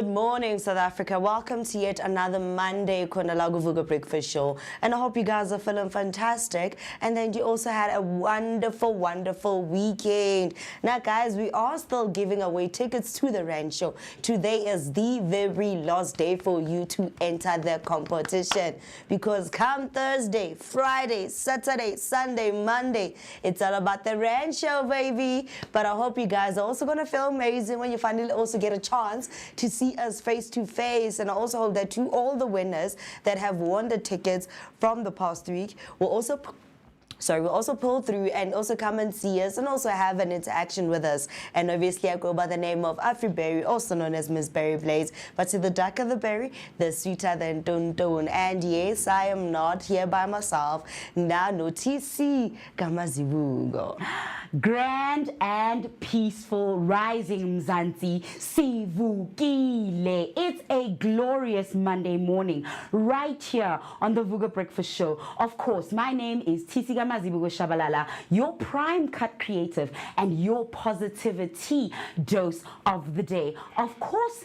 Good morning, South Africa. Welcome to yet another Monday Vooka Breakfast Show. And I hope you guys are feeling fantastic. And then you also had a wonderful, wonderful weekend. Now, guys, we are still giving away tickets to the Rand Show. Today is the very last day for you to enter the competition. Because come Thursday, Friday, Saturday, Sunday, Monday, it's all about the Rand Show, baby. But I hope you guys are also going to feel amazing when you finally also get a chance to see us face to face. And I also hope that to all the winners that have won the tickets from the past week will also we'll also pull through and also come and see us and also have an interaction with us. And obviously I go by the name of Afriberry, also known as Miss Berry Blaze. But to the darker the berry, the sweeter than Dun Dun. And yes, I am not here by myself. Now notisi kamazibugo. Grand and peaceful rising, Mzansi. Sivukile. It's a glorious Monday morning right here on the Vooka Breakfast Show. Of course, my name is Tisigama Zibugo Shabalala, your prime cut creative and your positivity dose of the day. Of course,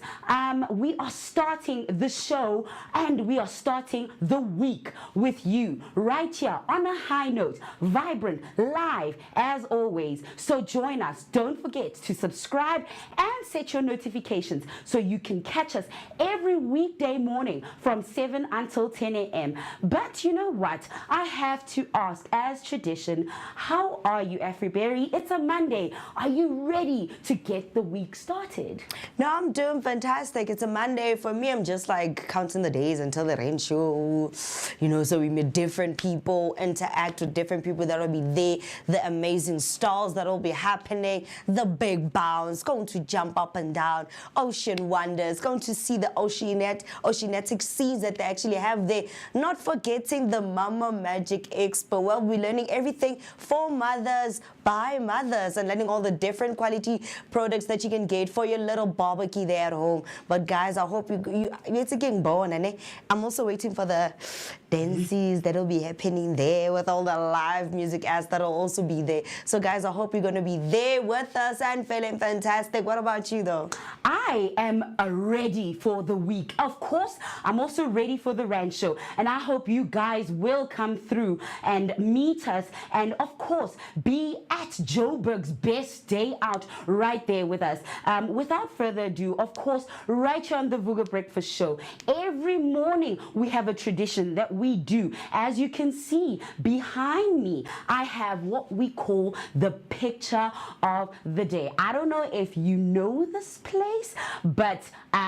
we are starting the show and we are starting the week with you right here on a high note, vibrant, live as always. So join us. Don't forget to subscribe and set your notifications so you can catch us every weekday morning from 7 until 10 a.m. But you know what? I have to ask, as tradition, how are you, Afriberry? It's a Monday. Are you ready to get the week started? No, I'm doing fantastic. It's a Monday. For me, I'm just like counting the days until the Rain Show. You know, so we meet different people, interact with different people that will be there, the amazing stars that will be happening, the big bounce, going to jump up and down, ocean wonders, going to see the oceanic seas that they actually have there. Not forgetting the Mama Magic Expo. Well, we're learning everything for mothers, by mothers, and learning all the different quality products that you can get for your little barbecue there at home. But guys, I hope it's getting born, and I'm also waiting for the dances that'll be happening there with all the live music acts that'll also be there. So guys, I hope you're going to be there with us and feeling fantastic. What about you though? I am ready for the week. Of course, I'm also ready for the Rand Show, and I hope you guys will come through and meet us and of course be at Joburg's best day out right there with us. Without further ado, of course, right here on the Vooka Breakfast Show, every morning we have a tradition that we do. As you can see behind me, I have what we call the picture of the day. I don't know if you know this place, but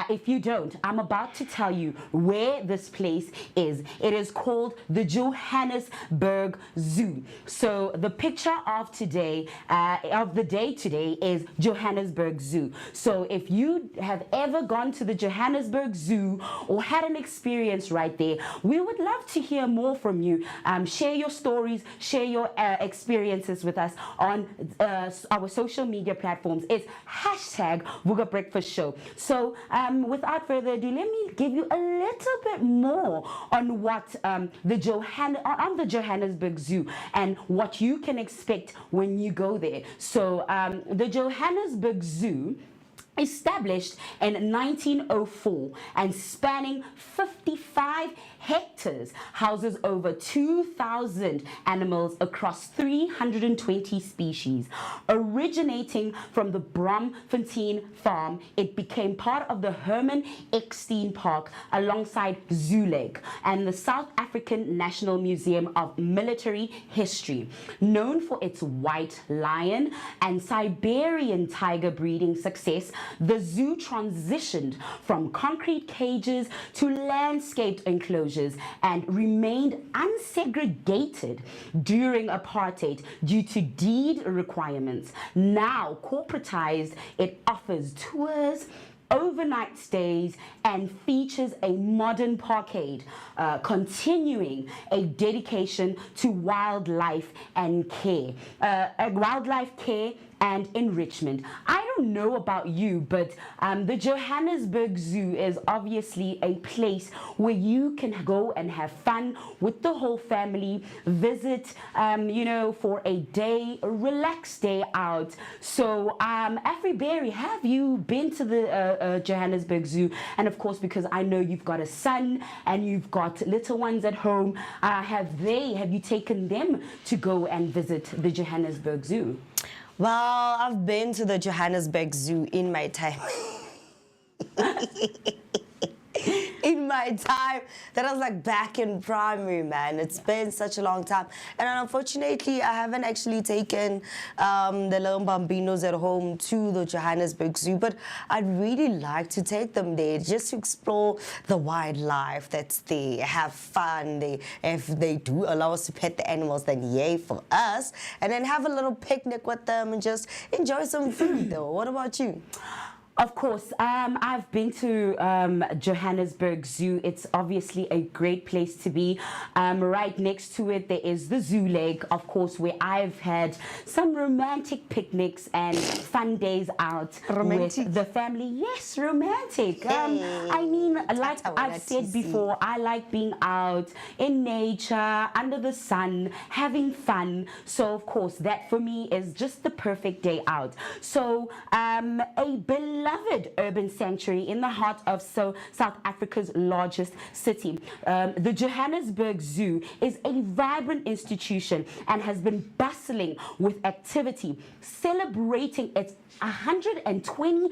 if you don't, I'm about to tell you where this place is. It is called the Johannesburg Zoo. So the picture of today, of the day today, is Johannesburg Zoo. So if you have ever gone to the Johannesburg Zoo or had an experience right there, we would love to hear more from you. Share your stories, share your experiences with us on our social media platforms. It's hashtag Vooka Breakfast Show. So without further ado, let me give you a little bit more on what the Johannesburg Zoo and what you can expect when you go there. So the Johannesburg Zoo, established in 1904 and spanning 55 hectares, houses over 2,000 animals across 320 species. Originating from the Bromfontein farm, it became part of the Herman Eckstein Park alongside Zoo Lake and the South African National Museum of Military History. Known for its white lion and Siberian tiger breeding success, the zoo transitioned from concrete cages to landscaped enclosures and remained unsegregated during apartheid due to deed requirements. Now corporatized, it offers tours, overnight stays, and features a modern parkade, continuing a dedication to wildlife and care. Wildlife care and enrichment. I don't know about you, but the Johannesburg Zoo is obviously a place where you can go and have fun with the whole family, visit, for a day, a relaxed day out. So, Berry, have you been to the Johannesburg Zoo? And of course, because I know you've got a son and you've got little ones at home, have you taken them to go and visit the Johannesburg Zoo? Well, I've been to the Johannesburg Zoo in my time. In my time, that was like back in primary, man. It's been such a long time, and unfortunately I haven't actually taken the little bambinos at home to the Johannesburg Zoo, but I'd really like to take them there just to explore the wildlife that's there, have fun. If they do allow us to pet the animals, then yay for us, and then have a little picnic with them and just enjoy some food though. What about you? Of course, I've been to Johannesburg Zoo. It's obviously a great place to be. Right next to it, there is the Zoo Leg, of course, where I've had some romantic picnics and fun days out with the family. Yes, romantic. I mean, like I've said before, I like being out in nature, under the sun, having fun. So, of course, that for me is just the perfect day out. So, a beloved urban sanctuary in the heart of South Africa's largest city. The Johannesburg Zoo is a vibrant institution and has been bustling with activity, celebrating its 121st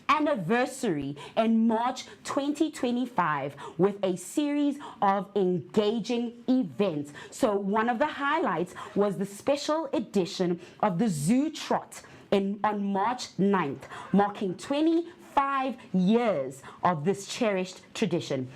anniversary in March 2025 with a series of engaging events. So one of the highlights was the special edition of the Zoo Trot on March 9th, marking 25 years of this cherished tradition.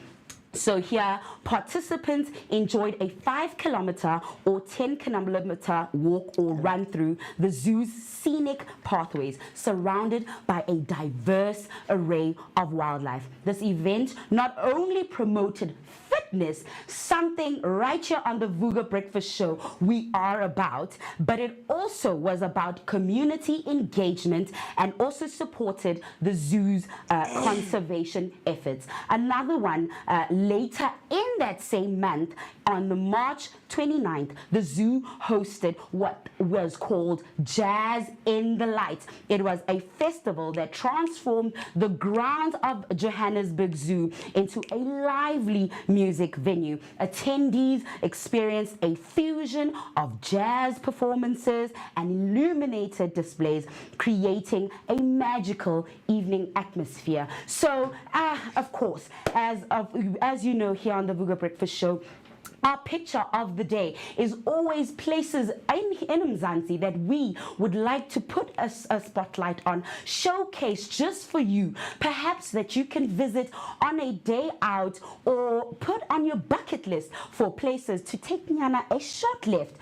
So here, participants enjoyed a 5-kilometer or 10-kilometer walk or run through the zoo's scenic pathways, surrounded by a diverse array of wildlife. This event not only promoted fitness, something right here on the Vooka Breakfast Show we are about, but it also was about community engagement and also supported the zoo's conservation efforts. Another one, later in that same month, on the March 29th, the zoo hosted what was called Jazz in the Light. It was a festival that transformed the grounds of Johannesburg Zoo into a lively music venue. Attendees experienced a fusion of jazz performances and illuminated displays, creating a magical evening atmosphere. So, of course, as you know, here on the Vooka Breakfast Show, our picture of the day is always places in Mzansi that we would like to put a spotlight on, showcase just for you, perhaps that you can visit on a day out or put on your bucket list for places to take Nyana a short lift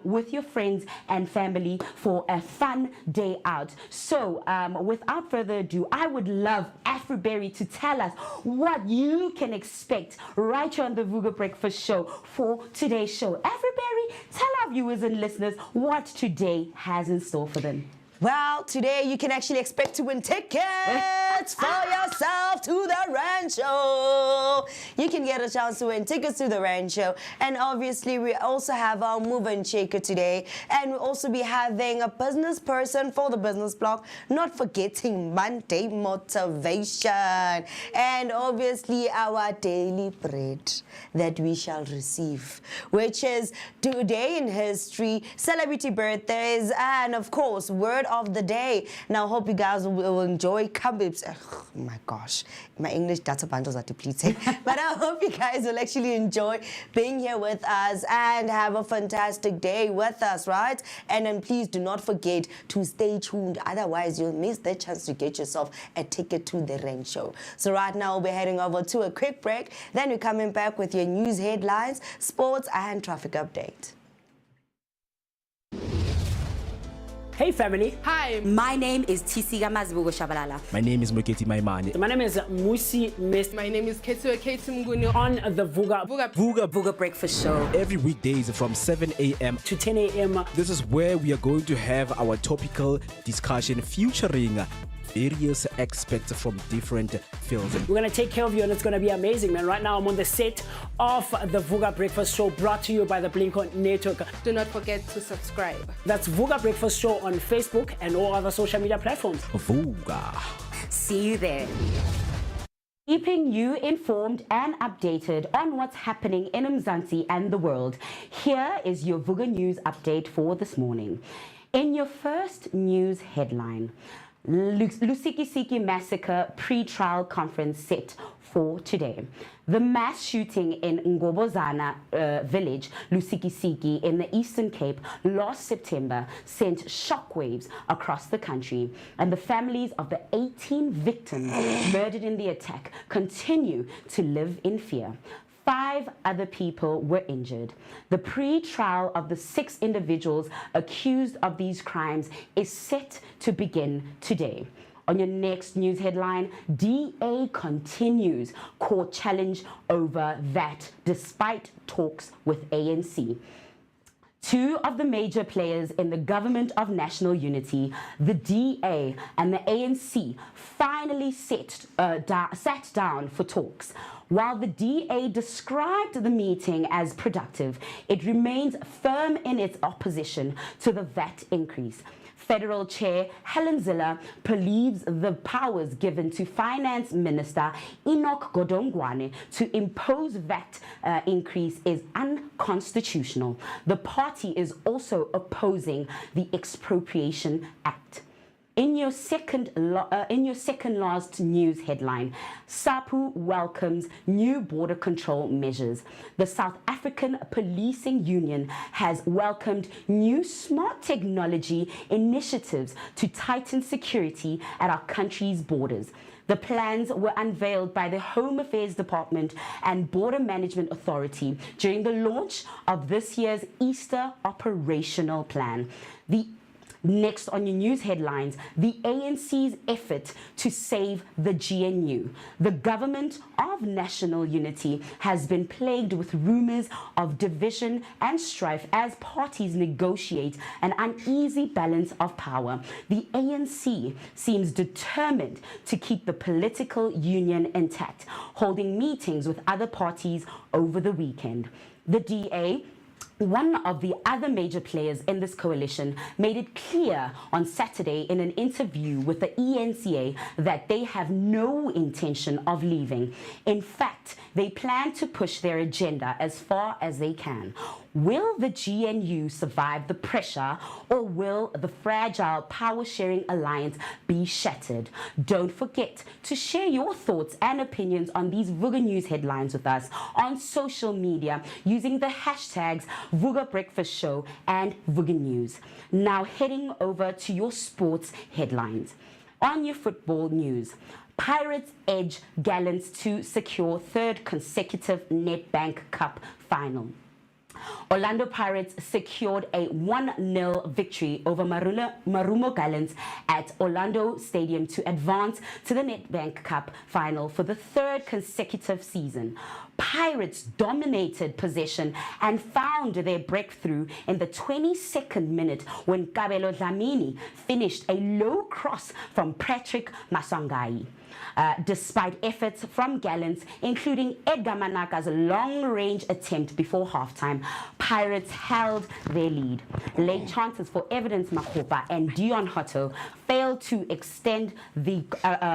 with your friends and family for a fun day out. So without further ado, I would love Berry to tell us what you can expect right here on the Vooka Breakfast Show for today's show. Berry, tell our viewers and listeners what today has in store for them. Well, today you can actually expect to win tickets for yourself to the Rancho. You can get a chance to win tickets to the Rancho. And obviously, we also have our move and shaker today. And we'll also be having a business person for the business block, not forgetting Monday motivation. And obviously, our daily bread that we shall receive, which is today in history, celebrity birthdays, and of course, word of the day. Now, hope you guys will enjoy. Oh my gosh, my English data bundles are depleting. But I hope you guys will actually enjoy being here with us and have a fantastic day with us, right? And then please do not forget to stay tuned. Otherwise, you'll miss the chance to get yourself a ticket to the Rain Show. So right now, we'll be heading over to a quick break. Then we're coming back with your news headlines, sports, and traffic update. Hey family. Hi. My name is Tisiga Mazibugo Shabalala. My name is Moketi Maimane. My name is Musi Miss. My name is Ketua Mguni. On the Vooka Vooka Breakfast Show. Every weekdays from 7 a.m. to 10 a.m. This is where we are going to have our topical discussion featuring various aspects from different fields. We're going to take care of you and it's going to be amazing, man. Right now I'm on the set of the Vooka Breakfast Show brought to you by the Blink-On Network. Do not forget to subscribe. That's Vooka Breakfast Show on Facebook and all other social media platforms. Vooka. See you there. Keeping you informed and updated on what's happening in Mzansi and the world. Here is your Vooka News update for this morning. In your first news headline, Lusikisiki massacre pre-trial conference set for today. The mass shooting in Ngobozana village, Lusikisiki, in the Eastern Cape last September sent shockwaves across the country, and the families of the 18 victims murdered in the attack continue to live in fear. 5 other people were injured. The pre-trial of the 6 individuals accused of these crimes is set to begin today. On your next news headline, DA continues court challenge over VAT despite talks with ANC. 2 of the major players in the government of national unity, the DA and the ANC, finally sat down for talks. While the DA described the meeting as productive, it remains firm in its opposition to the VAT increase. Federal Chair Helen Zille believes the powers given to Finance Minister Enoch Godongwane to impose VAT increase is unconstitutional. The party is also opposing the Expropriation Act. In your second last news headline, SAPU welcomes new border control measures. The South African Policing Union has welcomed new smart technology initiatives to tighten security at our country's borders. The plans were unveiled by the Home Affairs Department and Border Management Authority during the launch of this year's Easter operational plan. Next on your news headlines, the ANC's effort to save the GNU. The government of national unity has been plagued with rumors of division and strife as parties negotiate an uneasy balance of power. The ANC seems determined to keep the political union intact, holding meetings with other parties over the weekend. The DA, one of the other major players in this coalition, made it clear on Saturday in an interview with the ENCA that they have no intention of leaving. In fact, they plan to push their agenda as far as they can. Will the GNU survive the pressure, or will the fragile power-sharing alliance be shattered? Don't forget to share your thoughts and opinions on these Vooka News headlines with us on social media using the hashtags Vooka Breakfast Show and Vooka News. Now heading over to your sports headlines. On your football news, Pirates edge Gallants to secure 3rd consecutive Nedbank Cup final. Orlando Pirates secured a 1-0 victory over Marumo Gallants at Orlando Stadium to advance to the Nedbank Cup final for the 3rd consecutive season. Pirates dominated possession and found their breakthrough in the 22nd minute when Kabelo Dlamini finished a low cross from Patrick Masangai. Despite efforts from Gallants, including Edgar Manaka's long-range attempt before halftime, Pirates held their lead. Late chances for Evidence Makopa and Dion Hotto failed to extend the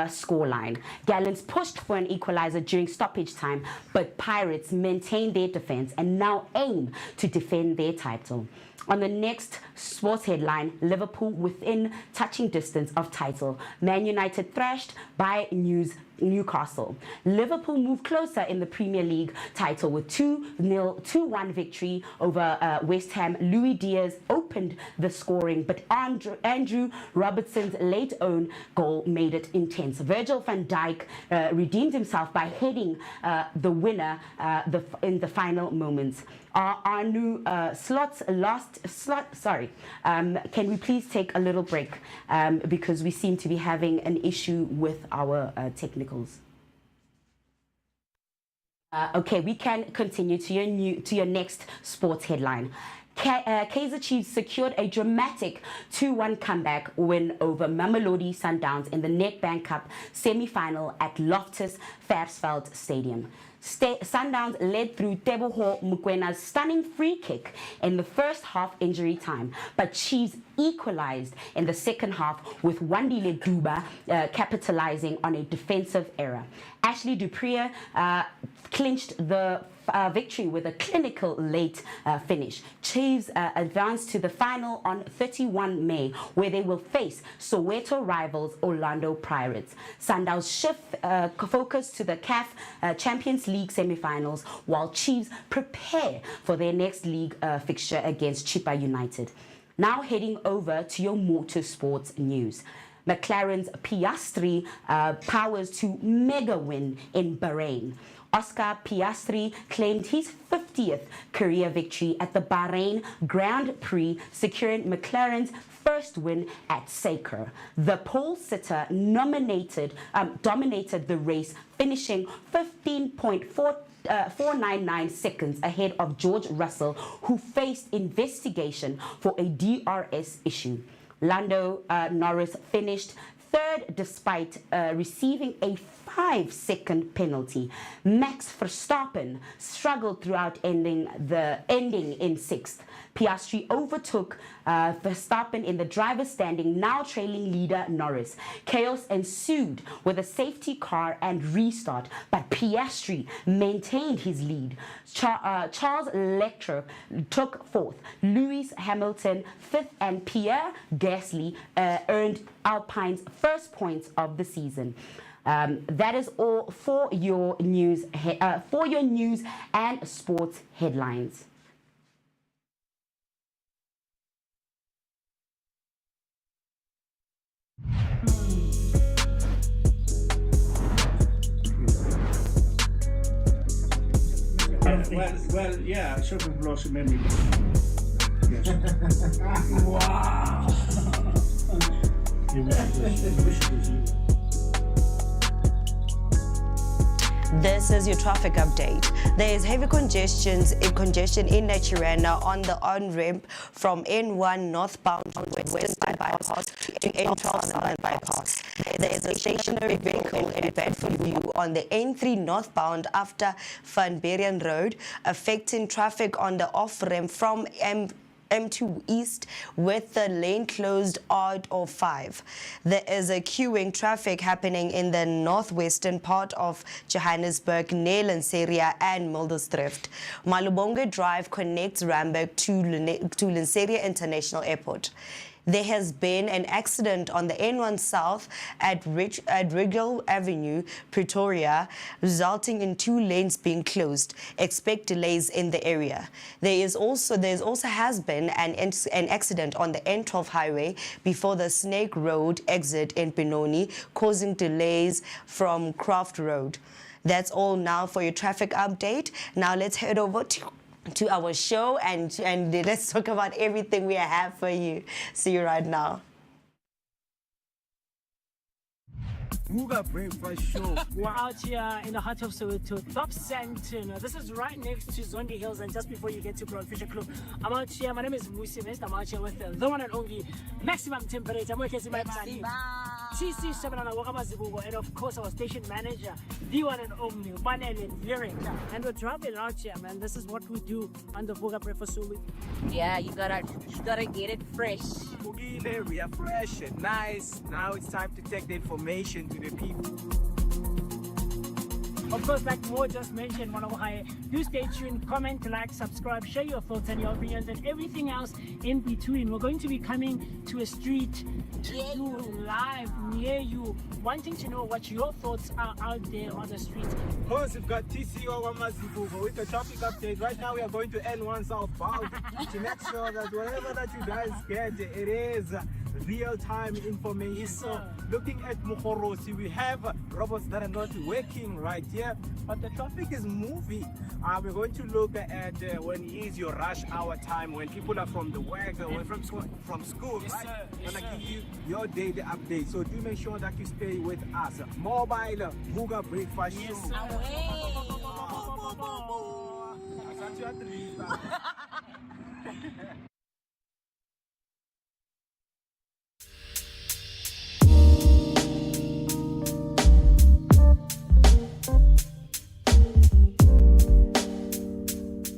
scoreline. Gallants pushed for an equalizer during stoppage time, but Pirates maintained their defense and now aim to defend their title. On the next sports headline, Liverpool within touching distance of title. Man United thrashed by News Newcastle. Liverpool move closer in the Premier League title with 2-1 victory over West Ham. Louis Diaz opened the scoring, but Andrew Robertson's late own goal made it intense. Virgil van Dijk redeemed himself by heading the winner in the final moments. Our new can we please take a little break because we seem to be having an issue with our technicals. Okay, we can continue to your next sports headline. Kaizer Chiefs secured a dramatic 2-1 comeback win over Mamelodi Sundowns in the Nedbank Cup semi-final at Loftus Versfeld Stadium. Sundowns led through Teboho Mokwena's stunning free kick in the first half injury time, but Chiefs equalized in the second half with Wandile Duba capitalizing on a defensive error. Ashley Dupree clinched the victory with a clinical late finish. Chiefs advanced to the final on 31 May, where they will face Soweto rivals Orlando Pirates. Sundowns shift focus to the CAF Champions League semi-finals, while Chiefs prepare for their next league fixture against Chippa United. Now heading over to your motorsports news. McLaren's Piastri powers to mega win in Bahrain. Oscar Piastri claimed his 50th career victory at the Bahrain Grand Prix, securing McLaren's first win at Saker. The pole sitter dominated the race, finishing 15.499 seconds ahead of George Russell, who faced investigation for a DRS issue. Lando Norris finished third despite receiving a 5-second penalty. Max Verstappen struggled throughout ending in sixth. Piastri overtook Verstappen in the driver's standing, now trailing leader Norris. Chaos ensued with a safety car and restart, but Piastri maintained his lead. Charles Leclerc took fourth, Lewis Hamilton fifth, and Pierre Gasly earned Alpine's first points of the season. That is all for your news and sports headlines. Well, yeah, Sophie Blossom memory. Yes. Wow. This is your traffic update. There is heavy congestion in Naturena on the on-ramp from N1 northbound on West Bypass to N12 Southern Bypass. There is a stationary vehicle in Bedford View on the N3 northbound after Van Buren Road, affecting traffic on the off-ramp from M2 East with the lane closed odd or 5. There is a queuing traffic happening in the northwestern part of Johannesburg, near Lanseria and Mildersdrift. Malubonga Drive connects Randburg to Lanseria International Airport. There has been an accident on the N1 South at Rigel Avenue, Pretoria, resulting in 2 lanes being closed. Expect delays in the area. There also has been an accident on the N12 highway before the Snake Road exit in Benoni, causing delays from Croft Road. That's all now for your traffic update. Now let's head over to our show and let's talk about everything we have for you. See you right now. Vooka Breakfast Show. We're out here in the heart of Soweto, Top Santon. This is right next to Zondi Hills, and just before you get to Broad Fisher Club. I'm out here. My name is Musi West. I'm out here with the one and only maximum temperature. I'm working my man. CC 7 and of course our station manager, the one and only Panel Lyric. And we're traveling out here, man. This is what we do on the Vooka Breakfast Show. Yeah, you gotta get it fresh. We are fresh and nice. Now it's time to take the information to the people. Of course, like Mo just mentioned, do stay tuned, comment, like, subscribe, share your thoughts and your opinions and everything else in between. We're going to be coming to a street to do live near you, wanting to know what your thoughts are out there on the streets. Of course, we've got TCO Vooka with the traffic update. Right now, we are going to N1 southbound to make sure that whatever that you guys get, it is real-time information. Yes, So, looking at Mukhorosi, we have robots that are not working right here, but the traffic is moving. We're going to look at when is your rush hour time, when people are from the work, or from school, Yes, right? sir. Yes, Gonna sir. give you your daily update. So do make sure that you stay with us. Mobile Vooka Breakfast Yes, Show. sir. Asante ya three.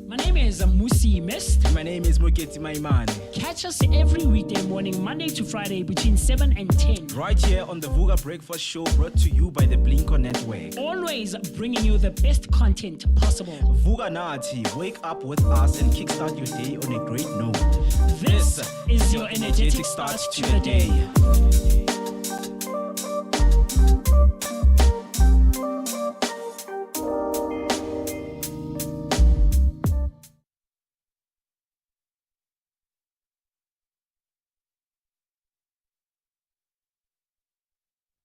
My name is Musi Mist. My name is Moketi Maimane. Catch us every weekday morning, Monday to Friday, between 7 and 10. Right here on the Vooka Breakfast Show, brought to you by the Blinko Network. Always bringing you the best content possible. Vooka Nati, wake up with us and kickstart your day on a great note. This is your energetic start to the day.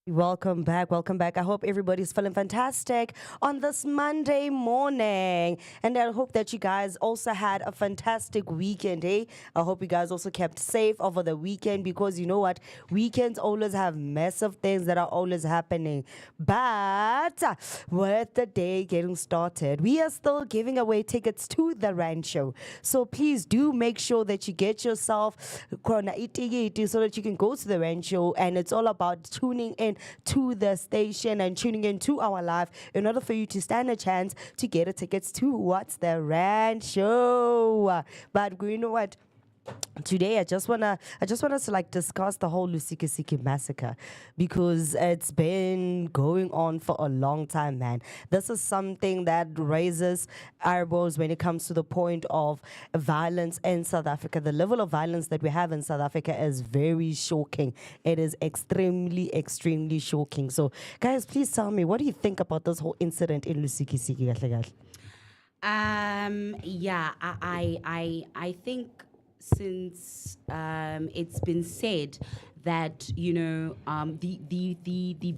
Welcome back. Welcome back. I hope everybody's feeling fantastic on this Monday morning. And I hope that you guys also had a fantastic weekend, eh? I hope you guys also kept safe over the weekend, because you know what? Weekends always have massive things that are always happening. But with the day getting started, we are still giving away tickets to the Rancho. So please do make sure that you get yourself so that you can go to the Rancho, and it's all about tuning in to the station and tuning in to our live in order for you to stand a chance to get a tickets to what's the Rancho. But you know what? Today, I just want us to like discuss the whole Lusikisiki massacre, because it's been going on for a long time, man. This is something that raises eyebrows when it comes to the point of violence in South Africa. The level of violence that we have in South Africa is very shocking. It is extremely, extremely shocking. So, guys, please tell me, what do you think about this whole incident in Lusikisiki? Yeah, I think since it's been said that the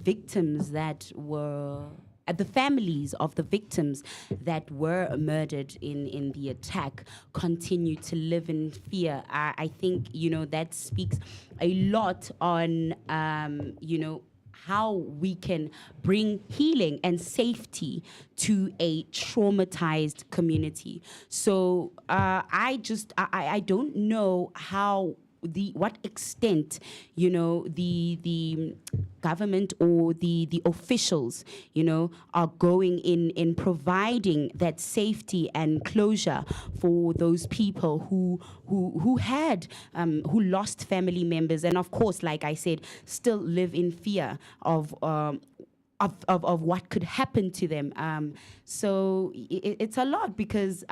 victims that were the families of the victims that were murdered in the attack continue to live in fear. I think that speaks a lot on how we can bring healing and safety to a traumatized community. So I don't know what extent the government or the officials are going in providing that safety and closure for those people who lost family members, and of course, like I said, still live in fear of what could happen to them. So it's a lot, because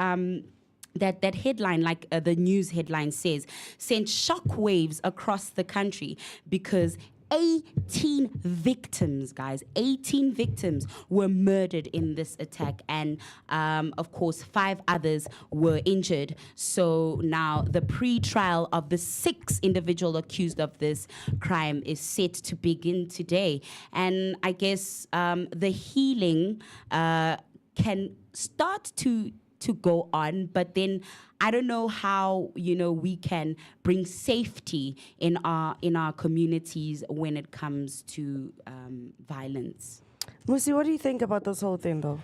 that headline, like the news headline says, sent shockwaves across the country, because 18 victims, guys, 18 victims were murdered in this attack, and of course 5 others were injured. So now the pre-trial of the 6 individual accused of this crime is set to begin today, and I guess the healing can start to go on, but then I don't know how we can bring safety in our communities when it comes to violence. Musi, what do you think about this whole thing, though?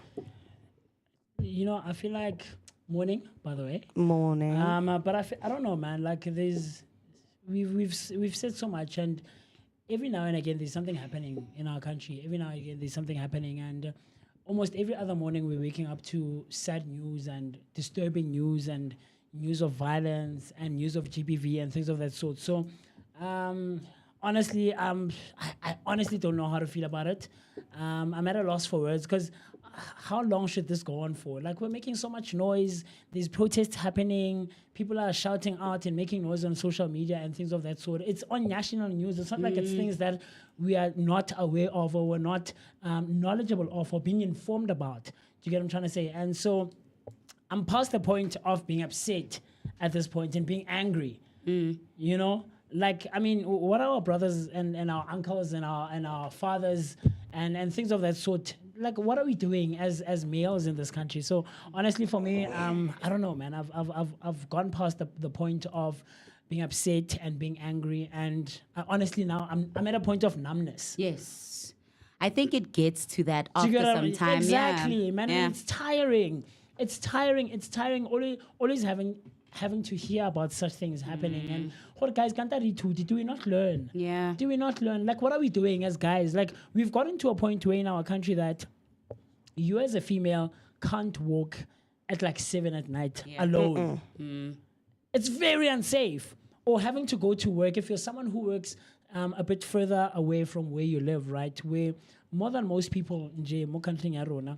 I feel like morning, by the way. Morning. But I don't know, man. Like we've said so much, and every now and again there's something happening in our country. Every now and again there's something happening, and almost every other morning we're waking up to sad news and disturbing news and news of violence and news of GBV and things of that sort. So honestly, I honestly don't know how to feel about it. I'm at a loss for words, because how long should this go on for? Like, we're making so much noise. There's protests happening. People are shouting out and making noise on social media and things of that sort. It's on national news. It's not like it's things that we are not aware of or we're not knowledgeable of or being informed about. Do you get what I'm trying to say? And so I'm past the point of being upset at this point and being angry. You know? Like, I mean, what are our brothers and our uncles and our fathers and things of that sort? Like, what are we doing as males in this country? So honestly, for me, I don't know, man. I've gone past the point of being upset and being angry, and honestly now I'm at a point of numbness. Yes. I think it gets to that Do you after get some what I- time. Exactly, yeah. man. Yeah. And it's tiring. It's tiring. Always having to hear about such things happening. And what guys can't do we not learn? Yeah. Do we not learn? Like, what are we doing as guys? Like, we've gotten to a point where in our country that you as a female can't walk at like 7 at night alone. It's very unsafe. Or having to go to work if you're someone who works a bit further away from where you live, right? Where more than most people in mo country ya rona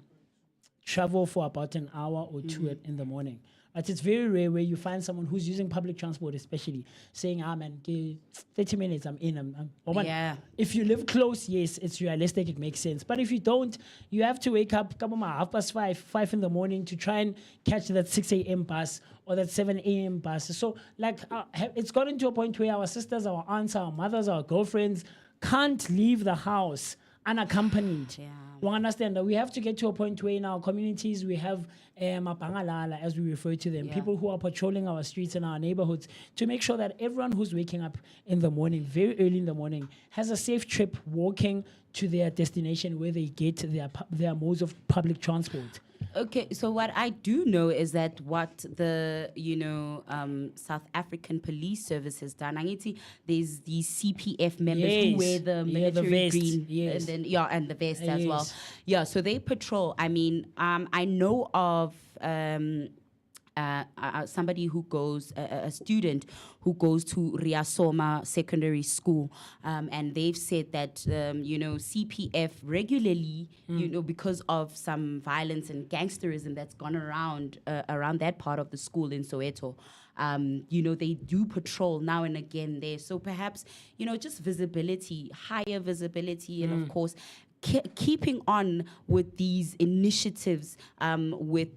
travel for about an hour or two in the morning. But it's very rare where you find someone who's using public transport, especially saying, man, 30 minutes, I'm in. Yeah. If you live close, yes, it's realistic, it makes sense. But if you don't, you have to wake up 5:30 in the morning to try and catch that 6 a.m. bus or that 7 a.m. bus. So, like, it's gotten to a point where our sisters, our aunts, our mothers, our girlfriends can't leave the house unaccompanied. Yeah. You understand that we have to get to a point where in our communities we have mapangalala, as we refer to them, people who are patrolling our streets and our neighborhoods to make sure that everyone who's waking up in the morning, very early in the morning, has a safe trip walking to their destination where they get their modes of public transport. Okay, so what I do know is that what the South African police service has done, there's these CPF members who wear the military vest, green, and then and the vest as well. Yeah, so they patrol. I mean, I know of somebody who goes, a student who goes to Riasoma Secondary School, and they've said that CPF regularly, because of some violence and gangsterism that's gone around that part of the school in Soweto. They do patrol now and again there. So perhaps, just visibility, higher visibility, and of course, keeping on with these initiatives with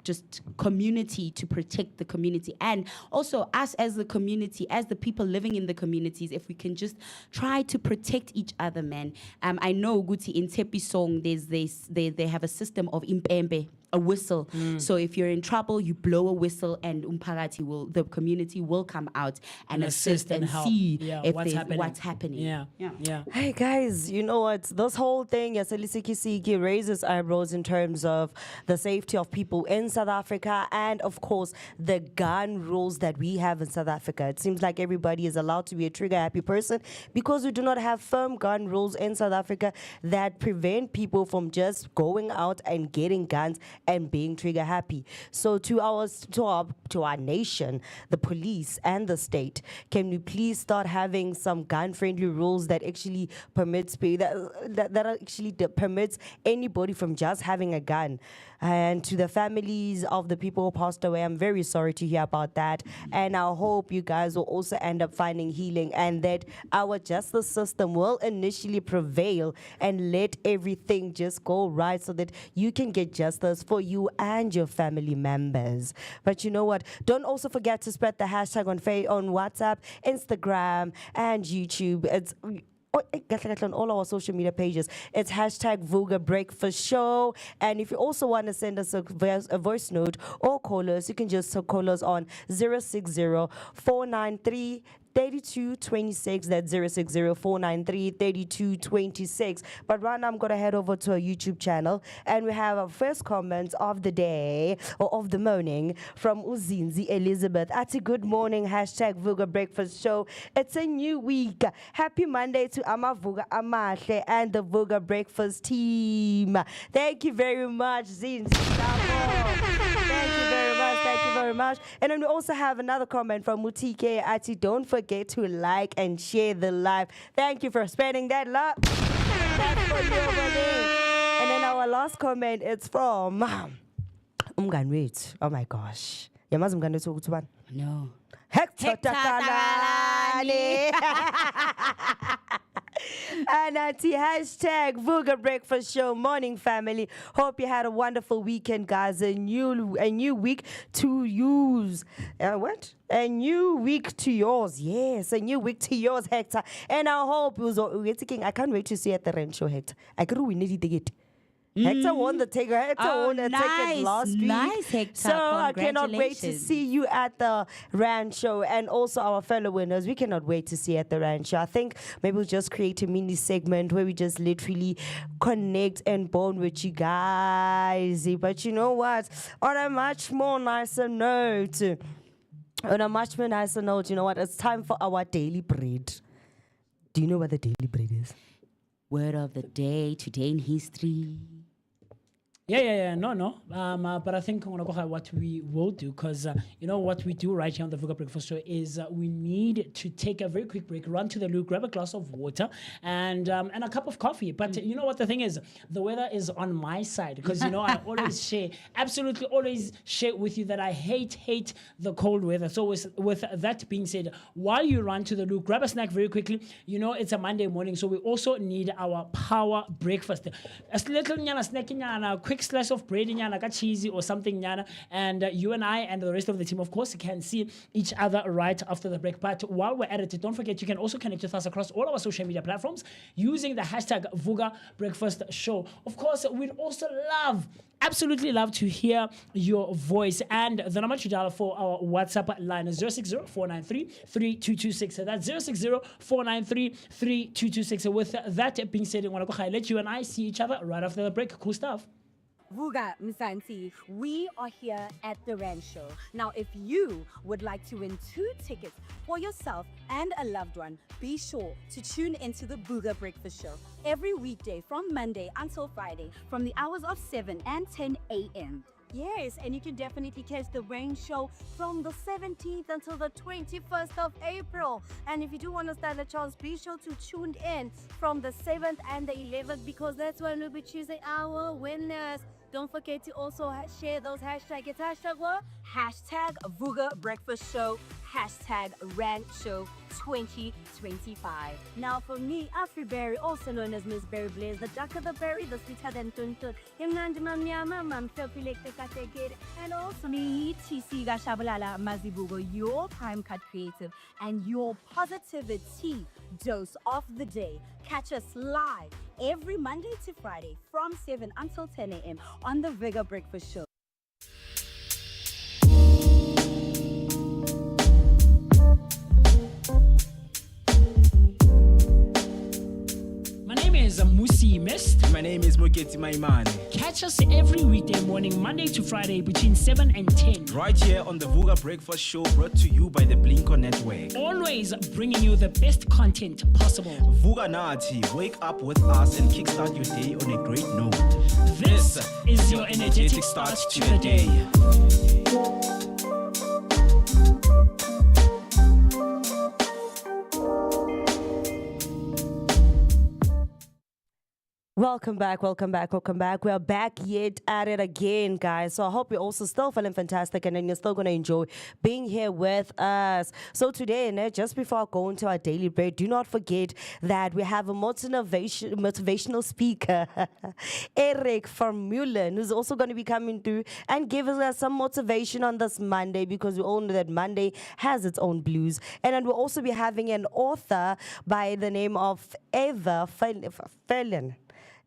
just community to protect the community, and also us as the community, as the people living in the communities, if we can just try to protect each other, man. I know Guti in Tepi song they have a system of impembe, a whistle. So if you're in trouble, you blow a whistle, and the community will come out and assist and help. see if what's what's happening. happening. Yeah. Hey guys, you know what? This whole thing, Yaselisikisiki, raises eyebrows in terms of the safety of people in South Africa and, of course, the gun rules that we have in South Africa. It seems like everybody is allowed to be a trigger-happy person because we do not have firm gun rules in South Africa that prevent people from just going out and getting guns and being trigger-happy. So to our nation, the police and the state, can we please start having some gun-friendly rules that actually permits permits anybody from just having a gun? And to the families of the people who passed away, I'm very sorry to hear about that. And I hope you guys will also end up finding healing, and that our justice system will initially prevail and let everything just go right so that you can get justice for you and your family members. But you know what? Don't also forget to spread the hashtag on WhatsApp, Instagram, and YouTube. It's on all our social media pages. It's hashtag Vooka Breakfast Show. And if you also want to send us a voice note or call us, you can just call us on 060-493 3226. That's 060-493-3226. But right now I'm going to head over to our YouTube channel, and we have our first comment of the day, or of the morning, from Uzinzi Elizabeth. Ati, good morning, hashtag Vooka Breakfast Show. It's a new week. Happy Monday to Vooka Amahle and the Vooka Breakfast team. Thank you very much, Zinzi. Thank you very much. Thank you very much. And then we also have another comment from Mutike. Ati, don't forget to like and share the live. Thank you for spreading that love. That's for you over there. And then our our last comment, it's from umngani wethu. Oh my gosh. Yamazi umngani wethu ukuthi ubani? No. Hector Hector Takalani. And hashtag Vooka Breakfast Show Morning Family. Hope you had a wonderful weekend, guys. A new week to use. What? A new week to yours. Yes, a new week to yours, Hector. And I hope it was. I can't wait to see you at the ranch show, Hector. I could we need to get. Hector won the ticket. Hector won the ticket last week. Nice, Hector. So I cannot wait to see you at the Rand show, and also our fellow winners. We cannot wait to see you at the Rand show. I think maybe we'll just create a mini segment where we just literally connect and bond with you guys. But you know what? On a much more nicer note, you know what? It's time for our daily bread. Do you know what the daily bread is? Word of the day, today in history. No. But I think what we will do, because you know what we do right here on the Vooka Breakfast Show is we need to take a very quick break, run to the loo, grab a glass of water and a cup of coffee. But you know what the thing is, the weather is on my side, because you know I absolutely always share with you that I hate the cold weather. So with that being said, while you run to the loo, grab a snack very quickly. You know it's a Monday morning, so we also need our power breakfast. A little snack, quick slice of bread like a cheesy or something, and you and I and the rest of the team, of course, can see each other right after the break. But while we're at it, don't forget you can also connect with us across all our social media platforms using the hashtag Vooka Breakfast Show. Of course, we'd also absolutely love to hear your voice, and the number to dial for our WhatsApp line is 060-493-3226. So that's 060-493-3226. With that being said, I want to let you and I see each other right after the break. Cool stuff. Vooka Msanti, we are here at the Rand Show. Now, if you would like to win 2 tickets for yourself and a loved one, be sure to tune into the Vooka Breakfast Show every weekday from Monday until Friday from the hours of 7 and 10 a.m. Yes, and you can definitely catch the Rain Show from the 17th until the 21st of April. And if you do want to stand a chance, be sure to tune in from the 7th and the 11th, because that's when we'll be choosing our winners. Don't forget to also share those hashtags. It's hashtag what? Hashtag Vooka Breakfast Show. Hashtag Rand Show 2025. Now for me, Afriberry, also known as Miss Berry Blaze, the darker the berry, the sweeter than tuntut. And also me, TC Gashabalala Mazibugo, your time cut creative and your positivity dose of the day. Catch us live every Monday to Friday from 7 until 10 a.m. on the Vooka Breakfast Show. My name is Musi Mist. My name is Moketi Maimane. Catch us every weekday morning, Monday to Friday between 7 and 10. Right here on the Vooka Breakfast Show, brought to you by the Blinko Network. Always bringing you the best content possible. Vooka Nati, wake up with us and kickstart your day on a great note. This is your energetic start to the day. Welcome back. We are back yet at it again, guys. So I hope you're also still feeling fantastic and then you're still going to enjoy being here with us. So today, just before I go into our daily break, do not forget that we have a motivational speaker, Eric from Mullen, who's also going to be coming through and giving us some motivation on this Monday, because we all know that Monday has its own blues. And then we'll also be having an author by the name of Ava Fallon.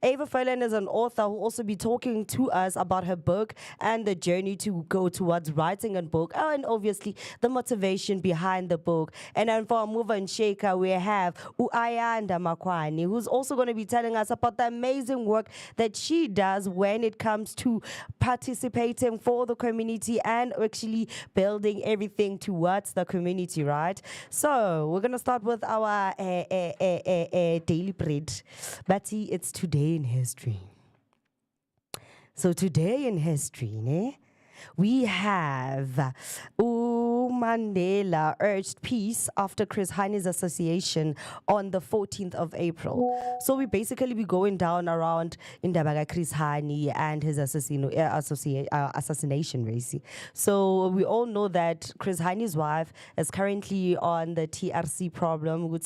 Ava Fallon is an author who will also be talking to us about her book and the journey to go towards writing a book, and obviously the motivation behind the book. And then for our mover and shaker, we have Uayanda Makwani, who's also going to be telling us about the amazing work that she does when it comes to participating for the community and actually building everything towards the community, right? So we're going to start with our daily bread. Betty, it's today in history. So today in history, we have Mandela urged peace after Chris Heine's assassination on the 14th of April. So we basically be going down around Indabaga Chris Heine and his assassination race. So we all know that Chris Heine's wife is currently on the TRC problem.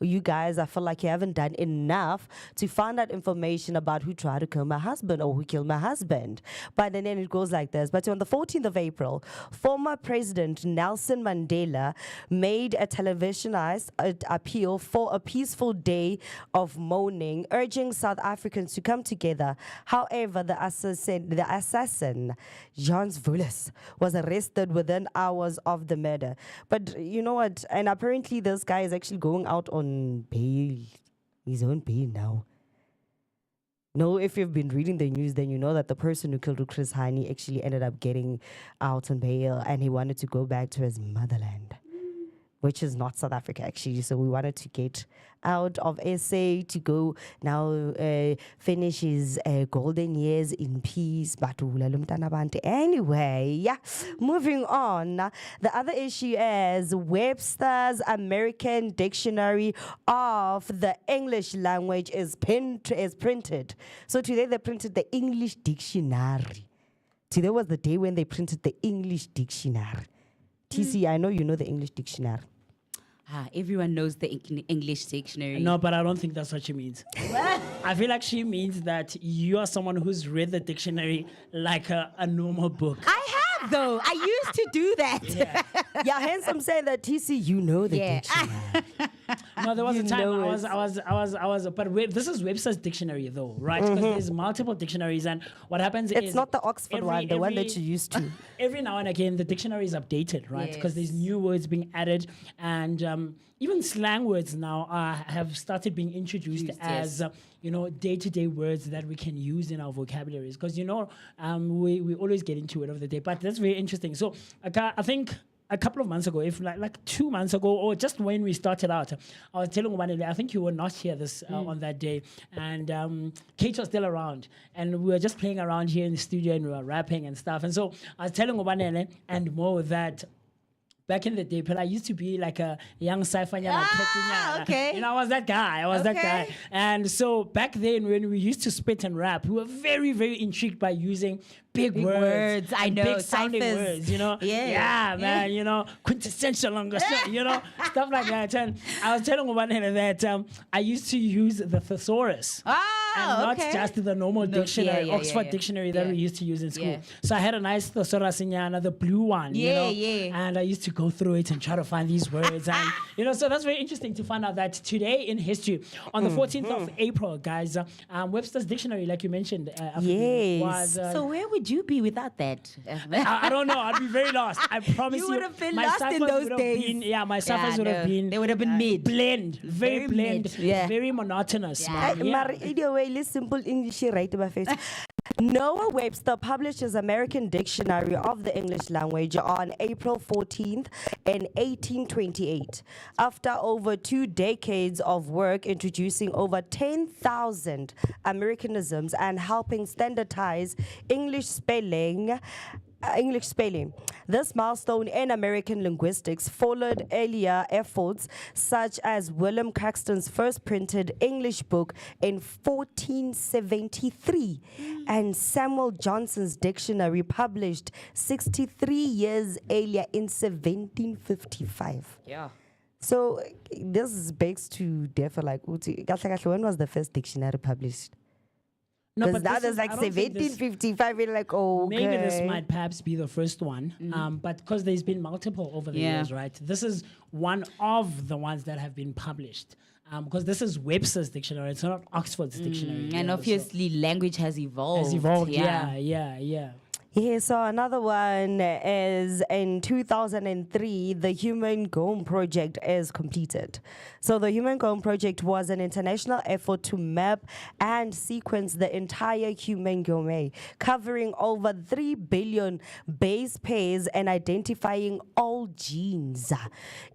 You guys, I feel like you haven't done enough to find out information about who tried to kill my husband or who killed my husband. But then it goes like this. But on the 14th of April, former President Nelson Mandela made a televisionized appeal for a peaceful day of mourning, urging South Africans to come together. However, the assassin, Jan Vulis, was arrested within hours of the murder. But you know what? And apparently this guy is actually going out on bail. He's on bail now. No, if you've been reading the news, then you know that the person who killed Chris Heine actually ended up getting out on bail, and he wanted to go back to his motherland, which is not South Africa, actually. So we wanted to get out of SA to go now finish his golden years in peace. But anyway, yeah, moving on. The other issue is Webster's American Dictionary of the English language is printed. So today they printed the English dictionary. Today was the day when they printed the English dictionary. TC, I know you know the English dictionary. Everyone knows the English dictionary. No, but I don't think that's what she means. I feel like she means that you are someone who's read the dictionary like a normal book. I have, though. I used to do that. Yeah, hence I'm saying that TC, you know the dictionary. No, there was You a time know I was, but this is Webster's dictionary though, right? Because there's multiple dictionaries, and what happens is It's not the Oxford one, the one that you used to. Every now and again, the dictionary is updated, right? Because there's new words being added, and even slang words now have started being introduced as day-to-day words that we can use in our vocabularies. Because we always get into it over the day, but that's very interesting. So I think a couple of months ago, if like 2 months ago, or just when we started out, I was telling Ubanele, I think you were not here on that day, and Kate was still around, and we were just playing around here in the studio, and we were rapping and stuff. And so I was telling Ubanele and Mo that back in the day, I used to be like a young sci-fi okay. I was that guy. And so back then, when we used to spit and rap, we were very, very intrigued by using big words. I know, big sounding ciphers. words, Yeah, man, quintessential, stuff like that. And I was telling one that I used to use the thesaurus. And not just the normal dictionary, Oxford dictionary that we used to use in school. Yeah. So I had a nice thesaurus, the blue one, and I used to go through it and try to find these words. And, so that's very interesting to find out that today in history, on the 14th of April, guys, Webster's Dictionary, like you mentioned, was... so where would you be without that? I don't know. I'd be very lost. I promise you. You would have been my lost in ciphers those would have days. been, my ciphers would have been... They would have been mid. Blend. Very blend. mid. Yeah. Very monotonous, Yeah. man. Maar either way, let's simple English right to my face. Noah Webster published his American Dictionary of the English Language on April 14th in 1828. After over 2 decades of work introducing over 10,000 Americanisms and helping standardize English spelling. This milestone in American linguistics followed earlier efforts such as William Caxton's first printed English book in 1473 and Samuel Johnson's dictionary published 63 years earlier in 1755. Yeah. So this begs to differ like, when was the first dictionary published? No, Because that is like I don't think this- 1755. We're like, okay. Maybe this might perhaps be the first one, but because there's been multiple over the Yeah. years, right? This is one of the ones that have been published. Because this is Webster's dictionary, it's not Oxford's dictionary. And so obviously, language has evolved. has evolved. Yeah. Yeah, so another one is in 2003, the Human Genome Project is completed. So the Human Genome Project was an international effort to map and sequence the entire human genome, covering over 3 billion base pairs and identifying all Soul Genes.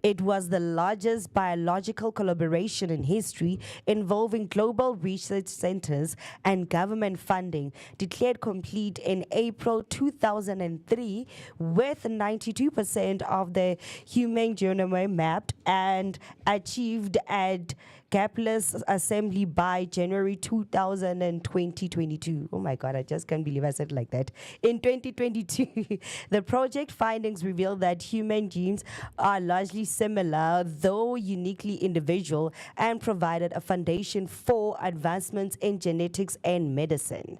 It was the largest biological collaboration in history involving global research centers and government funding, declared complete in April 2003, with 92% of the human genome mapped and achieved at gapless assembly by January 2022. Oh my God, I just can't believe I said it like that. In 2022, the project findings revealed that human genes are largely similar, though uniquely individual, and provided a foundation for advancements in genetics and medicine.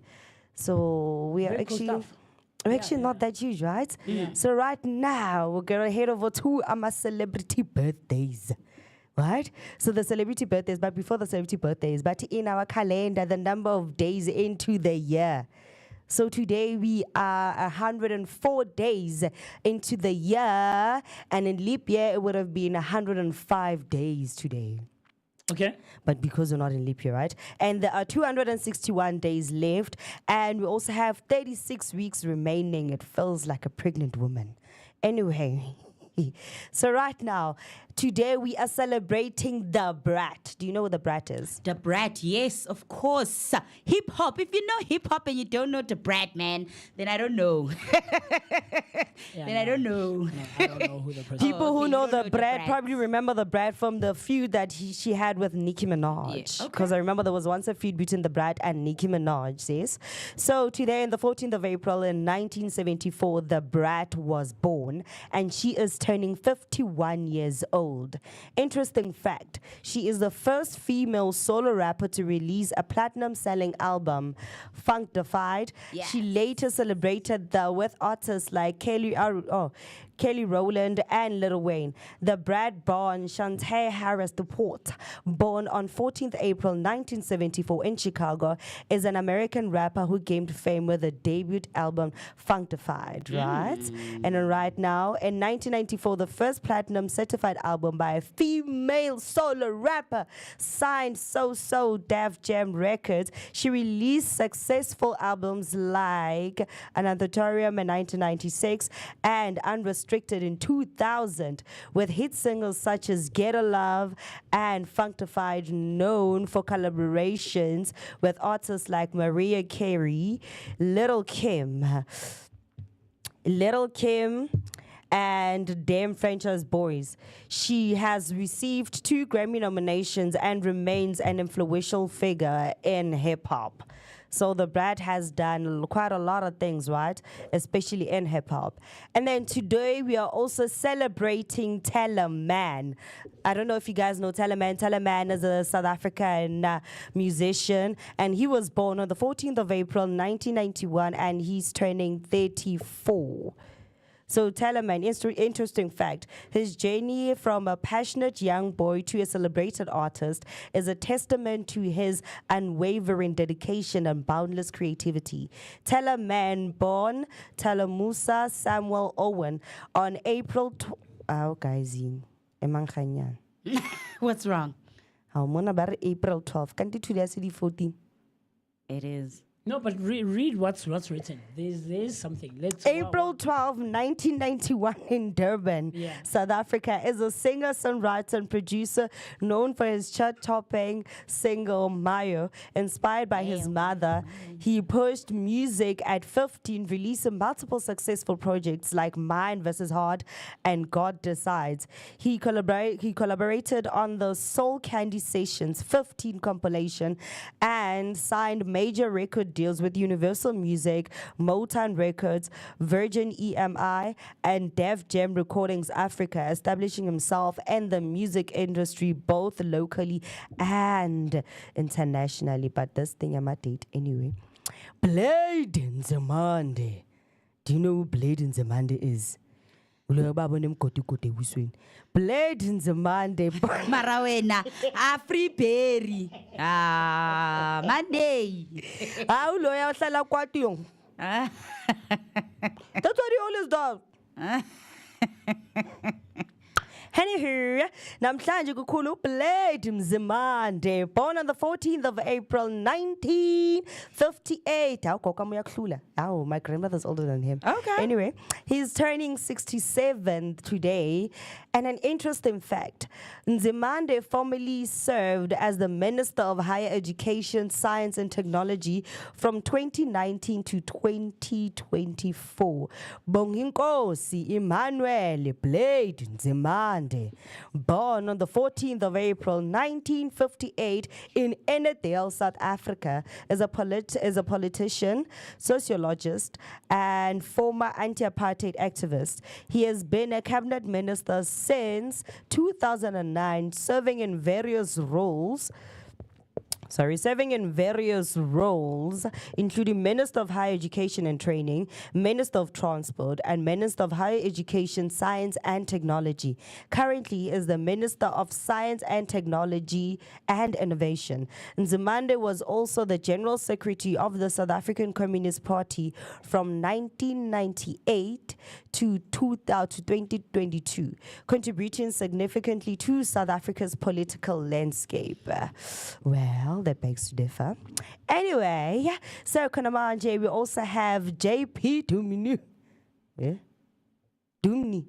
So we are Very cool actually... stuff. We're actually not that huge, right? So right now, we're going to head over to our celebrity birthdays. Right? So the celebrity birthdays, but before the celebrity birthdays, but in our calendar, the number of days into the year. So today we are 104 days into the year, and in leap year it would have been 105 days today. Okay. But because we're not in leap year, right? And there are 261 days left, and we also have 36 weeks remaining. It feels like a pregnant woman. Anyway, so right now, today we are celebrating the brat. Do you know what the brat is? The brat, yes, of course. Hip hop. If you know hip hop and you don't know the brat, man, then I don't know. I don't know. No, I don't know who the person is. People okay, who you know don't the know the brat Brat. probably remember the brat from the feud that she had with Nicki Minaj. Yeah, Because I remember there was once a feud between the brat and Nicki Minaj, yes. So today, on the 14th of April in 1974, the brat was born, and she is turning 51 years old. Interesting fact, she is the first female solo rapper to release a platinum-selling album, Funkified. Yes. She later celebrated with artists like Kelly Rowland and Lil Wayne. The brat born Shantae Harris DePort, born on 14th April 1974 in Chicago, is an American rapper who gained fame with the debut album Funkified, right? And then right now, in 1994, the first platinum certified album by a female solo rapper signed So Def Jam Records. She released successful albums like Anathorium in 1996 and Unrestricted in 2000, with hit singles such as Get a Love and Funkified, known for collaborations with artists like Mariah Carey, Little Kim, and Damn Franchise Boys. She has received 2 Grammy nominations and remains an influential figure in hip hop. So the brat has done quite a lot of things, right? Especially in hip hop. And then today we are also celebrating Teleman. I don't know if you guys know Teleman. Teleman is a South African musician, and he was born on the 14th of April 1991, and he's turning 34. So Teleman, interesting fact, his journey from a passionate young boy to a celebrated artist is a testament to his unwavering dedication and boundless creativity. Teleman, born Telemusa Samuel Owen on April... What's wrong? April 12. Can't you today 14? It is. No, but read what's written. There's something. April 12, 1991 in Durban, Yeah. South Africa, is a singer, songwriter, and producer known for his chart-topping single Mayo. Inspired by his mother, he pushed music at 15, releasing multiple successful projects like Mind vs. Hard and God Decides. He collaborated on the Soul Candy Sessions 15 compilation and signed major record deals with Universal Music, Motown Records, Virgin EMI, and Def Jam Recordings Africa, establishing himself in the music industry both locally and internationally. But this thing I'm at date anyway. Blade Nzimande. Do you know who Blade Nzimande is? Blade Nzimande. Marawena, Free Berry. Monday. How loyal Sala Quation? Ah. That's what he always does. Anywho, namhlanje kukhulu Blade Mzimande, born on the 14th of April 1958. Oh, my grandmother's older than him. Okay. Anyway, he's turning 67 today. And an interesting fact, Nzimande formerly served as the Minister of Higher Education, Science and Technology from 2019 to 2024. Bonginkosi Emmanuel Blade Nzimande, born on the 14th of April 1958 in Enedale, South Africa, is a politician, sociologist, and former anti-apartheid activist. He has been a cabinet minister since 2009, serving in various roles, including Minister of Higher Education and Training, Minister of Transport, and Minister of Higher Education, Science and Technology. Currently is the Minister of Science and Technology and Innovation. Nzimande was also the General Secretary of the South African Communist Party from 1998 to 2022, contributing significantly to South Africa's political landscape. Well, that begs to differ. Anyway, so Konamanje, we also have JP Dumini. Yeah? Dumni.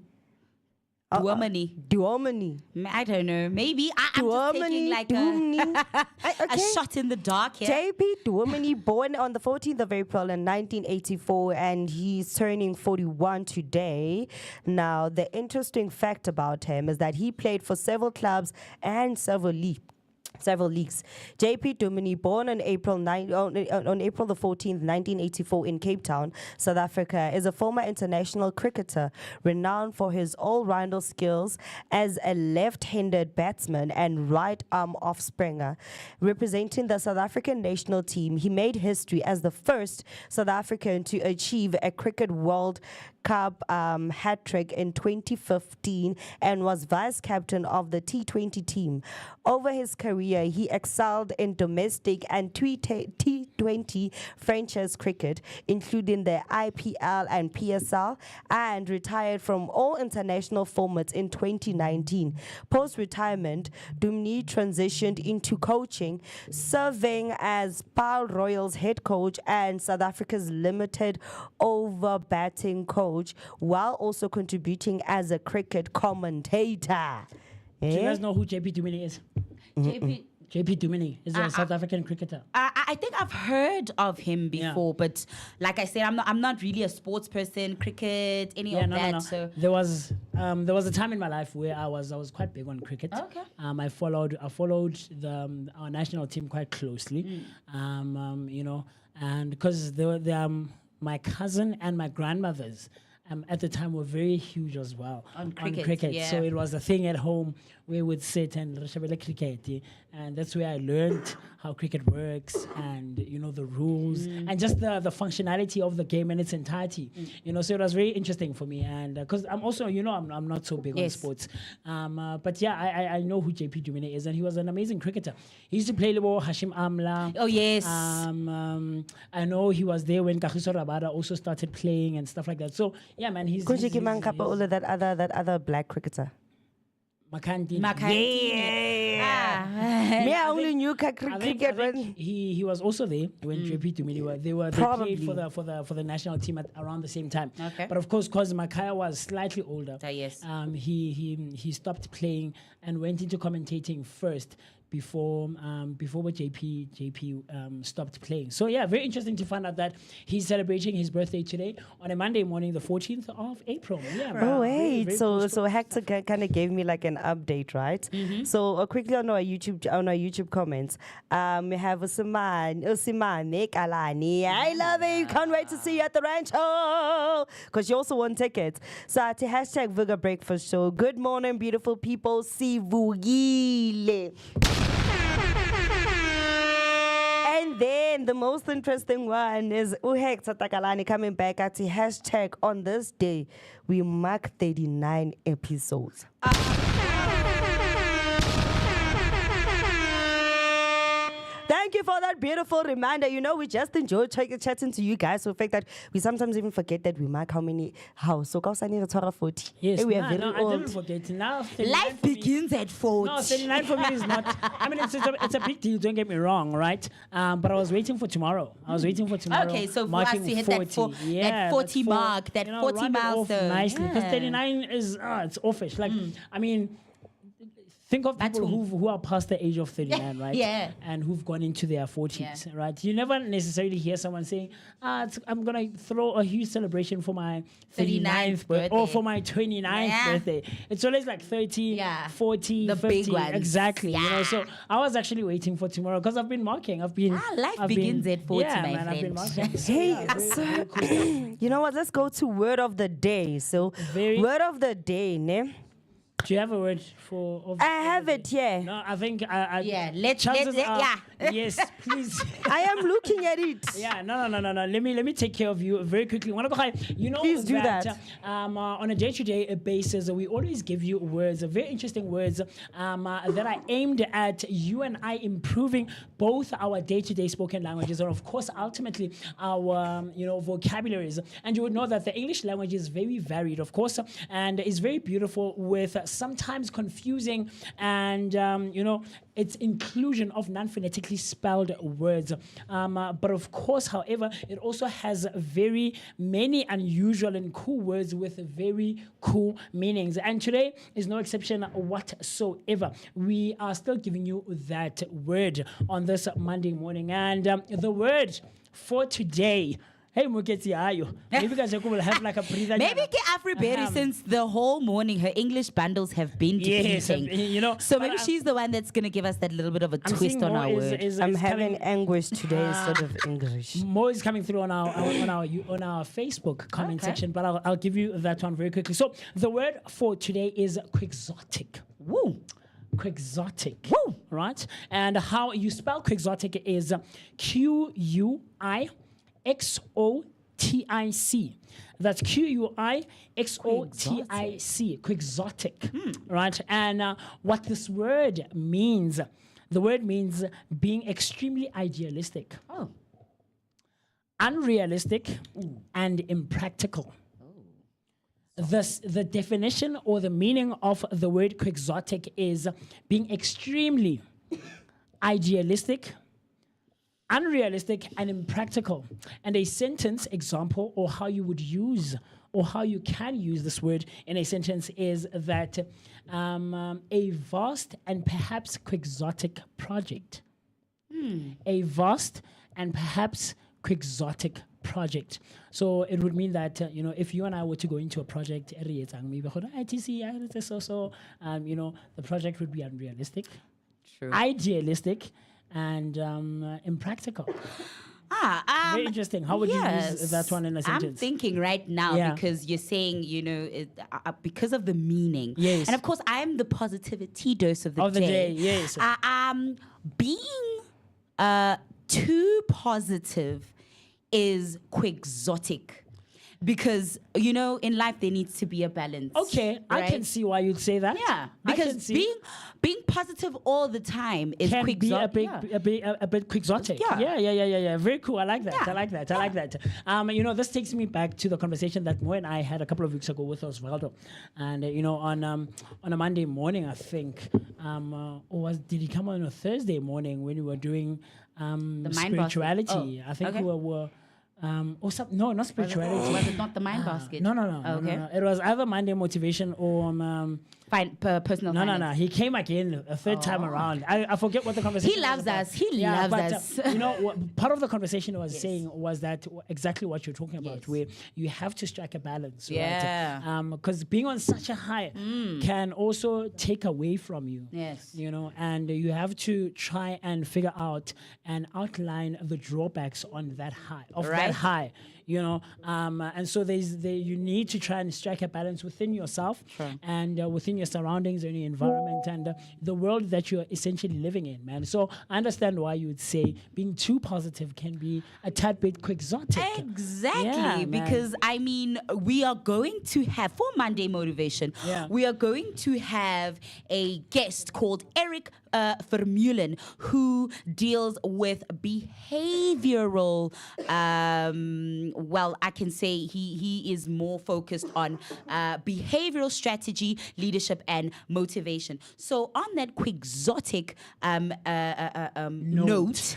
Duomani. I don't know. Maybe I'm just taking like a shot in the dark here. JP Duomani, born on the 14th of April in 1984, and he's turning 41 today. Now, the interesting fact about him is that he played for several clubs and several leagues. JP Dumini, born on April the 14th, 1984 in Cape Town, South Africa, is a former international cricketer renowned for his all-rounder skills as a left-handed batsman and right-arm off-springer. Representing the South African national team, he made history as the first South African to achieve a Cricket World Cup hat-trick in 2015 and was vice-captain of the T20 team. Over his career, he excelled in domestic and T20 franchise cricket, including the IPL and PSL, and retired from all international formats in 2019. Post-retirement, Dumni transitioned into coaching, serving as Paarl Royals head coach and South Africa's limited over batting coach, while also contributing as a cricket commentator. Do you guys know who JP Dumini is? JP Dumini is a South African cricketer. I think I've heard of him before, but like I said, I'm not really a sports person, cricket, any of that. No. So there was a time in my life where I was quite big on cricket. Okay. I followed our national team quite closely. You know, and because my cousin and my grandmothers at the time were very huge as well on cricket. Yeah. So it was a thing at home where we would sit and cricket, and that's where I learned how cricket works and the rules and just the functionality of the game in its entirety. So it was very interesting for me, and because I'm also I'm not so big on sports, but yeah, I know who JP Dumini is, and he was an amazing cricketer. He used to play Lebo Hashim Amla. Oh yes. I know he was there when Kagiso Rabada also started playing and stuff like that. So yeah, man, he's that other black cricketer. Makandini. Yeah. Me, I only knew cricket. He was also there when JP Dumini were. They played for the national team at around the same time. Okay. But of course, because Makaya was slightly older, yes. He stopped playing and went into commentating first before JP stopped playing. So yeah, very interesting to find out that he's celebrating his birthday today on a Monday morning, the 14th of April. Yeah. Oh wait, so Hector kind of gave me like an update, right? Mm-hmm. So quickly on our YouTube comments, we have Usimane Kalani. I love it. Can't wait to see you at the Rancho because you also won tickets. So at hashtag Vooka Breakfast Show. Good morning, beautiful people. Sivugile. And then the most interesting one is Hector Takalani coming back at the hashtag on this day. We mark 39 episodes. Thank Thank you for that beautiful reminder. You know, we just enjoy chatting to you guys. So the fact that we sometimes even forget that we mark how many house. So 40. Yes, Hey, we are nah, very no, I old. didn't forget. Now, 39 Life for me- begins at 40. No, 39 for me is not. I mean, it's a big deal. Don't get me wrong, right? But I was waiting for tomorrow. I was waiting for tomorrow. Okay, so for us marking to hit 40. that that Yeah, 40 that's mark, that 40 round it off milestone. nicely. Because Yeah. 39 is it's offish. Like, I mean. Think of people who are past the age of 39, right? Yeah. And who've gone into their 40s, Yeah. right? You never necessarily hear someone saying, I'm going to throw a huge celebration for my 39th birthday or for my 29th birthday. It's always like 30, 40, The 50. big ones. Exactly. You know, Yeah. so I was actually waiting for tomorrow because I've been marking. I've been. life I've begins been, at 40, yeah, my man, I've been friend. marking. So, Hey, yeah, very cool stuff. You know what? Let's go to word of the day. So, word of the day, ne? Do you have a word for? I have it here. No, I think Yeah, let's chances let- are, yeah. Yes, please. I am looking at it. Yeah, no. Let me take care of you very quickly. You know, Please do that. On a day-to-day basis, we always give you words, very interesting words that are aimed at you and I improving both our day-to-day spoken languages and, of course, ultimately our vocabularies. And you would know that the English language is very varied, of course, and is very beautiful with sometimes confusing and its inclusion of non-phonetically spelled words. But of course, however, it also has very many unusual and cool words with very cool meanings. And today is no exception whatsoever. We are still giving you that word on this Monday morning. And the word for today. Hey, Muketi, ayo. Maybe guys will have like a breather. Maybe ke Afriberry since the whole morning her English bundles have been depleting. Yes, So maybe she's the one that's going to give us that little bit of a twist on our word. I'm having anguish today instead of English. More is coming through on our Facebook comment section, but I'll give you that one very quickly. So the word for today is quixotic. Woo! Quixotic. Woo! Right? And how you spell quixotic is Quixotic. That's Quixotic. Quixotic. Right? And what this word means, the word means being extremely idealistic, unrealistic, and impractical. The definition or the meaning of the word quixotic is being extremely idealistic, unrealistic, and impractical. And a sentence example, or how you would use, or how you can use this word in a sentence is that a vast and perhaps quixotic project. A vast and perhaps quixotic project. So it would mean that if you and I were to go into a project, the project would be unrealistic, idealistic, and impractical. Very interesting. How would you use that one in a sentence? I'm thinking right now because you're saying, because of the meaning. Yes. And of course, I'm the positivity dose of the day. Yes. Being too positive is quixotic. Because, in life there needs to be a balance. Okay, right? I can see why you'd say that. Yeah, because being positive all the time is can quixotic. be a bit quixotic. Yeah. Very cool. I like that. Yeah. I like that. This takes me back to the conversation that Mo and I had a couple of weeks ago with Osvaldo, and on a Monday morning, I think, did he come on a Thursday morning when we were doing spirituality? I think we were. No, not spirituality. Was it not the mind basket? No. Okay. No. It was either Monday motivation or personal. No. He came again a third time around. I forget what the conversation. He loves was about. us. He loves us. Part of the conversation was saying was that exactly what you're talking about, where you have to strike a balance. Yeah. Right? Because being on such a high can also take away from you. Yes. And you have to try and figure out and outline the drawbacks on that high. That high. and so you need to try and strike a balance within yourself and within your surroundings and your environment and the world that you're essentially living in, man. So I understand why you would say being too positive can be a tad bit quixotic. Exactly, Yeah, because I mean, we are going to have, for Monday Motivation, we are going to have a guest called Eric Vermeulen, who deals with behavioral, well, I can say he is more focused on behavioral strategy, leadership, and motivation. So on that quixotic note,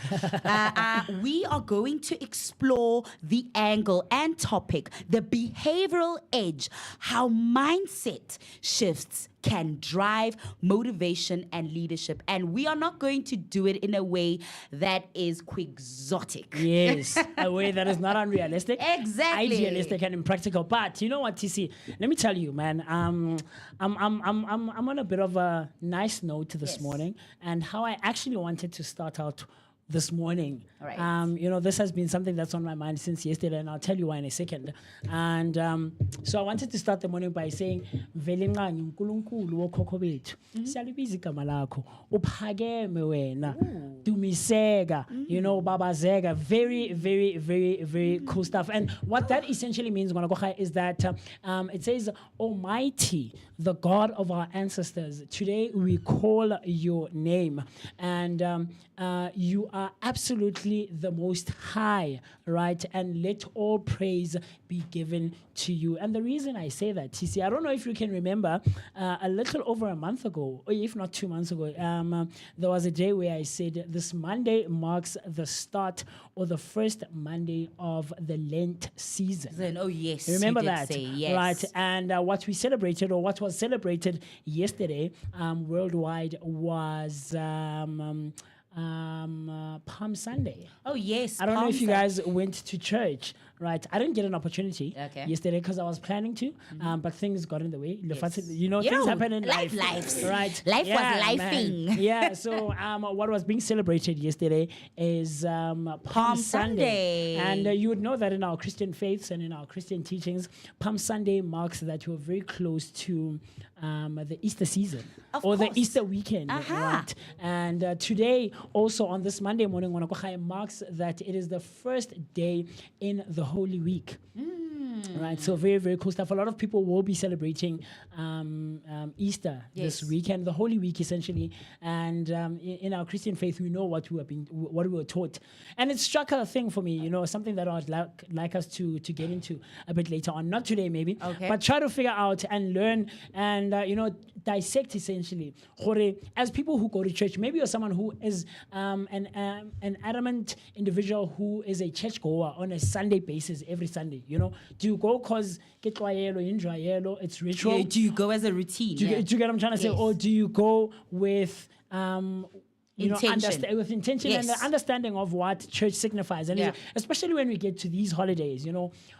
we are going to explore the angle and topic, the behavioral edge, how mindset shifts can drive motivation and leadership. And we are not going to do it in a way that is quixotic. Yes, a way that is not unrealistic, Exactly. idealistic and impractical. But you know what, TC? Let me tell you, man. I'm on a bit of a nice note this morning, and how I actually wanted to start out this morning. All right. This has been something that's on my mind since yesterday, and I'll tell you why in a second. And so I wanted to start the morning by saying, "Vele nqangi uNkulunkulu wokhokho bethu, siyalibiza igama lakho, uphakeme wena, dumiseka, babazeka." Very, very, very, very cool stuff. And what that essentially means, is that it says, "Almighty, the God of our ancestors, today we call your name, and you are absolutely the most high, right? And let all praise be given to you." And the reason I say that, TC, I don't know if you can remember, a little over a month ago, or if not 2 months ago, there was a day where I said this Monday marks the start or the first Monday of the Lent season. Oh, yes. Remember you did that? say, yes. Right. And what we celebrated, or what was celebrated yesterday worldwide, was Palm Sunday. Oh, yes. I don't know if you Palm guys went to church, right? I didn't get an opportunity yesterday because I was planning to, but things got in the way. Things happen in life. Lives. Right. Life was man. lifing. Yeah, so what was being celebrated yesterday is Palm Sunday. And you would know that in our Christian faiths and in our Christian teachings, Palm Sunday marks that we're very close to the Easter season the Easter weekend, right? And today, also on this Monday morning, marks that it is the first day in the Holy Week. Right, so very, very cool stuff. A lot of people will be celebrating Easter this weekend, the Holy Week essentially. And in our Christian faith, we know what we were taught, and it struck a thing for me. Something that I'd like us to get into a bit later on, not today maybe, but try to figure out and learn and dissect essentially. As people who go to church, maybe you're someone who is an adamant individual who is a church goer on a Sunday basis every Sunday. Do you go because it's ritual? Do you go as a routine? Do you get what I'm trying to say? Or do you go with intention. With intention and the understanding of what church signifies, and especially when we get to these holidays,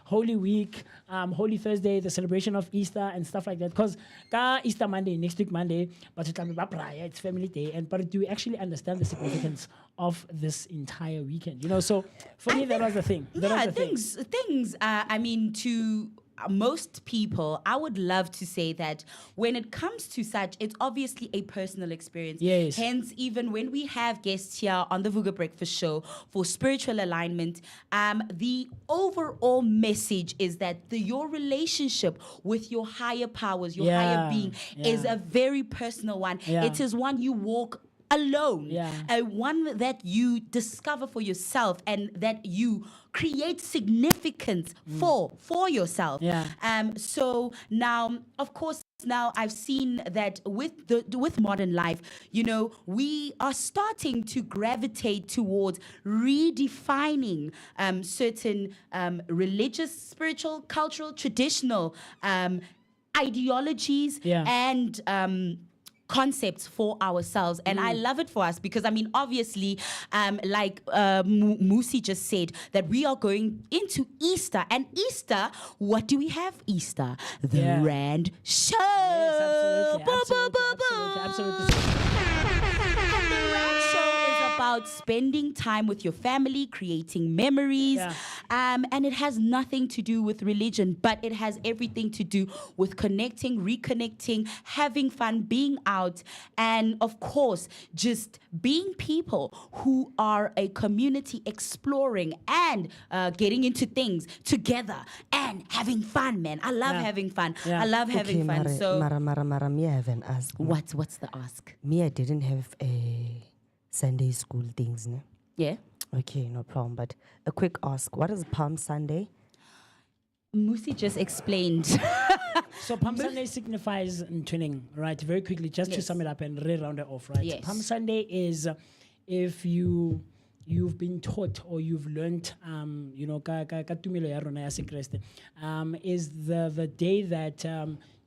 Holy Week, Holy Thursday, the celebration of Easter and stuff like that. Because Easter Monday, next week Monday, but it's family day, but do we actually understand the significance of this entire weekend? So for me, that was the thing. I mean, to most people, I would love to say that when it comes to such, it's obviously a personal experience. Yes. Hence, even when we have guests here on the Vooka Breakfast Show for spiritual alignment, the overall message is that your relationship with your higher powers, your higher being, is a very personal one. It is one you walk alone, one that you discover for yourself and that you create significance for yourself. So now, of course, now I've seen that with modern life, we are starting to gravitate towards redefining certain religious, spiritual, cultural, traditional ideologies and concepts for ourselves. And I love it for us because, obviously, like Musi just said, that we are going into Easter. And Easter, what do we have Easter? The Rand Show. Yes, absolutely. And the Rand Show is about about spending time with your family, creating memories. Yeah. And it has nothing to do with religion, but it has everything to do with connecting, reconnecting, having fun, being out, and of course, just being people who are a community exploring and getting into things together and having fun, man. I love Yeah. having fun. Yeah. I love having fun. So Mara, me I have an ask. what's the ask? Me, I didn't have a Sunday school things, ne? Yeah. Okay, no problem. But a quick ask: what is Palm Sunday? Musi just explained. So Palm Sunday signifies twinning, right? Very quickly, just to Yes. sum it up and round it off, right? Yes. Palm Sunday is if you've been taught or you've learned, ka tumelo ya rona ya sekreste, is the day that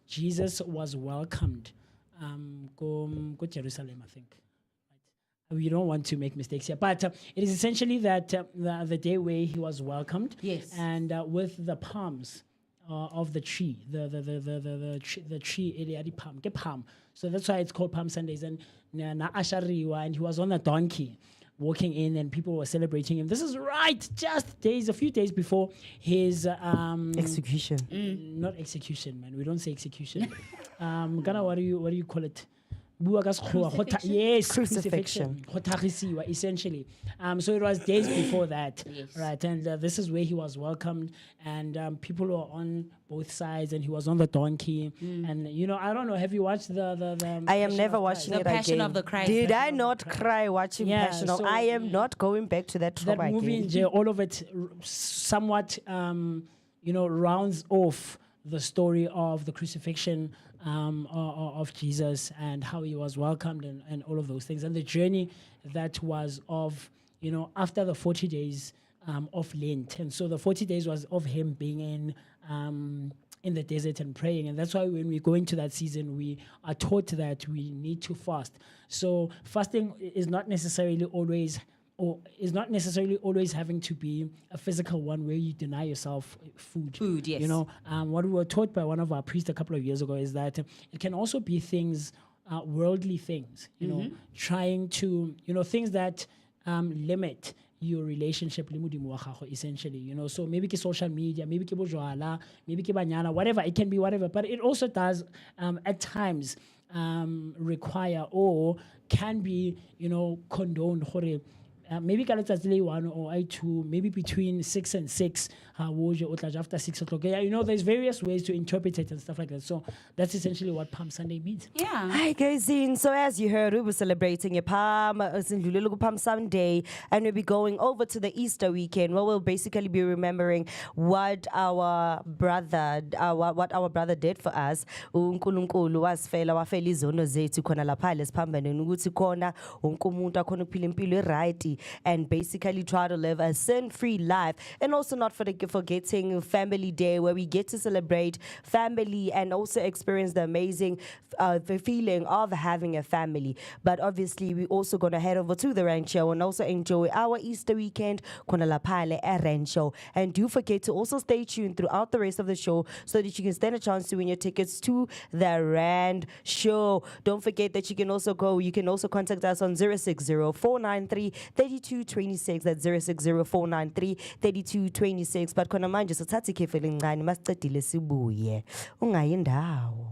Jesus was welcomed go Jerusalem, I think. We don't want to make mistakes here, but it is essentially that the day where he was welcomed, Yes. and with the palms of the tree, the tree Eliadi palm, ke palm. So that's why it's called Palm Sundays. And na ashariwa, and he was on a donkey, walking in, and people were celebrating him. This is right, just a few days before his Execution. not execution, man. We don't say execution. Ghana, what do you call it? Bua ka sekgowa, yes, Crucifixion. Go essentially. So it was days before that, Yes. right? And this is where he was welcomed, and people were on both sides, and he was on the donkey. And I don't know. Have you watched the I am Passion never of watching Christ? The it Passion again. of the Christ. Did Passion I of not the Christ. cry watching Yeah, Passion of? so- I am not going back to that That trauma movie, again. all of it, somewhat, rounds off the story of the crucifixion of Jesus and how he was welcomed and all of those things, and the journey that was of, after the 40 days of Lent. And so the 40 days was of him being in the desert and praying. And that's why when we go into that season, we are taught that we need to fast. So fasting is not necessarily always having to be a physical one where you deny yourself food. Food, yes. What we were taught by one of our priests a couple of years ago is that it can also be things, worldly things, trying to, things that limit your relationship le Modimo wa gago, essentially, so maybe ke social media, maybe ke bojwala, maybe ke banyana, whatever, it can be whatever, but it also does at times require or can be, condoned gore, maybe ka letsatsi le 1 or I2, maybe between 6 and 6, after 6 o'clock. Yeah, there's various ways to interpret it and stuff like that. So that's essentially what Palm Sunday means. Yeah. Hi guys, so as you heard, we were celebrating a Palm Sunday, and we'll be going over to the Easter weekend, where we'll basically be remembering what our brother did for us. uNkulunkulu wasifela wafela izono zethu khona lapha lesiphambaneni ukuthi khona wonke umuntu akhona ukuphila impilo eright and basically try to live a sin-free life, and also not forgetting Family Day, where we get to celebrate family and also experience the amazing the feeling of having a family. But obviously, we're also going to head over to the Rancho and also enjoy our Easter weekend, Kona La Pale at Rancho. And do forget to also stay tuned throughout the rest of the show so that you can stand a chance to win your tickets to the Rand Show. Don't forget that you can also contact us on 060-493-3226. That's 060-493-3226. But khona manje sithatha ikhefu elincane masicedile sibuye. Ungayi ndawo.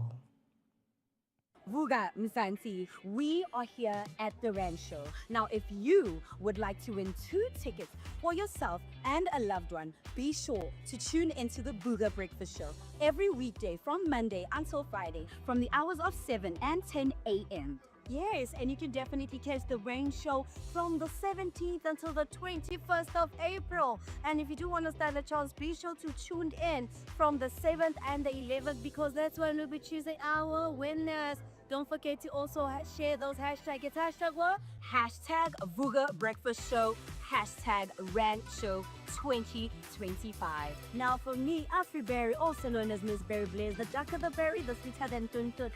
Vooka, Msansi, we are here at the Rancho. Now, if you would like to win 2 tickets for yourself and a loved one, be sure to tune into the Vooka Breakfast Show every weekday from Monday until Friday from the hours of 7 and 10 a.m. Yes, and you can definitely catch the Rain Show from the 17th until the 21st of April. And if you do want to stand a chance, be sure to tune in from the 7th and the 11th, because that's when we'll be choosing our winners. Don't forget to also share those hashtags. It's hashtag what? Hashtag Vooka Breakfast Show, hashtag Rant Show 2025. Now for me, Afriberry, also known as Miss Berry Blaze, the darker the berry, the sweeter than tuntun.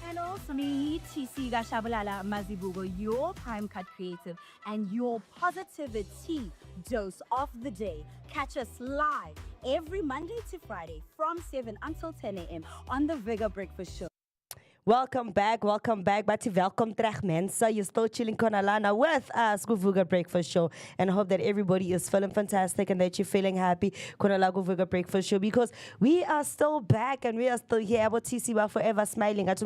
And also me, TC Gashabalala Mazibugo, your time cut creative and your positivity dose of the day. Catch us live every Monday to Friday from 7 until 10 a.m. on the Vooka Breakfast Show. Welcome back. Batie welkom terug, mense. You're still chilling Konalana with us, Vooka Breakfast Show. And I hope that everybody is feeling fantastic and that you're feeling happy, Konalago Vooka Breakfast Show, because we are still back and we are still here. About TC, we are forever smiling. And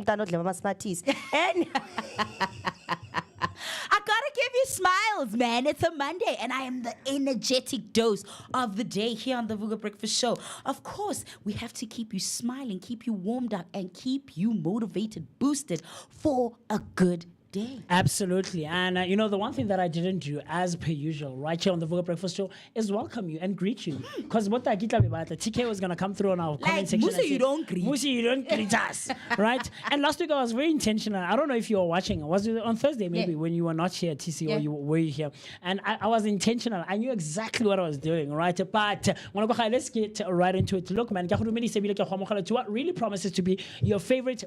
I gotta give you smiles, man. It's a Monday, and I am the energetic dose of the day here on the Vooka Breakfast Show. Of course, we have to keep you smiling, keep you warmed up, and keep you motivated, boosted for a good day. Absolutely. And the one thing that I didn't do, as per usual, right here on the Vooka Breakfast Show, is welcome you and greet you. Because what I get about TK was gonna come through on our comment section. Musi, you don't greet. Musi, you don't greet us, right? And last week I was very intentional. I don't know if you were watching. Was it on Thursday maybe when you were not here, TC, or you were here? And I was intentional. I knew exactly what I was doing, right? But let's get right into it. Look, man, what really promises to be your favorite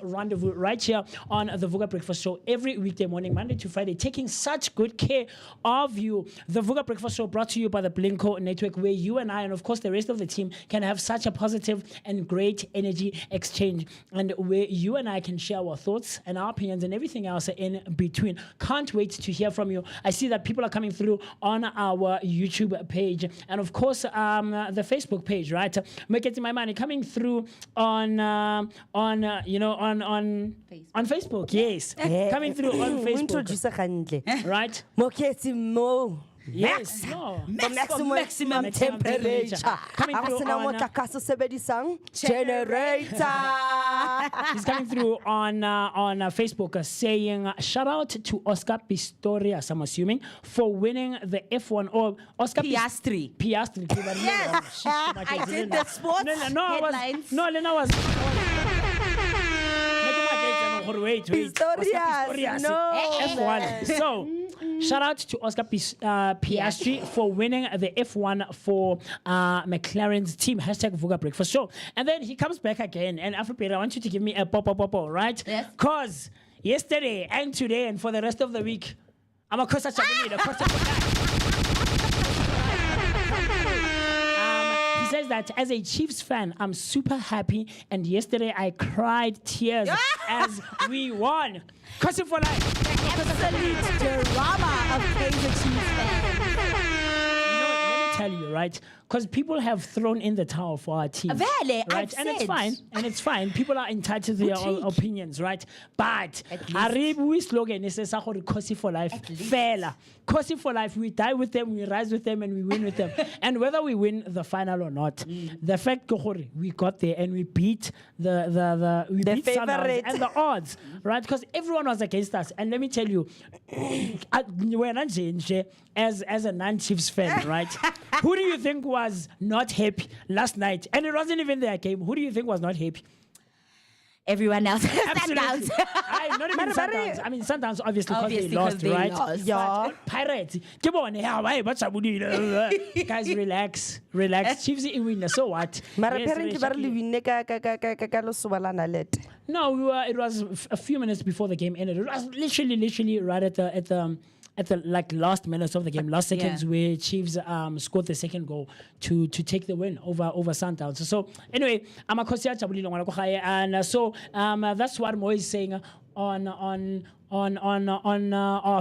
rendezvous right here on the Vooka Breakfast Show every weekday morning, Monday to Friday, taking such good care of you. The Vooka Breakfast Show brought to you by the Blinko Network, where you and I, and of course the rest of the team, can have such a positive and great energy exchange, and where you and I can share our thoughts and our opinions and everything else in between. Can't wait to hear from you. I see that people are coming through on our YouTube page, and of course the Facebook page, right? Make my money coming through on Facebook. Yes, coming through on Facebook, right? Yes, no. Maximum temperature. Coming through on generator. He's coming through on Facebook saying shout out to Oscar Pistorius, I'm assuming, for winning the F1 or Oscar Piastri. Yes, I did the sports headlines. Lena was. Wait. Pistorius, no. F1. So, shout out to Oscar Piastri for winning the F1 for McLaren's team. #Vooka Breakfast Show. And then he comes back again. And Afropera, I want you to give me a pop, right? Yes. Because yesterday and today and for the rest of the week, I'm a Costa Chabulida. He says that as a Chiefs fan, I'm super happy, and yesterday I cried tears as we won. Cousin for life. Absolute drama of Kaiser Chiefs fans. Let me tell you, right? Because people have thrown in the towel for our team. Vele, right? I've And it's said. fine. And it's fine. People are entitled to their own opinions, right? But we slogan is Kosi for life. Fela. Kosi for life. We die with them, we rise with them, and we win with them. And whether we win the final or not, the fact we got there and we beat the beat Sundowns favorite. and the odds, right? Because everyone was against us. And let me tell you, as a non-Chiefs fan, right? Who do you think was not happy last night? And it wasn't even their game. Who do you think was not happy? Everyone else. Absolutely. Not even Sundowns. I mean, Sundowns obviously because they lost, right? Yeah. But Pirates. Guys, relax. Chiefs win. So what? Mara Yes, apparently ba re le winne ka lesoba la nalete. No, it was a few minutes before the game ended. It was literally right at the like last minutes of the game, last seconds, where Chiefs scored the second goal to take the win over Sundowns. So anyway, I'm a Kosia Chabulilo Wanakokhaye, and so that's what Mo is saying on our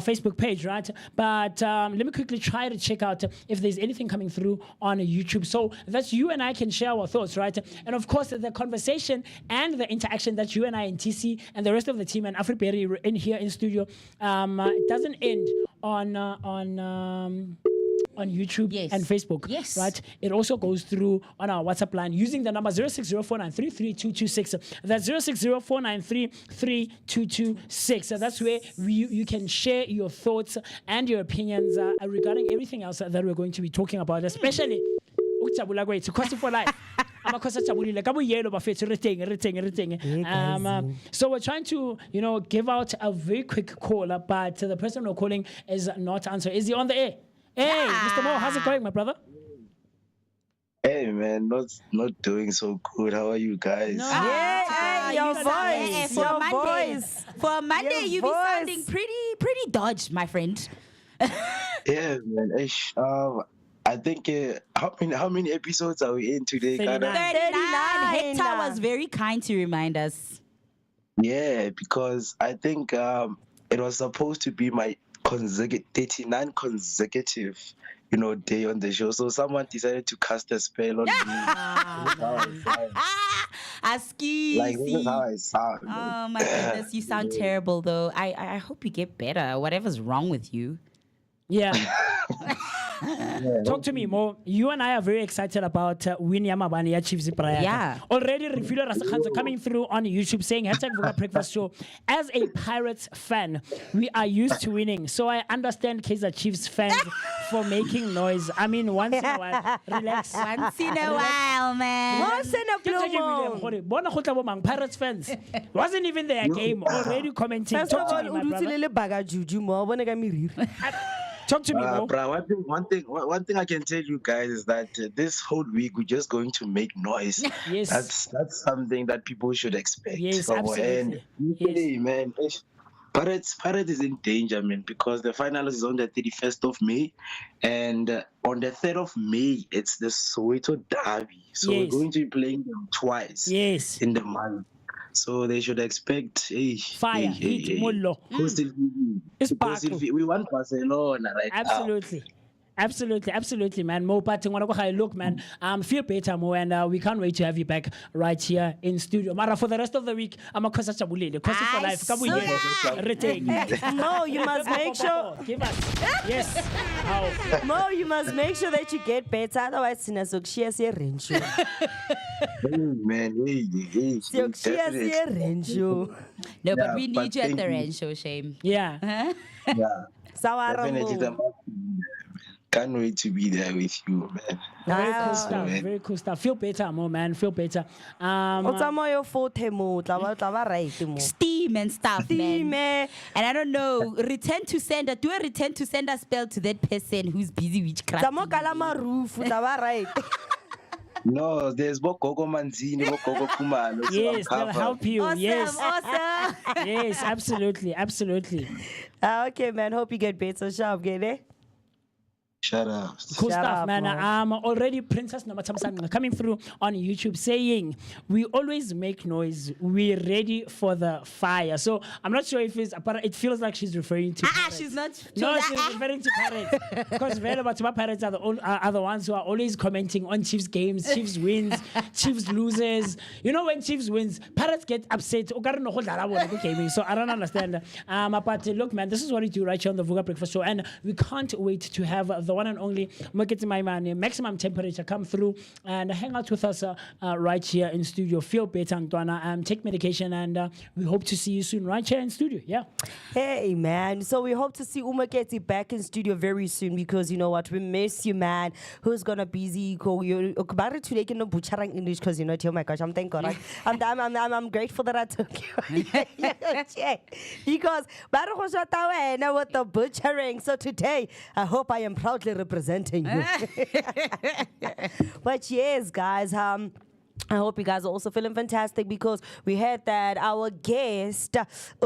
Facebook page, right? But let me quickly try to check out if there's anything coming through on YouTube. So that's you and I can share our thoughts, right? And of course, the conversation and the interaction that you and I and TC and the rest of the team and Afriberry in here in studio, it doesn't end on YouTube and Facebook, right? It also goes through on our WhatsApp line using the number 0604933226. That's 0604933226. So that's where you can share your thoughts and your opinions regarding everything else that we're going to be talking about, especially Kosi for life. So we're trying to, give out a very quick call, but the person we're calling is not answering. Is he on the air? Hey, Mr. Mo, how's it going, my brother? Hey man, not doing so good. How are you guys? Your voice. For a Monday, you be sounding pretty dodged, my friend. Yeah, man. I think how many episodes are we in today? 39. 39. Hector was very kind to remind us. Yeah, because I think it was supposed to be my 39 consecutive, day on the show. So someone decided to cast a spell on me. This is how I sound. Like, this is how Askisi. I sound. Oh my goodness, you sound terrible though. I hope you get better. Whatever's wrong with you. Yeah. Yeah, Talk to me more. You and I are very excited about Winnie Amabani at Chiefs Praya. Yeah. Already, Refilo Rasakhanza coming through on YouTube saying #Vooka Breakfast Show. As a Pirates fan, we are used to winning. So I understand Kaizer Chiefs fans for making noise. I mean, once in a while, relax. Once in a while, man. Once in a blue moon. Bona go tla bo mang, Pirates fans wasn't even their game, already commenting. First of Talk to all, me, o my brother. dutse le le baga juju mo, bona ka meriri. Talk to me, bro. bruh, one thing I can tell you guys is that this whole week we're just going to make noise. Yes. That's something that people should expect. Yes, And absolutely. usually, man, Pirates is in danger, man, because the final is on the 31st of May, and on the 3rd of May it's the Soweto Derby. So we're Yes. going to be playing them twice Yes. in the month. So they should expect Fire, heat, mollo. It's sparkle. We want Barcelona right now. Absolutely, man. Mo Pati, look, man, feel better, Mo, and we can't wait to have you back right here in studio. Mara, for the rest of the week, I'm a Kosa Chabulele, Kosa for life. Come with retain. Mo, you must make sure. Give us. Yes. How? Mo, you must make sure that you get better. Otherwise, sinazokushia siye rensho. Hey, man, hey, Siyokushia definitely. siye rensho. No, but Yeah, we but need you at thank the you. ranch show, Shame. Yeah. Yeah, Sawara definitely. Mo. Can't wait to be there with you, man. Very cool Ah. stuff. Very cool stuff. Feel better, Mo, man. Feel better. O tsamaya yo forte mo, tla ba right mo. Steam and stuff, Steam, man. eh. And I don't know, return to sender. Do a return to sender spell to that person who's busy witchcraft. Tsamaya o kalama roof, tla ba right. No, there's Bogogo Manzini, Bogogo Kumalo. So Yes, I'm they'll covered. help you. Awesome, Yes. awesome. Yes, absolutely. Okay, man, hope you get better. Sharp, get it? Shut up. Cool Shut stuff, up, man. Mo. Already Princess Nomatamsan coming through on YouTube saying, we always make noise. We're ready for the fire. So I'm not sure if it feels like she's referring to parrots. She's not. No, she's referring to parrots. Because parrots are the ones who are always commenting on Chiefs games, Chiefs wins, Chiefs loses. You know, when Chiefs wins, parrots get upset. So I don't understand. But look, man, this is what we do right here on the Vooka Breakfast Show. And we can't wait to have the one and only Mokete my man, maximum temperature, come through and hang out with us right here in studio. Feel better, Antwana. Take medication, and we hope to see you soon right here in studio. Yeah. Hey, man. So we hope to see Umaketi back in studio very soon because you know what? We miss you, man. Who's gonna busy? English because you know, oh my gosh, I'm thank God. I'm grateful that I took you. Because with the butchering. So today, I hope I am proudly representing you. But yes, guys, I hope you guys are also feeling fantastic because we heard that our guest,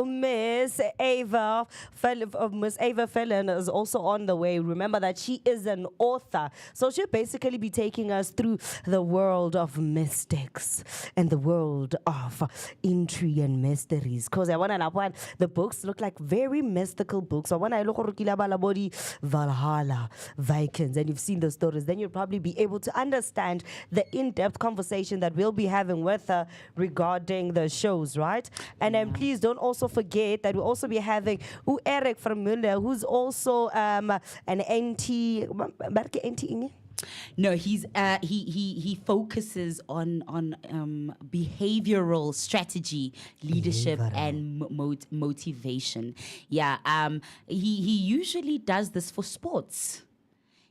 Miss Ava Fallon, is also on the way. Remember that she is an author. So she'll basically be taking us through the world of mystics and the world of intrigue and mysteries. Because the books look like very mystical books. So when I look at Valhalla, Vikings, and you've seen the stories, then you'll probably be able to understand the in-depth conversation that we'll be having with her regarding the shows, right? And then please don't also forget that we'll also be having Eric from Müller, who's also an NT. No, he focuses on behavioral strategy, leadership, and motivation. Yeah, he usually does this for sports.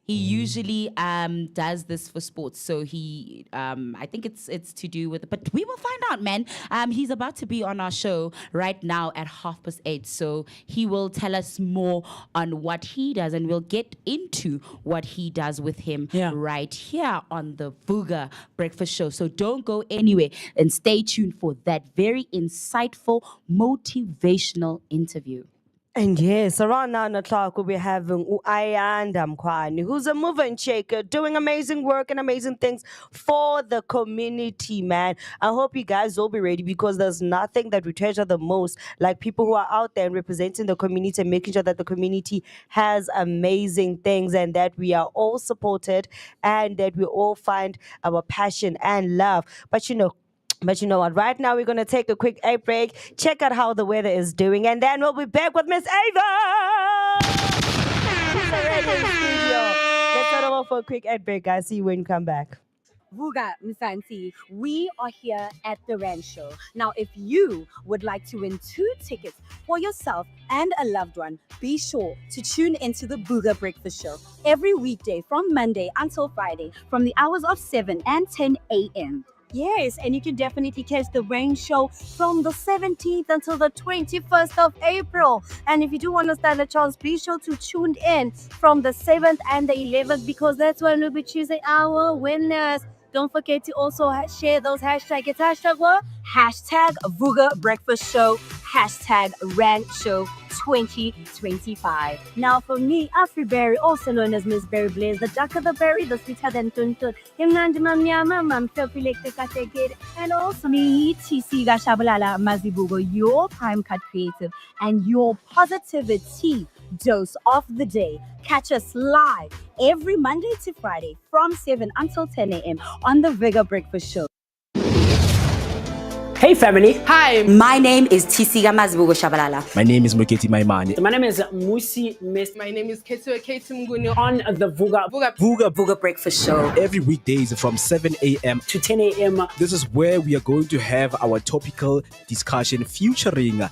He usually does this for sports. So he, I think it's to do with, but we will find out, man. He's about to be on our show right now at 8:30. So he will tell us more on what he does, and we'll get into what he does with him right here on the Vooka Breakfast Show. So don't go anywhere and stay tuned for that very insightful, motivational interview. And yes, around 9 o'clock, we'll be having Ayanda Mkwani, who's a mover and shaker, doing amazing work and amazing things for the community, man. I hope you guys will be ready because there's nothing that we treasure the most like people who are out there and representing the community and making sure that the community has amazing things and that we are all supported and that we all find our passion and love. But you know what? Right now, we're going to take a quick break, check out how the weather is doing, and then we'll be back with Miss Ava. She's already in the studio. Let's start over for a quick break, guys. See you when you come back. Vooka, Msansi, we are here at the Rand Show. Now, if you would like to win 2 tickets for yourself and a loved one, be sure to tune into the Vooka Breakfast Show every weekday from Monday until Friday from the hours of 7 and 10 a.m. Yes, and you can definitely catch the rain show from the 17th until the 21st of April. And if you do want to stand a chance, be sure to tune in from the 7th and the 11th because that's when we'll be choosing our winners. Don't forget to also share those hashtags. It's hashtag what? Hashtag Vooka Breakfast Show, hashtag Rand Show 2025. Now for me, Afriberry, also known as Miss Berry Blaze, the darker the berry, the sweeter than tuntun. Himnandi mamnyama, mam felpilekte kategid. And also me, TC Gashabalala Mazibugo, your Prime Cut Creative and your positivity dose of the day. Catch us live every Monday to Friday from 7 until 10 a.m. on the Vooka Breakfast Show. Hey family. Hi, my name is Tisiga Mazibugo Shabalala. My name is Moketi Maimane. My name is Musi Mist. My name is Ketua Ketumguni. On the Vooka Vooka Breakfast Show. Every weekdays from 7 a.m. to 10 a.m. This is where we are going to have our topical discussion featuring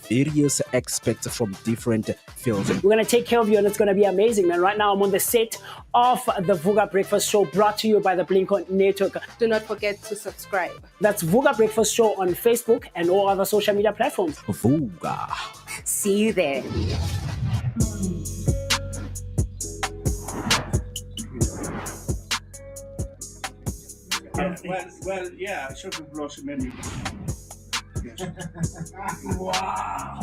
various aspects from different fields. We're going to take care of you and it's going to be amazing, man. Right now I'm on the set of the Vooka Breakfast Show brought to you by the Blink-On Network. Do not forget to subscribe. That's Vooka Breakfast Show on Facebook and all other social media platforms. Vooka. See you there. Well, yeah, Sugar Blossom anyway. Yes. Wow.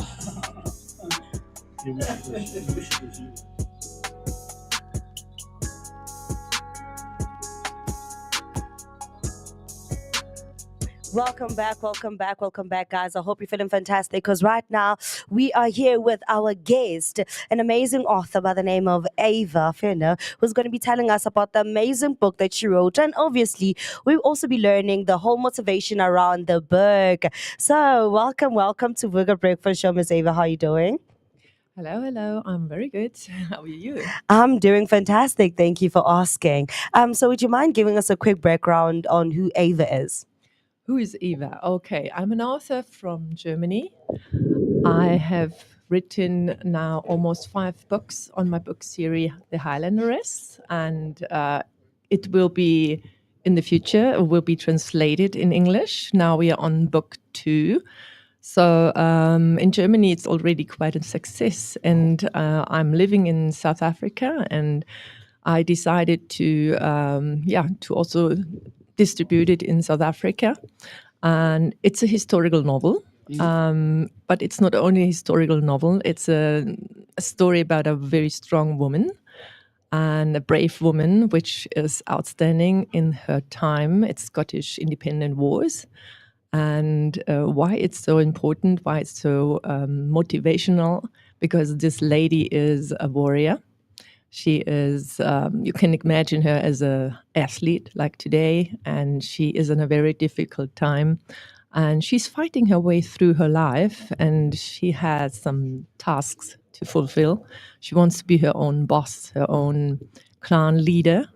Welcome back, guys. I hope you're feeling fantastic because right now we are here with our guest, an amazing author by the name of Ava Finner, who's going to be telling us about the amazing book that she wrote. And obviously, we'll also be learning the whole motivation around the book. So, welcome to Vooka Breakfast Show, Miss Ava. How are you doing? Hello. I'm very good. How are you? I'm doing fantastic. Thank you for asking. So, would you mind giving us a quick background on who Ava is? Who is Eva? Okay, I'm an author from Germany. I have written now almost 5 books on my book series, The Highlanderess, and it will be in the future, will be translated in English. Now we are on book 2. So in Germany, it's already quite a success, and I'm living in South Africa, and I decided to also distribute it in South Africa. And it's a historical novel, but it's not only a historical novel, it's a story about a very strong woman and a brave woman, which is outstanding in her time. It's Scottish independent wars. And why it's so important, why it's so motivational, because this lady is a warrior. She is, you can imagine her as an athlete like today, and she is in a very difficult time. And she's fighting her way through her life, and she has some tasks to fulfill. She wants to be her own boss, her own clan leader.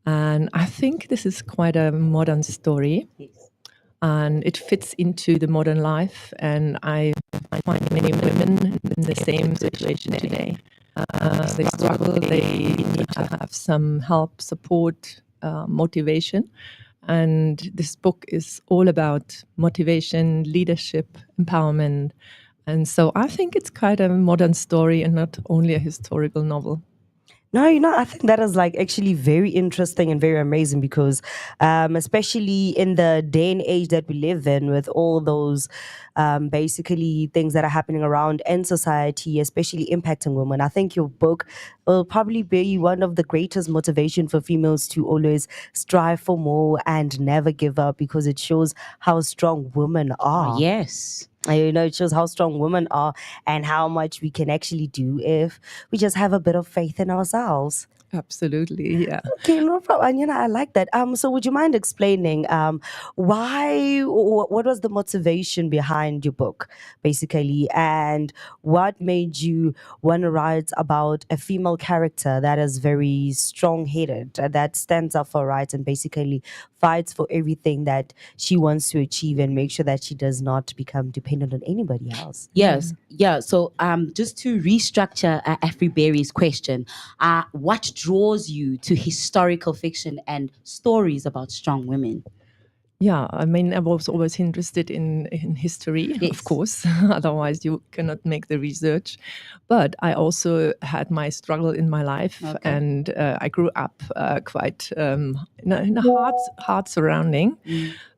And I think this is quite a modern story. And it fits into the modern life, and I find many women in the same situation today. They struggle, they need to have some help, support, motivation. And this book is all about motivation, leadership, empowerment. And so I think it's quite a modern story and not only a historical novel. No, I think that is like actually very interesting and very amazing because, especially in the day and age that we live in, with all those basically things that are happening around in society, especially impacting women, I think your book will probably be one of the greatest motivation for females to always strive for more and never give up because it shows how strong women are. Yes. And, it shows how strong women are and how much we can actually do if we just have a bit of faith in ourselves. Absolutely, yeah. Okay, no problem. And I like that. So would you mind explaining why, what was the motivation behind your book, basically, and what made you want to write about a female character that is very strong-headed, that stands up for rights and basically fights for everything that she wants to achieve and make sure that she does not become dependent on anybody else? Yes, yeah. So, just to restructure Afriberry's question, what draws you to historical fiction and stories about strong women? Yeah, I mean, I was always interested in history, Yes. of course. Otherwise, you cannot make the research. But I also had my struggle in my life, Okay. and I grew up quite in a hard surrounding.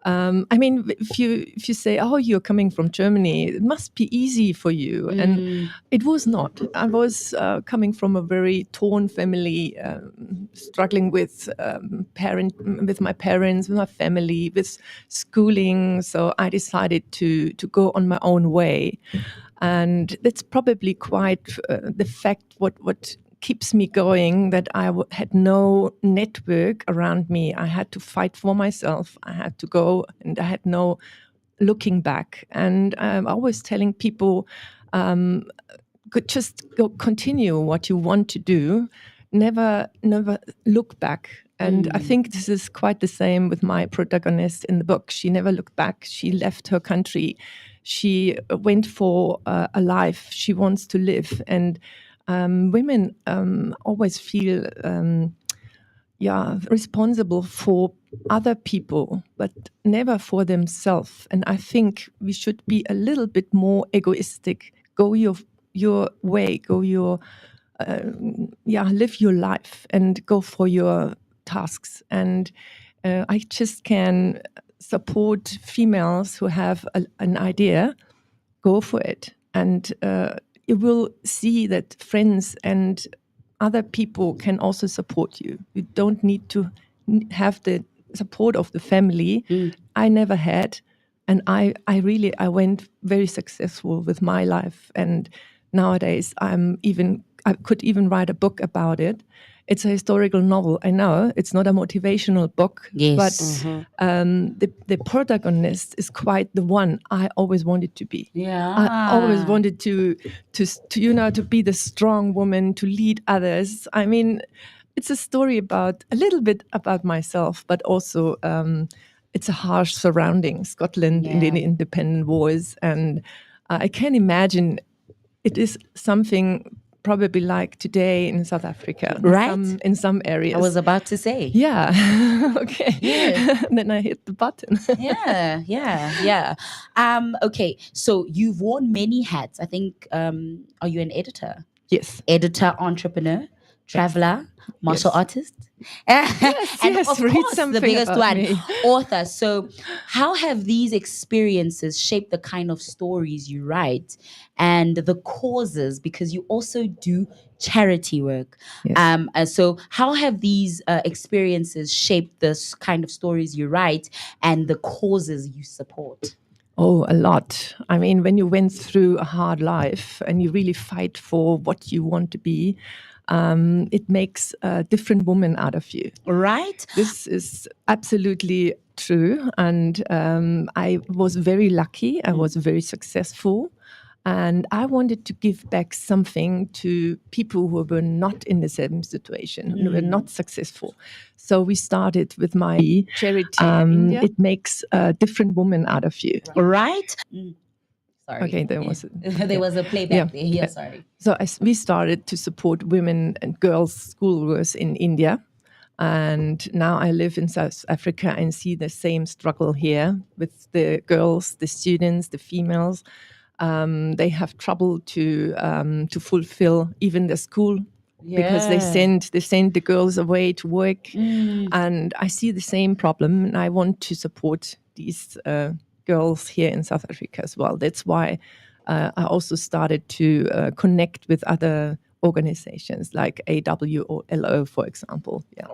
I mean, if you say, "Oh, you're coming from Germany, it must be easy for you," and it was not. I was coming from a very torn family, struggling with with my parents, with my family, with schooling. So I decided to go on my own way, and that's probably quite the fact what keeps me going, that I had no network around me. I had to fight for myself. I had to go, and I had no looking back. And I'm always telling people, just go continue what you want to do. Never look back. And I think this is quite the same with my protagonist in the book. She never looked back. She left her country. She went for a life she wants to live. And women always feel responsible for other people, but never for themselves. And I think we should be a little bit more egoistic. Go your way. Go your live your life and go for your tasks. And I just can support females who have an idea. Go for it, and you will see that friends and other people can also support you. You don't need to have the support of the family. I never had, and I went very successful with my life. And nowadays I could even write a book about it. It's a historical novel. I know it's not a motivational book, Yes. but the protagonist is quite the one I always wanted to be. Yeah. I always wanted to be the strong woman, to lead others. I mean, it's a story about a little bit about myself, but also it's a harsh surrounding, Scotland in the independent wars, and I can imagine it is something probably like today in South Africa, Right? In some areas. I was about to say. Yeah. Okay. Yeah. Then I hit the button. Yeah. Okay, so you've worn many hats. I think, are you an editor? Yes. Editor, entrepreneur, traveler, martial artist? And yes, of read course, the something biggest about one, me. author. So how have these experiences shaped the kind of stories you write and the causes, because you also do charity work? Yes. So how have these experiences shaped this kind of stories you write and the causes you support? Oh, a lot. I mean, when you went through a hard life and you really fight for what you want to be, it makes a different woman out of you. Right? This is absolutely true. And I was very lucky. I was very successful. And I wanted to give back something to people who were not in the same situation, who were not successful. So we started with my charity in India. It makes a different woman out of you. Right? Sorry. Okay, there was a playback there. Yeah, sorry. So we started to support women and girls schoolgirls in India. And now I live in South Africa and see the same struggle here with the girls, the students, the females. They have trouble to fulfill even the school because they send the girls away to work, and I see the same problem, and I want to support these girls here in South Africa as well. That's why I also started to connect with other organizations like AWLO, for example. Yeah.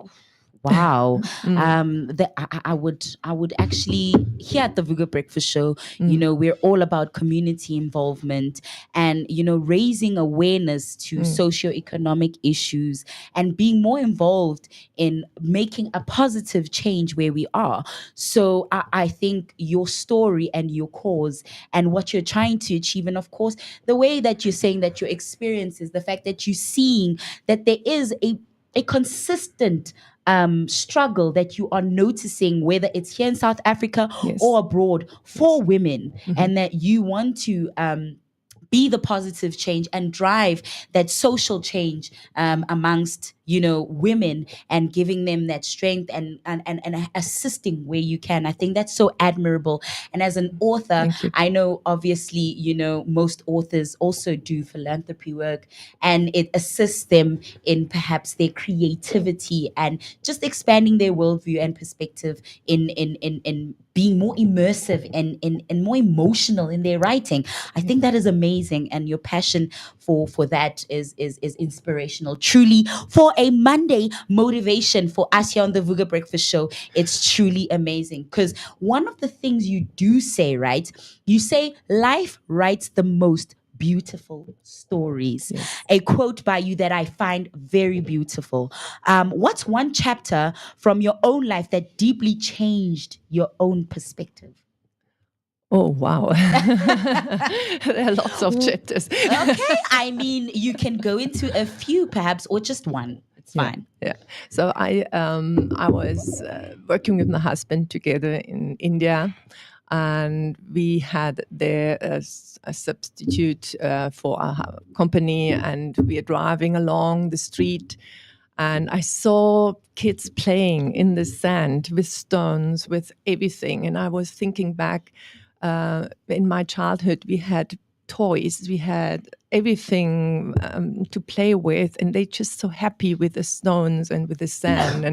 Wow. I would actually, here at the Vooka Breakfast Show, you know, we're all about community involvement and, you know, raising awareness to socioeconomic issues and being more involved in making a positive change where we are. So I think your story and your cause and what you're trying to achieve, and of course, the way that you're saying that your experience is the fact that you're seeing that there is a consistent struggle that you are noticing, whether it's here in South Africa or abroad, for women, and that you want to be the positive change and drive that social change amongst, you know, women, and giving them that strength and assisting where you can. I think that's so admirable. And as an author, I know obviously, you know, most authors also do philanthropy work, and it assists them in perhaps their creativity and just expanding their worldview and perspective in being more immersive and more emotional in their writing. I think that is amazing, and your passion for that is inspirational. Truly, for a Monday motivation for us here on the Vooka Breakfast Show, it's truly amazing. Because one of the things you do say, right? You say life writes the most beautiful stories. A quote by you that I find very beautiful. What's one chapter from your own life that deeply changed your own perspective? Oh, wow. There are lots of chapters. Okay, I mean, you can go into a few perhaps, or just one. It's fine. Yeah. So I was working with my husband together in India, and we had there a substitute for our company, and we are driving along the street, and I saw kids playing in the sand with stones, with everything, and I was thinking back. In my childhood, we had toys, we had everything to play with, and they just so happy with the stones and with the sand.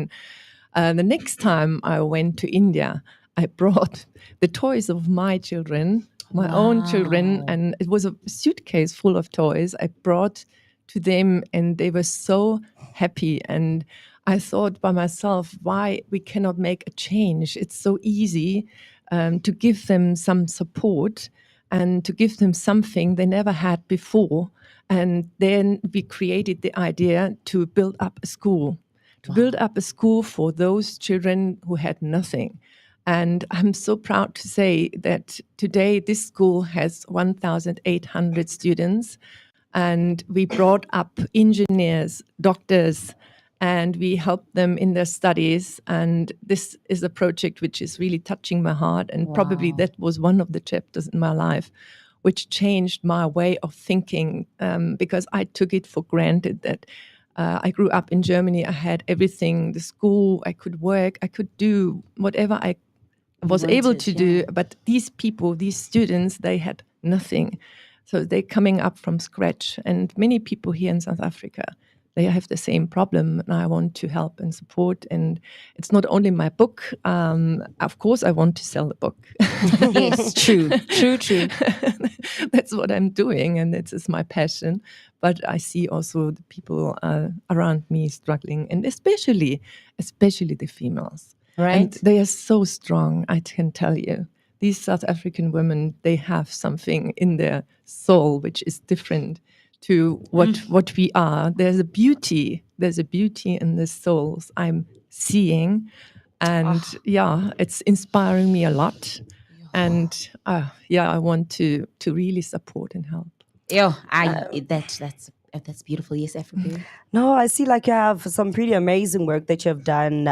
And the next time I went to India, I brought the toys of my children, my own children, and it was a suitcase full of toys. I brought to them, and they were so happy. And I thought by myself, why we cannot make a change? It's so easy to give them some support and to give them something they never had before. And then we created the idea to build up a school, for those children who had nothing. And I'm so proud to say that today this school has 1,800 students, and we brought up engineers, doctors, and we helped them in their studies. And this is a project which is really touching my heart. And probably that was one of the chapters in my life which changed my way of thinking, because I took it for granted that I grew up in Germany. I had everything, the school, I could work, I could do whatever I was able to do. But these people, these students, they had nothing. So they're coming up from scratch. And many people here in South Africa, they have the same problem, and I want to help and support. And it's not only my book. Of course, I want to sell the book. Yes, true. That's what I'm doing, and it is my passion. But I see also the people around me struggling, and especially the females. Right. And they are so strong, I can tell you. These South African women, they have something in their soul which is different to what we are. There's a beauty in the souls I'm seeing, and it's inspiring me a lot. And I want to really support and help. That's beautiful. Yes, Africa. No, I see like you have some pretty amazing work that you have done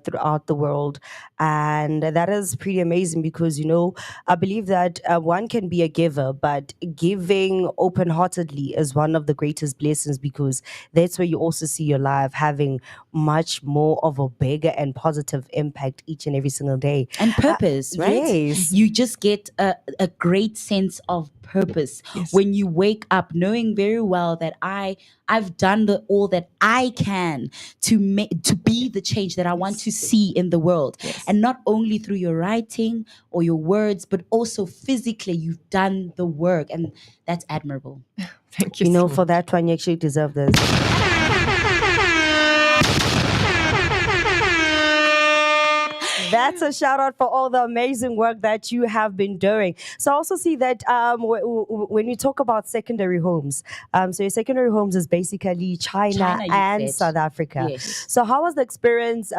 throughout the world. And that is pretty amazing because, you know, I believe that one can be a giver, but giving open-heartedly is one of the greatest blessings, because that's where you also see your life having much more of a bigger and positive impact each and every single day. And purpose, right? Yes. You just get a great sense of purpose when you wake up knowing very well that that I've done all that I can to be the change that I want to see in the world. Yes. And not only through your writing or your words, but also physically you've done the work, and that's admirable. Thank you. You know, so for much. that one, you actually deserve this. That's a shout out for all the amazing work that you have been doing. So I also see that when we talk about secondary homes, so your secondary homes is basically China you and said. South Africa. Yes. So how was the experience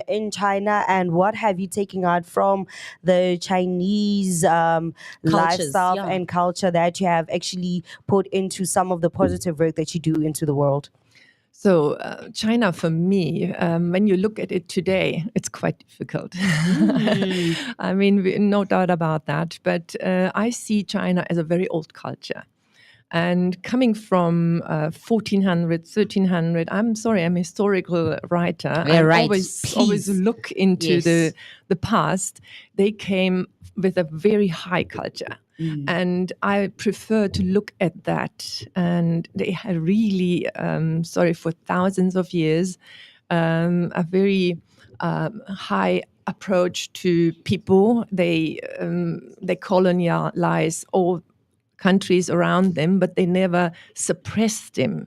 in China, and what have you taken out from the Chinese lifestyle yeah. and culture that you have actually put into some of the positive work that you do into the world? So China, for me, when you look at it today, it's quite difficult. I mean, no doubt about that. But I see China as a very old culture. And coming from 1400, 1300, I'm sorry, I'm a historical writer. Yeah, I right. always look into Yes. the past. They came with a very high culture. And I prefer to look at that. And they had really, for thousands of years, a very high approach to people. They colonialize all countries around them, but they never suppressed them.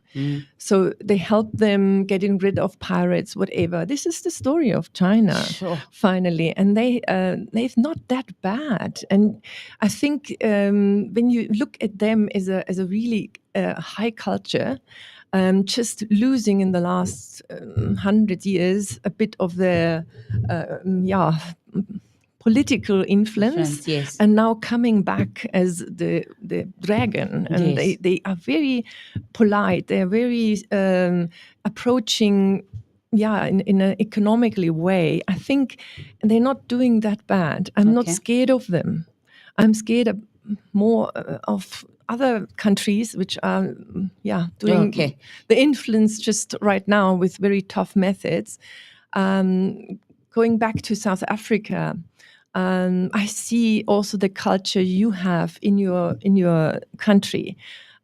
So they helped them getting rid of pirates, whatever. This is the story of China, finally, and they're not that bad. And I think when you look at them as a really high culture, just losing in the last 100 years a bit of their political influence, yes. and now coming back as the dragon, and Yes. they are very polite. They're very approaching, in an economically way. I think they're not doing that bad. I'm not Okay. scared of them. I'm scared more of other countries which are doing Okay. the influence just right now with very tough methods. Going back to South Africa, I see also the culture you have in your country,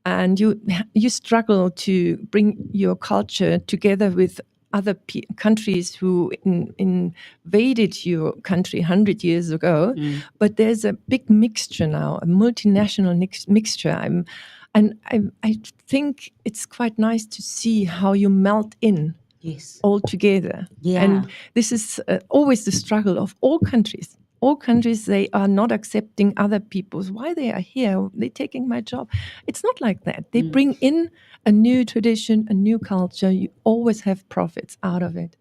and you struggle to bring your culture together with other countries who invaded your country 100 years ago. But there's a big mixture now, a multinational mixture. I think it's quite nice to see how you melt in. Yes. All together. Yeah. And this is always the struggle of all countries. All countries, they are not accepting other people's. Why they are here? They're taking my job. It's not like that. They bring in a new tradition, a new culture. You always have profits out of it.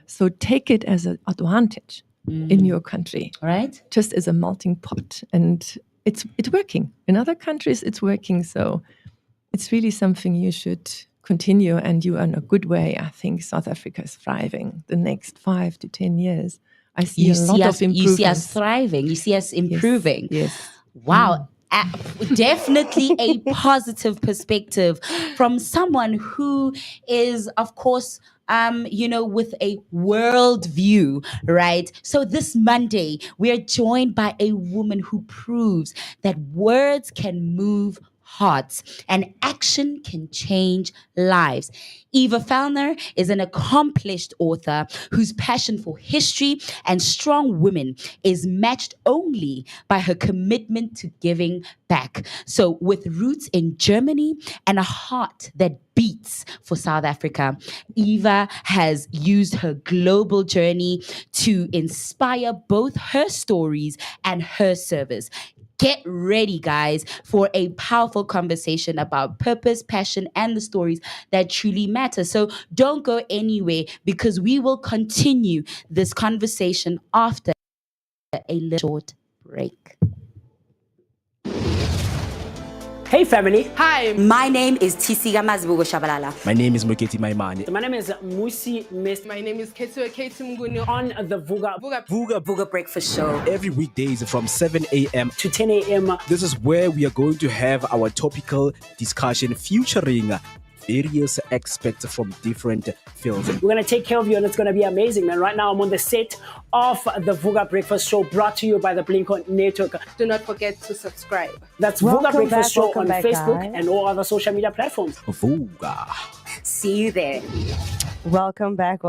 So take it as an advantage in your country. Right. Just as a melting pot. And it's working. In other countries, it's working. So it's really something you should continue, and you are in a good way. I think South Africa is thriving the next 5 to 10 years. I see a lot of improvement. You see us thriving. You see us improving. Yes. Wow. Definitely a positive perspective from someone who is, of course, with a world view, right? So this Monday, we are joined by a woman who proves that words can move hearts and action can change lives. Eva Fellner is an accomplished author whose passion for history and strong women is matched only by her commitment to giving back. So with roots in Germany and a heart that beats for South Africa, Eva has used her global journey to inspire both her stories and her service. Get ready, guys, for a powerful conversation about purpose, passion, and the stories that truly matter. So don't go anywhere, because we will continue this conversation after a little short break. Hey family. Hi, My name is Tisiga Mazibugo Shabalala. My name is Moketi Maimane. My name is Musi Mest my name is Ketsu Ketumgunu. on the Vooka Vooka Breakfast Show. Every weekdays from 7 a.m. to 10 a.m. This is where we are going to have our topical discussion featuring various aspects from different fields. We're going to take care of you and it's going to be amazing, man. Right now, I'm on the set of the Vooka Breakfast Show brought to you by the Blink-On Network. Do not forget to subscribe. That's Vooka Breakfast Show on back, Facebook guys. and all other social media platforms. Vooka. See you there. Welcome back,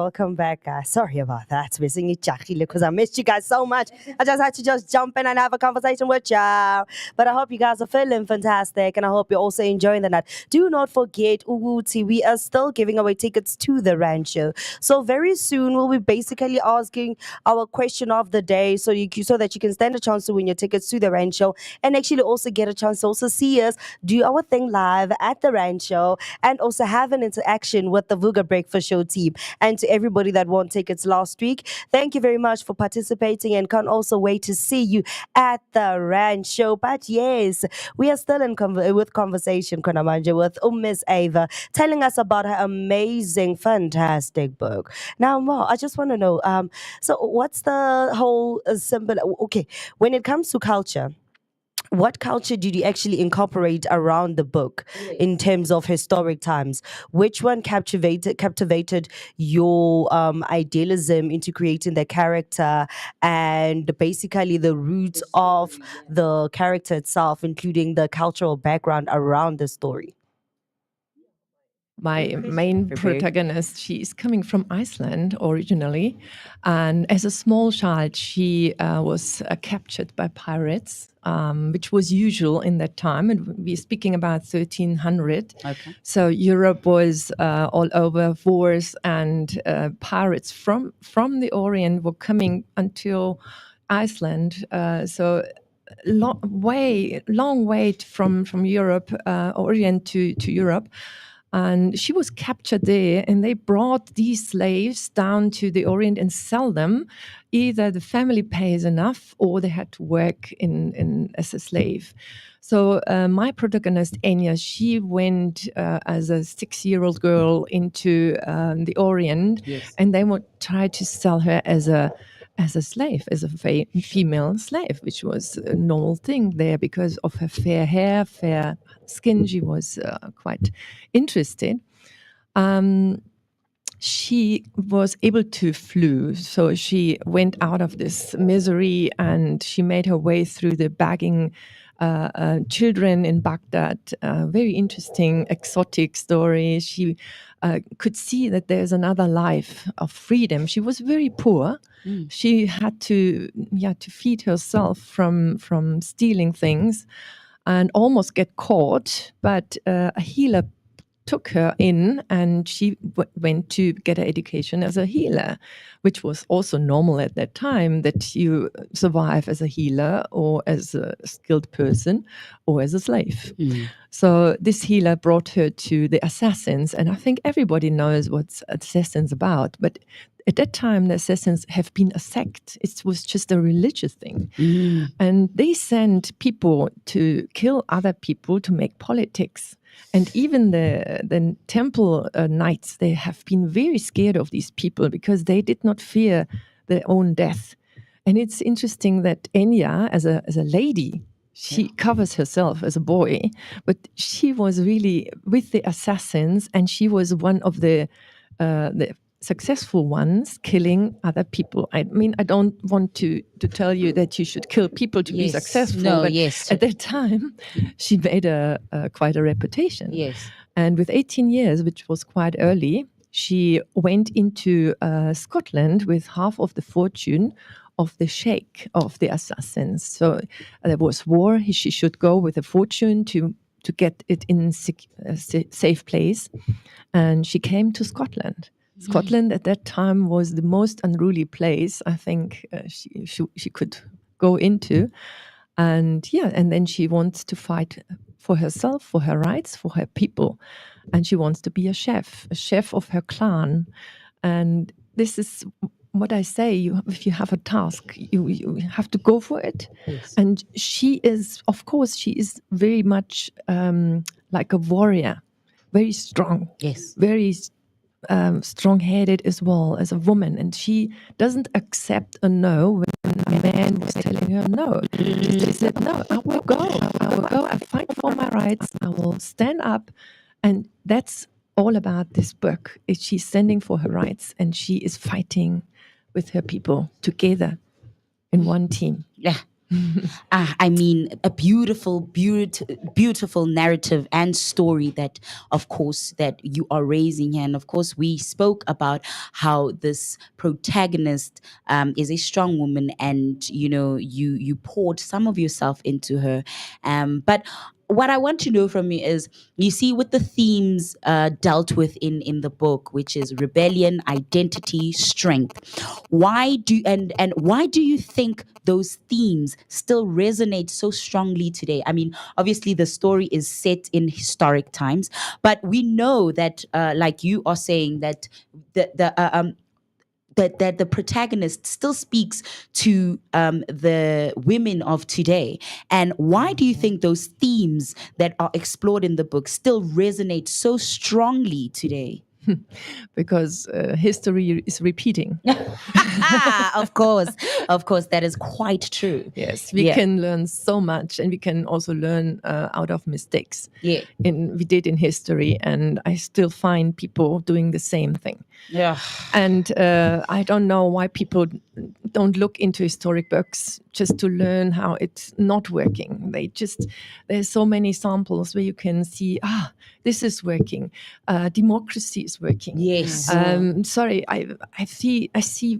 guys. Sorry about that. Because I missed you guys so much. I just had to just jump in and have a conversation with y'all. But I hope you guys are feeling fantastic and I hope you're also enjoying the night. Do not forget, Uguti, we are still giving away tickets to the Rancho. So very soon we'll be basically asking our question of the day so that you can stand a chance to win your tickets to the Rancho and actually also get a chance to also see us do our thing live at the Rancho and also have an interaction with the Vooka Breakfast Show team. And to everybody that won tickets last week, thank you very much for participating and can't also wait to see you at the Rancho. But yes, we are still in with conversation, Konamanja, with Miss Ava, telling us about her amazing, fantastic book. Now, Mo, I just want to know, so what's the whole symbol? Okay, when it comes to culture, what culture did you actually incorporate around the book in terms of historic times? Which one captivated your idealism into creating the character and basically the roots of the character itself, including the cultural background around the story? My main protagonist, she is coming from Iceland originally. And as a small child, she was captured by pirates, which was usual in that time. And we're speaking about 1300. Okay. So Europe was all over wars and pirates from the Orient were coming until Iceland. So long way from Europe, Orient to Europe. And she was captured there, and they brought these slaves down to the Orient and sell them. Either the family pays enough, or they had to work in as a slave. So my protagonist Enya, she went as a 6-year-old girl into the Orient, Yes. and they would try to sell her as a slave, as a female slave, which was a normal thing there because of her fair hair, fair skin. She was quite interested. She was able to flee, so she went out of this misery and she made her way through the begging children in Baghdad. Very interesting, exotic story. She could see that there's another life of freedom. She was very poor. She had to feed herself from stealing things and almost get caught, but a healer took her in and she went to get her education as a healer, which was also normal at that time, that you survive as a healer or as a skilled person or as a slave. So this healer brought her to the assassins, and I think everybody knows what assassins about, but at that time, the assassins have been a sect. It was just a religious thing. And they sent people to kill other people to make politics. And even the temple knights, they have been very scared of these people because they did not fear their own death. And it's interesting that Enya, as a lady, she covers herself as a boy, but she was really with the assassins, and she was one of the successful ones killing other people. I mean, I don't want to tell you that you should kill people to be successful, but at that time, she made quite a reputation. Yes. And with 18 years, which was quite early, she went into Scotland with half of the fortune of the sheikh of the assassins. So there was war. She should go with a fortune to get it in a safe place. And she came to Scotland. Scotland at that time was the most unruly place I think she could go into. And then she wants to fight for herself, for her rights, for her people. And she wants to be a chef of her clan. And this is what I say, if you have a task, you have to go for it. Yes. And she is very much like a warrior, very strong. Yes. Very strong-headed as well as a woman, and she doesn't accept a no when a man was telling her no. She said, no, I will go, I fight for my rights, I will stand up. And that's all about this book is she's standing for her rights and she is fighting with her people together in one team. Yeah. I mean, a beautiful narrative and story that, of course, that you are raising here. And of course, we spoke about how this protagonist is a strong woman, and you poured some of yourself into her. But what I want to know from you is, you see, with the themes dealt with in the book, which is rebellion, identity, strength. Why do you think those themes still resonate so strongly today? I mean, obviously the story is set in historic times, but we know that, like you are saying, that that the protagonist still speaks to the women of today. And why do you think those themes that are explored in the book still resonate so strongly today? Because history is repeating. Of course, that is quite true. Yes, we can learn so much, and we can also learn out of mistakes. Yeah, we did in history, and I still find people doing the same thing. Yeah, and I don't know why people don't look into historic books just to learn how it's not working. There's so many samples where you can see, this is working. Democracy is working. Yes. Sorry, I see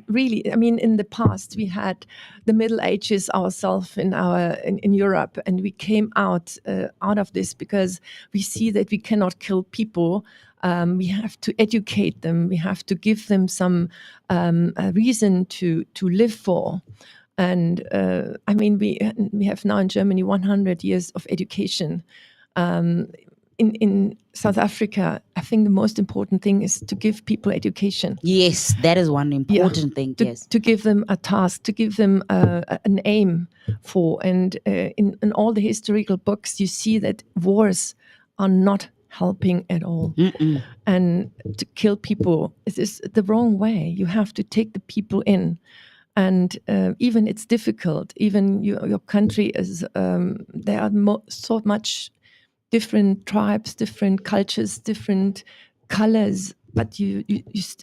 really, I mean, in the past we had the Middle Ages ourselves in Europe, and we came out of this because we see that we cannot kill people. We have to educate them. We have to give them some a reason to live for. And I mean, we have now in Germany 100 years of education. In South Africa, I think the most important thing is to give people education. Yes, that is one important thing. Yes, to give them a task, to give them an aim for. And in all the historical books, you see that wars are not helping at all. Mm-mm. And to kill people is the wrong way. You have to take the people in. And even it's difficult. Even your country is, there are so much different tribes, different cultures, different colors, but you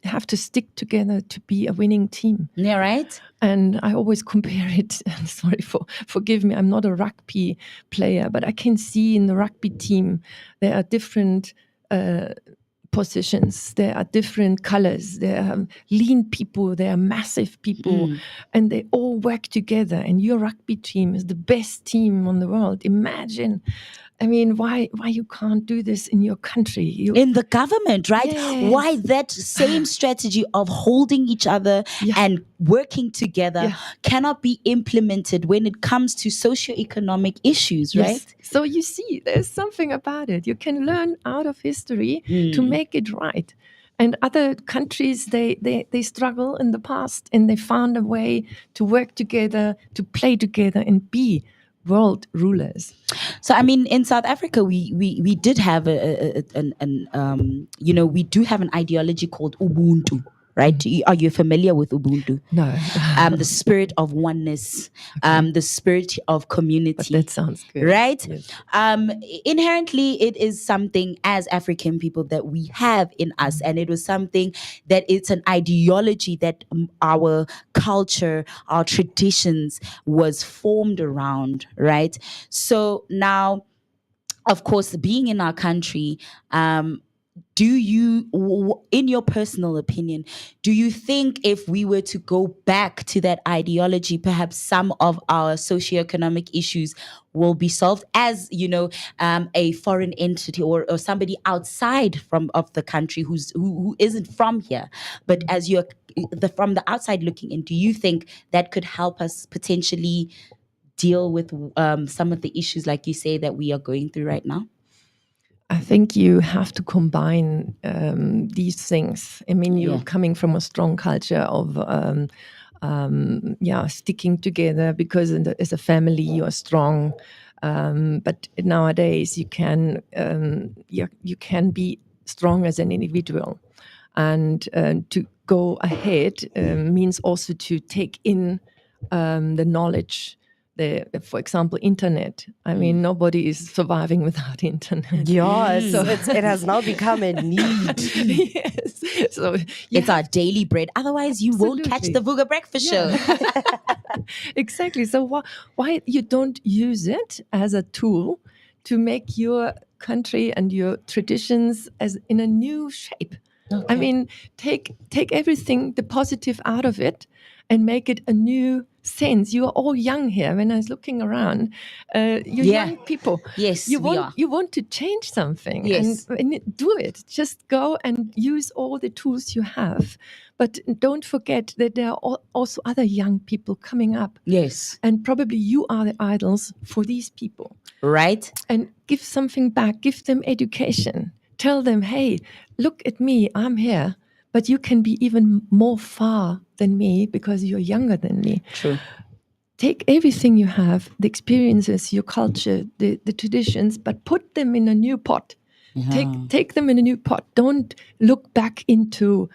have to stick together to be a winning team. Yeah, right. And I always compare it, sorry, forgive me, I'm not a rugby player, but I can see in the rugby team, there are different positions, there are different colors, there are lean people, there are massive people, and they all work together. And your rugby team is the best team on the world. Imagine. I mean, why you can't do this in your country? In the government, right? Yes. Why that same strategy of holding each other and working together cannot be implemented when it comes to socioeconomic issues, right? So you see, there's something about it. You can learn out of history to make it right. And other countries, they struggle in the past, and they found a way to work together, to play together, and be world rulers. So I mean, in South Africa, we did have we do have an ideology called Ubuntu, right? Are you familiar with Ubuntu? No. The spirit of oneness, the spirit of community. But that sounds good, right? Yes. Inherently, it is something as African people that we have in us, and it was something that it's an ideology that our culture, our traditions was formed around, right? So now, of course, being in our country, do you, in your personal opinion, do you think if we were to go back to that ideology, perhaps some of our socioeconomic issues will be solved, as a foreign entity or somebody outside of the country who isn't from here, but as you're from the outside looking in, do you think that could help us potentially deal with some of the issues, like you say, that we are going through right now? I think you have to combine these things. I mean, you're coming from a strong culture of sticking together, because as a family you are strong. But nowadays you can be strong as an individual, and to go ahead means also to take in the knowledge, for example, internet. I mean, nobody is surviving without internet. Yes, it has now become a need. Yes. So It's our daily bread. Otherwise, you won't catch the Vooka Breakfast Show. Exactly. So why you don't use it as a tool to make your country and your traditions as in a new shape? I mean, take everything, the positive out of it, and make it a new sense. You are all young here. When I was looking around, you're young people. Yes, you we want are. you want to change something, Yes. and do it. Just go and use all the tools you have, but don't forget that there are also other young people coming up. Yes. And probably you are the idols for these people. Right? And give something back. Give them education. Tell them, hey, look at me. I'm here. But you can be even more far than me because you're younger than me. True. Take everything you have, the experiences, your culture, the traditions, but put them in a new pot. Take them in a new pot. Don't look back into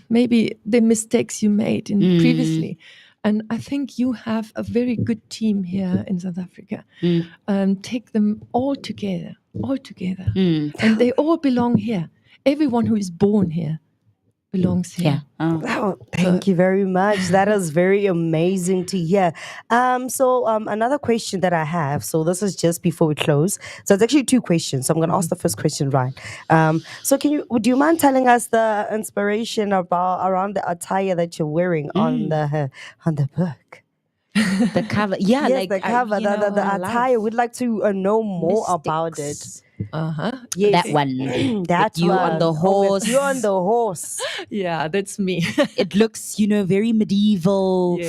maybe the mistakes you made previously. And I think you have a very good team here in South Africa. Take them all together. And they all belong here. Everyone who is born here belongs here. Oh, thank you very much. That is very amazing to hear. So another question that I have. So this is just before we close. So it's actually two questions. So I'm going to ask the first question right. So do you mind telling us the inspiration around the attire that you're wearing on the book? The cover. Yeah, Yes, like the cover, the attire. We'd like to know more about it. Yes. That one. That you one. on the horse. You on the horse. Yeah, that's me. It looks, very medieval,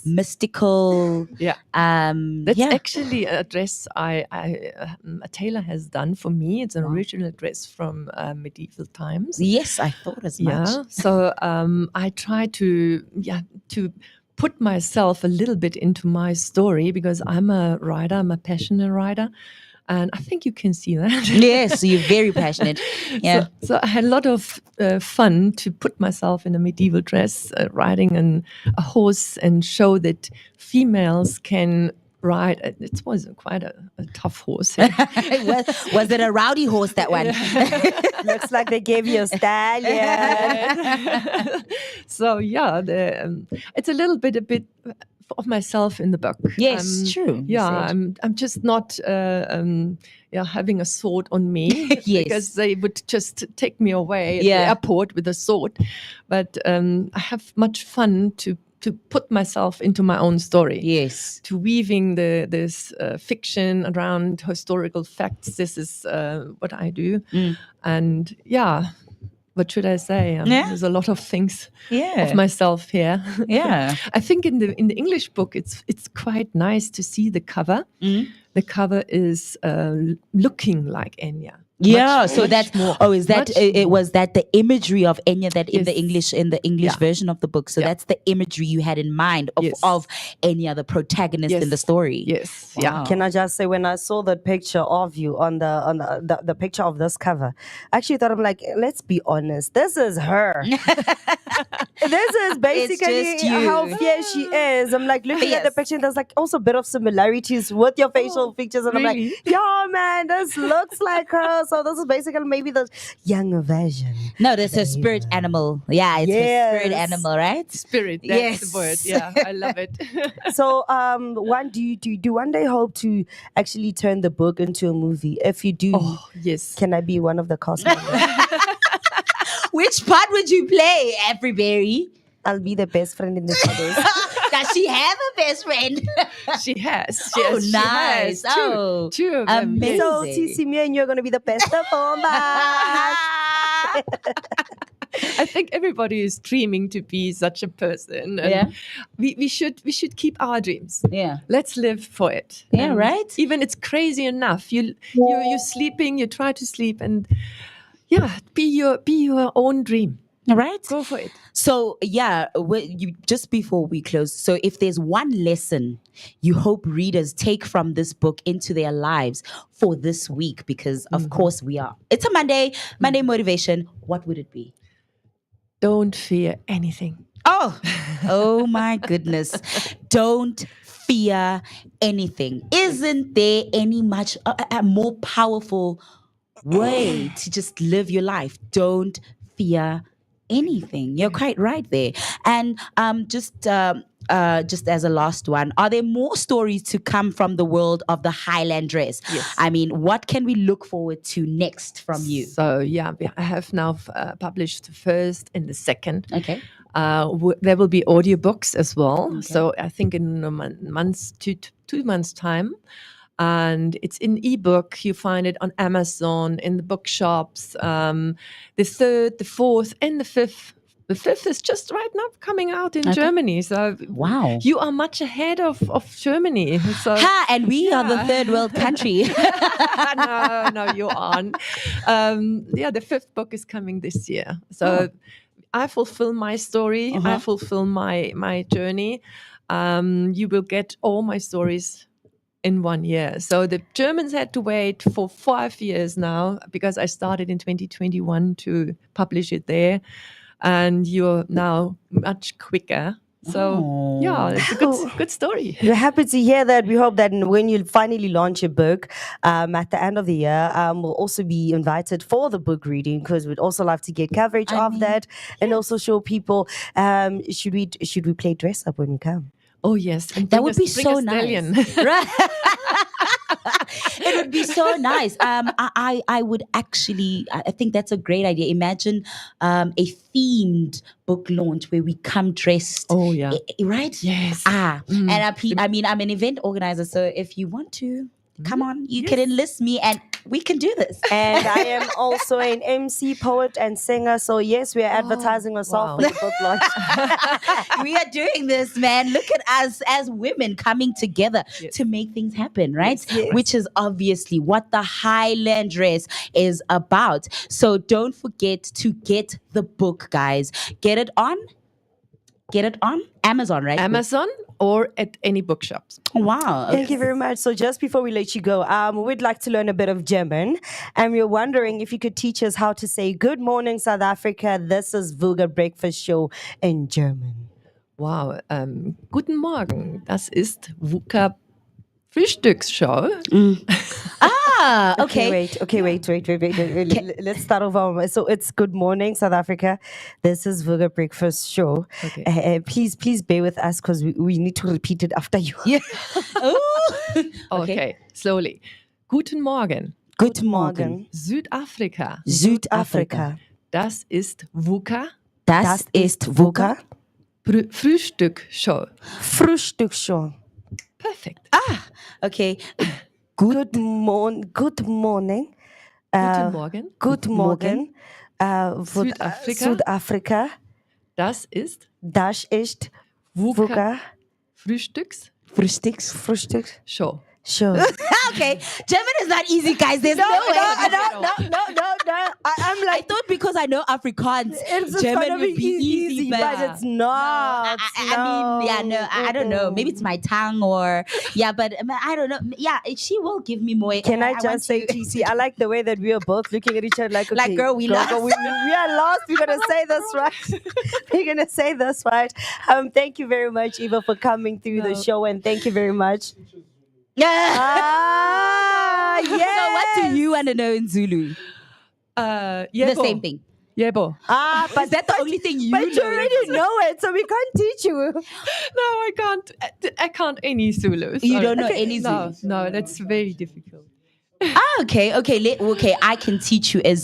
mystical. Yeah. That's actually a dress a tailor has done for me. It's an original dress from medieval times. Yes, I thought as much. Yeah. So I try to put myself a little bit into my story because I'm a writer. I'm a passionate writer. And I think you can see that. Yes, you're very passionate. Yeah. So I had a lot of fun to put myself in a medieval dress, riding a horse, and show that females can ride. It was quite a tough horse. was it a rowdy horse, that one? Looks like they gave you a stallion. So yeah, it's a bit of myself in the book. Yes, true. Yeah, I'm just not having a sword on me because they would just take me away at the airport with a sword. But I have much fun to put myself into my own story. Yes. To weaving this fiction around historical facts. This is what I do. And what should I say? There's a lot of things of myself here. Yeah. I think in the English book, it's quite nice to see the cover. The cover is looking like Enya. Yeah, so that's was that the imagery of Enya that in the English version of the book. So that's the imagery you had in mind of Enya, the protagonist in the story. Yes. Wow. Yeah. Can I just say, when I saw the picture of you on the picture of this cover, I actually thought, I'm like, let's be honest, this is her. This is basically how fierce she is. I'm like looking at the picture, and there's like also a bit of similarities with your facial features, and I'm like, yo, man, this looks like her. So this is basically maybe the younger version. No, that's her spirit animal. Yeah, it's her spirit animal, right? Spirit, that's the word. Yeah, I love it. So, do you one day hope to actually turn the book into a movie? If you do, yes. Can I be one of the cast members? Which part would you play, Everyberry? I'll be the best friend in the shadows. Does she have a best friend? She has. Oh, Yes, nice. She has. Two of them. Amazing. So, Tisi, me and you're going to be the best performers. I think everybody is dreaming to be such a person. And we should keep our dreams. Yeah. Let's live for it. Yeah, And right? Even it's crazy enough. You're sleeping, you try to sleep, and be your own dream. Right? Go for it. So, just before we close, so if there's one lesson you hope readers take from this book into their lives for this week, because of course it's a Monday motivation, what would it be? Don't fear anything. Oh my goodness. Don't fear anything. Isn't there any much a more powerful way to just live your life? Don't fear anything. You're quite right there. And just as a last one, are there more stories to come from the world of the Highland dress? Yes. I mean, what can we look forward to next from you? So yeah, I have now published the first and the second. Okay. There will be audiobooks as well. So I think in a month's 2 months time. And it's in ebook. You find it on Amazon, in the bookshops. The third, the fourth, and the fifth. The fifth is just right now coming out in Germany. So wow, you are much ahead of Germany. So and we are the third world country. no, you aren't. The fifth book is coming this year. So I fulfill my story. I fulfill my journey. You will get all my stories in 1 year. So the Germans had to wait for 5 years now because I started in 2021 to publish it there. And you're now much quicker. So yeah, it's a good story. We're happy to hear that. We hope that when you finally launch your book at the end of the year, we'll also be invited for the book reading because we'd also love to get coverage of that and also show people. Should we play dress up when we come? Oh yes, and that would be so nice. Right. It would be so nice. I would actually, I think that's a great idea. Imagine a themed book launch where we come dressed. Oh yeah, right? Yes. And I mean, I'm an event organizer, so if you want to come on, you can enlist me and we can do this. And I am also an MC, poet, and singer. So yes, we are advertising ourselves for the book launch. We are doing this, man. Look at us as women coming together to make things happen, right? Yes. Which is obviously what the Highland dress is about. So don't forget to get the book, guys. Get it on Amazon, right? Amazon or at any bookshops. Wow. Thank you very much. So just before we let you go, we'd like to learn a bit of German. And we're wondering if you could teach us how to say good morning, South Africa. This is Vooka Breakfast Show in German. Wow. Guten Morgen. Das ist Vooka Frühstücksshow. Okay. Okay, wait. Let's start over. So it's good morning, South Africa. This is Vooka Breakfast Show. Okay. Please bear with us because we need to repeat it after you. Yeah. Okay, slowly. Guten Morgen. Guten Morgen. Südafrika. Südafrika. Das ist Vooka. Das ist Vooka. Frühstücksshow. Frühstücksshow. Perfect. Okay. Good morning. Guten Morgen. Good morning. Südafrika. Südafrika. Das ist Vooka. Frühstücksshow. Sure. Okay. German is not easy, guys. There's no way. No. I'm like, I thought because I know Afrikaans, it's just German gonna would be easy, but it's not. I mean, I don't know. Maybe it's my tongue or, but I don't know. Yeah, she will give me more. Can I just say, TC, I like the way that we are both looking at each other like, okay, girl, we lost. We are lost. We're going to say this right. We're going to say this right. Thank you very much, Eva, for coming through the show, and thank you very much. Yeah. Yes. So what do you want to know in Zulu? The same thing. Yebo. But is that the only thing you know? But you already know it, so we can't teach you. No, I can't. I can't any Zulu. You don't know any No, Zulu? no, that's very difficult. Okay. I can teach you a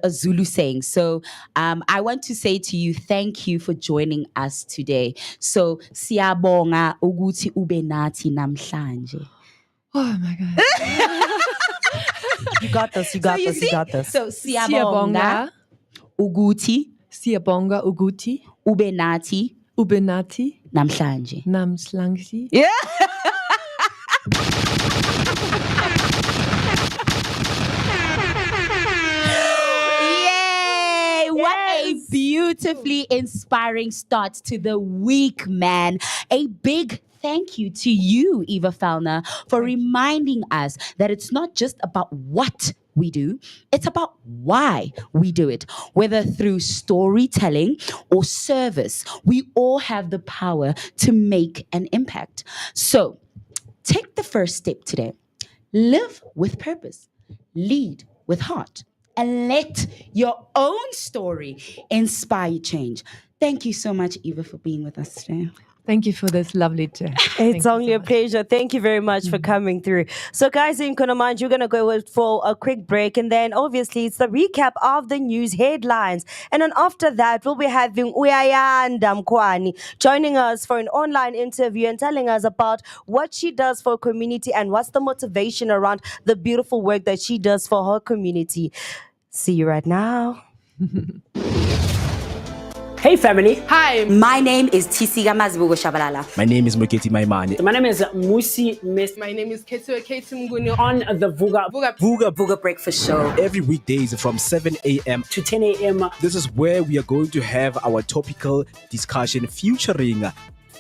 Zulu saying. So I want to say to you, thank you for joining us today. So siyabonga ukuthi ube nathi namhlanje. Oh my God. You got this. You got this. So siyabonga ukuthi ube nathi namhlanje. Yeah. Yay! What a beautifully inspiring start to the week, man. A big thank you to you, Eva Fellner, for reminding us that it's not just about what we do. It's about why we do it, whether through storytelling or service. We all have the power to make an impact. So take the first step today. Live with purpose, lead with heart, and let your own story inspire change. Thank you so much, Eva, for being with us today. Thank you for this lovely chat. It's only a pleasure. Thank you very much for coming through. So, guys, in Kunamand, you're going to go for a quick break. And then, obviously, it's the recap of the news headlines. And then after that, we'll be having Uyayanda Mkwani joining us for an online interview and telling us about what she does for community and what's the motivation around the beautiful work that she does for her community. See you right now. Hey family. Hi, my name is Tisiga Mazibugo Shabalala. My name is Moketi Maimane. My name is Musi Mist. My name is Ketu Mguni On the Vooka Breakfast Show. Every weekdays from 7 a.m. to 10 a.m. This is where we are going to have our topical discussion featuring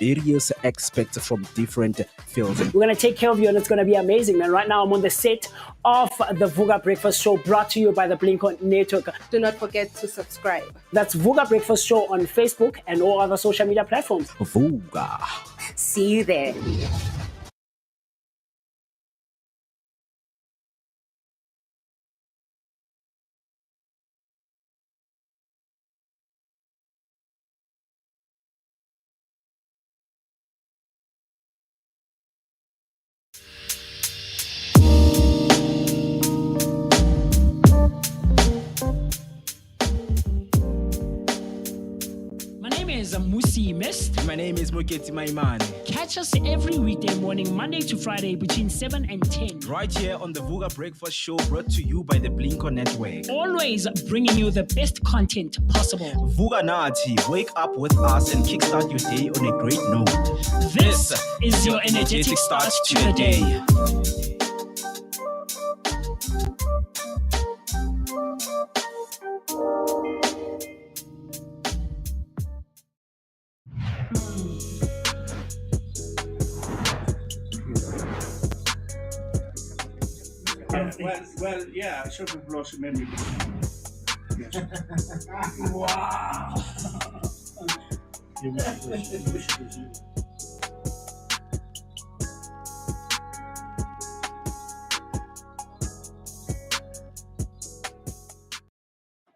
various experts from different fields. We're going to take care of you and it's going to be amazing, man. Right now I'm on the set of the Vooka Breakfast Show brought to you by the Blink-On Network. Do not forget to subscribe. That's Vooka Breakfast Show on Facebook and all other social media platforms. Vooka. See you there. My name is Musi Mist. My name is Moketi Maimane. Catch us every weekday morning, Monday to Friday between 7 and 10. Right here on the Vooka Breakfast Show brought to you by the Blink-On Network. Always bringing you the best content possible. Vooka Nati, wake up with us and kickstart your day on a great note. This is your energetic start to the day. Well, yeah, I should have lost memory. Yes. Wow.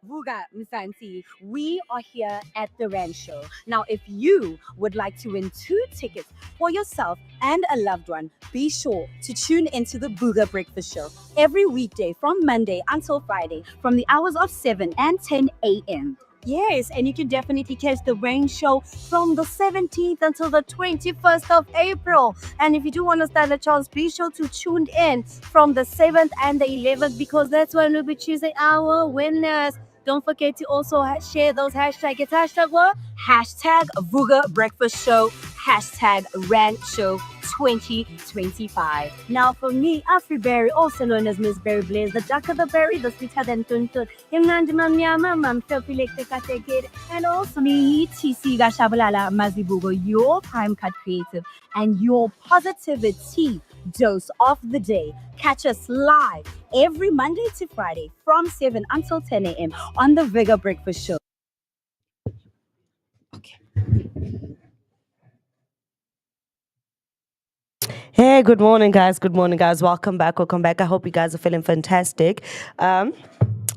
Vooka, Msansi, we are here at the Rand Show. Now, if you would like to win 2 tickets for yourself and a loved one, be sure to tune into the Vooka Breakfast Show every weekday from Monday until Friday from the hours of 7 and 10 a.m. Yes, and you can definitely catch the Rain Show from the 17th until the 21st of April. And if you do want to stand a chance, be sure to tune in from the 7th and the 11th because that's when we'll be choosing our winners. Don't forget to also share those hashtags. It's hashtag what? Hashtag Vooka Breakfast Show, hashtag Rand Show 2025. Now for me, Afriberry, also known as Miss Berry Blaze, the darker the berry, the sweeter than tuntun. And also me, TC Gashabalala Mazibugo, your time cut creative and your positivity dose of the day. Catch us live every Monday to Friday from 7 until 10 a.m. on the Vooka Breakfast Show. Hey, good morning, guys. Good morning, guys. Welcome back. Welcome back. I hope you guys are feeling fantastic.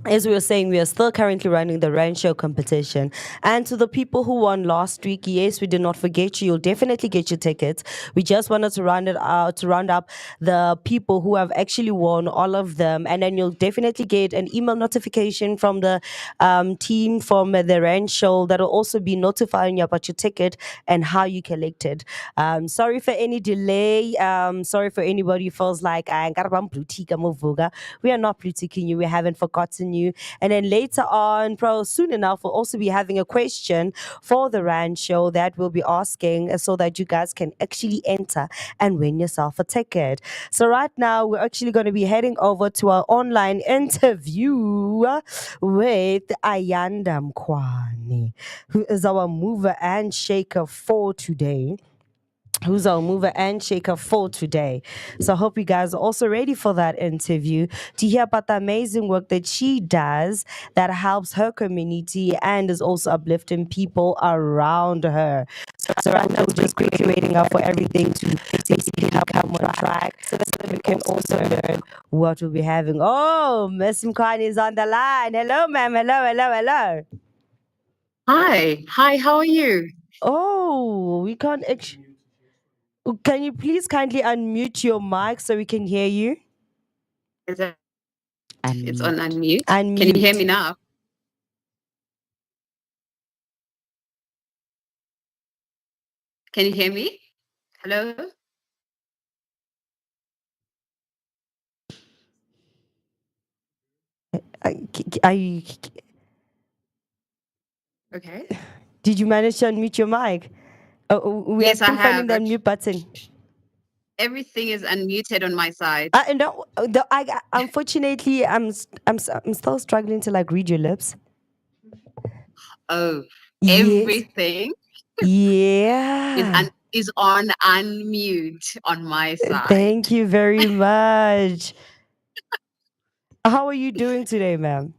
As we were saying, we are still currently running the Rain Show competition. And to the people who won last week, yes, we did not forget you. You'll definitely get your tickets. We just wanted to round it out, to round up the people who have actually won, all of them. And then you'll definitely get an email notification from the team from the Rain Show that will also be notifying you about your ticket and how you collected. Sorry for any delay. Sorry for anybody who feels like we are not blue ticking you. We haven't forgotten you. And then later on, soon enough, we'll also be having a question for the Rand Show that we'll be asking so that you guys can actually enter and win yourself a ticket. So right now, we're actually going to be heading over to our online interview with Ayanda Mkwani, who is our mover and shaker for today. who's our mover and shaker for today. So I hope you guys are also ready for that interview to hear about the amazing work that she does that helps her community and is also uplifting people around her. So right now we're just quickly waiting up for everything to basically come on track so that we can also learn what we'll be having. Oh, Miss Mkhani is on the line. Hello, ma'am. Hello. Hi, how are you? Oh, we can't can you please kindly unmute your mic so we can hear you? Is it? It's on unmute. Can you hear Unmute. me now? Can you hear me? Hello? I, Okay. did you manage to unmute your mic? We are Yes, I still finding have. the unmute button. Everything is unmuted on my side. No, unfortunately, I'm still struggling to like read your lips. Oh, Yes. everything Yeah. is on unmute on my side. Thank you very much. How are you doing today, ma'am?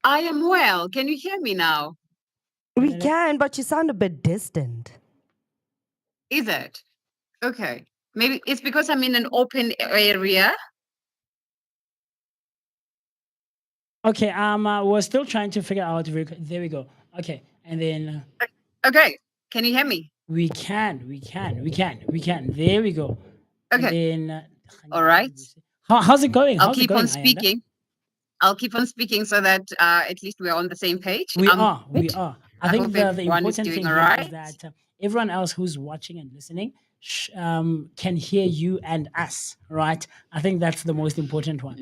I am well. Can you hear me now? We can, but you sound a bit distant. Is it? Okay. Maybe it's because I'm in an open area. Okay, we're still trying to figure out. There we go. Okay, and then Okay. Can you hear me? we can. There we go. And Okay. then, All right. how's it going? I'll How's it keep on going, Ayanda? speaking. I'll keep on speaking so that at least we're on the same page. We are. I think hope the everyone is important doing thing all here right. is that everyone else who's watching and listening can hear you and us, right? I think that's the most important one.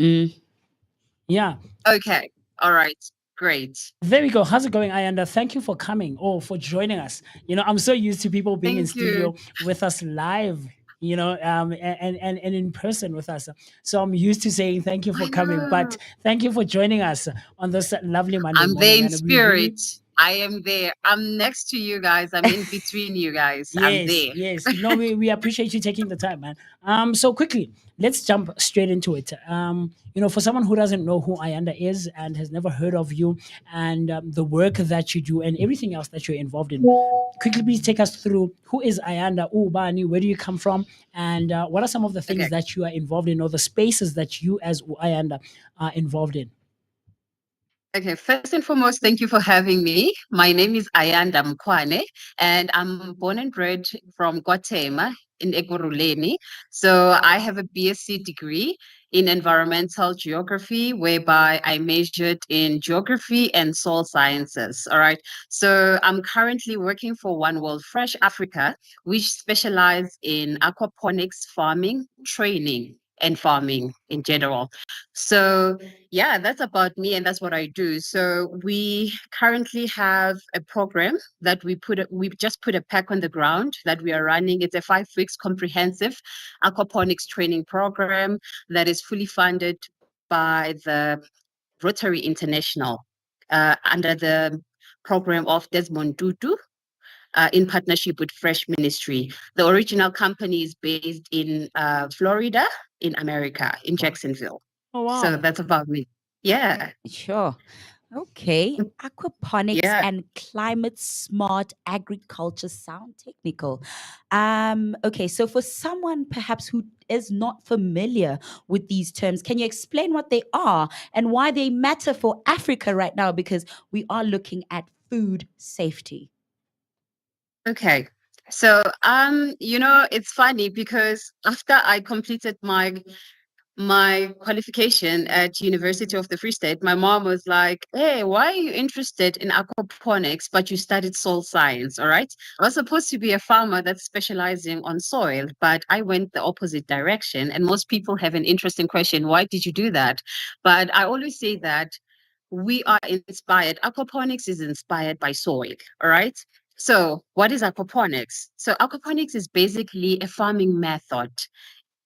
Yeah. Okay. All right. Great. There we go. How's it going, Ayanda? Thank you for coming or for joining us. You know, I'm so used to people being in Thank you. studio with us live, you know, and in person with us. So I'm used to saying thank you for coming, but thank you for joining us on this lovely Monday I'm morning. there in And we really spirit. I am there. I'm next to you guys. I'm in between you guys. I'm there. Yes. No, we appreciate you taking the time, man. So quickly, let's jump straight into it. You know, for someone who doesn't know who Ayanda is and has never heard of you and the work that you do and everything else that you're involved in, quickly please take us through who is Ayanda Ubani, where do you come from, and what are some of the things that you are involved in or the spaces that you as Ayanda are involved in? Okay, first and foremost, thank you for having me. My name is Ayanda Mkwane, and I'm born and bred from Guatemala in Ekurhuleni. So I have a BSc degree in environmental geography, whereby I majored in geography and soil sciences. All right. So I'm currently working for One World Fresh Africa, which specialize in aquaponics farming training and farming in general. So yeah, that's about me and that's what I do. So we currently have a program that we've just put a pack on the ground that we are running. It's a 5 weeks comprehensive aquaponics training program that is fully funded by the Rotary International under the program of Desmond Tutu. In partnership with Fresh Ministry. The original company is based in Florida, in America, in Jacksonville. Oh, wow. So that's about me. Yeah. Sure. Okay. Aquaponics Yeah. and climate smart agriculture sound technical. Okay, so for someone perhaps who is not familiar with these terms, can you explain what they are and why they matter for Africa right now? Because we are looking at food safety. Okay. So you know, it's funny because after I completed my qualification at University of the Free State, my mom was like, "Hey, why are you interested in aquaponics, but you studied soil science?" All right. I was supposed to be a farmer that's specializing on soil, but I went the opposite direction. And most people have an interesting question: why did you do that? But I always say that we are inspired. Aquaponics is inspired by soil. All right. So, what is aquaponics? So, aquaponics is basically a farming method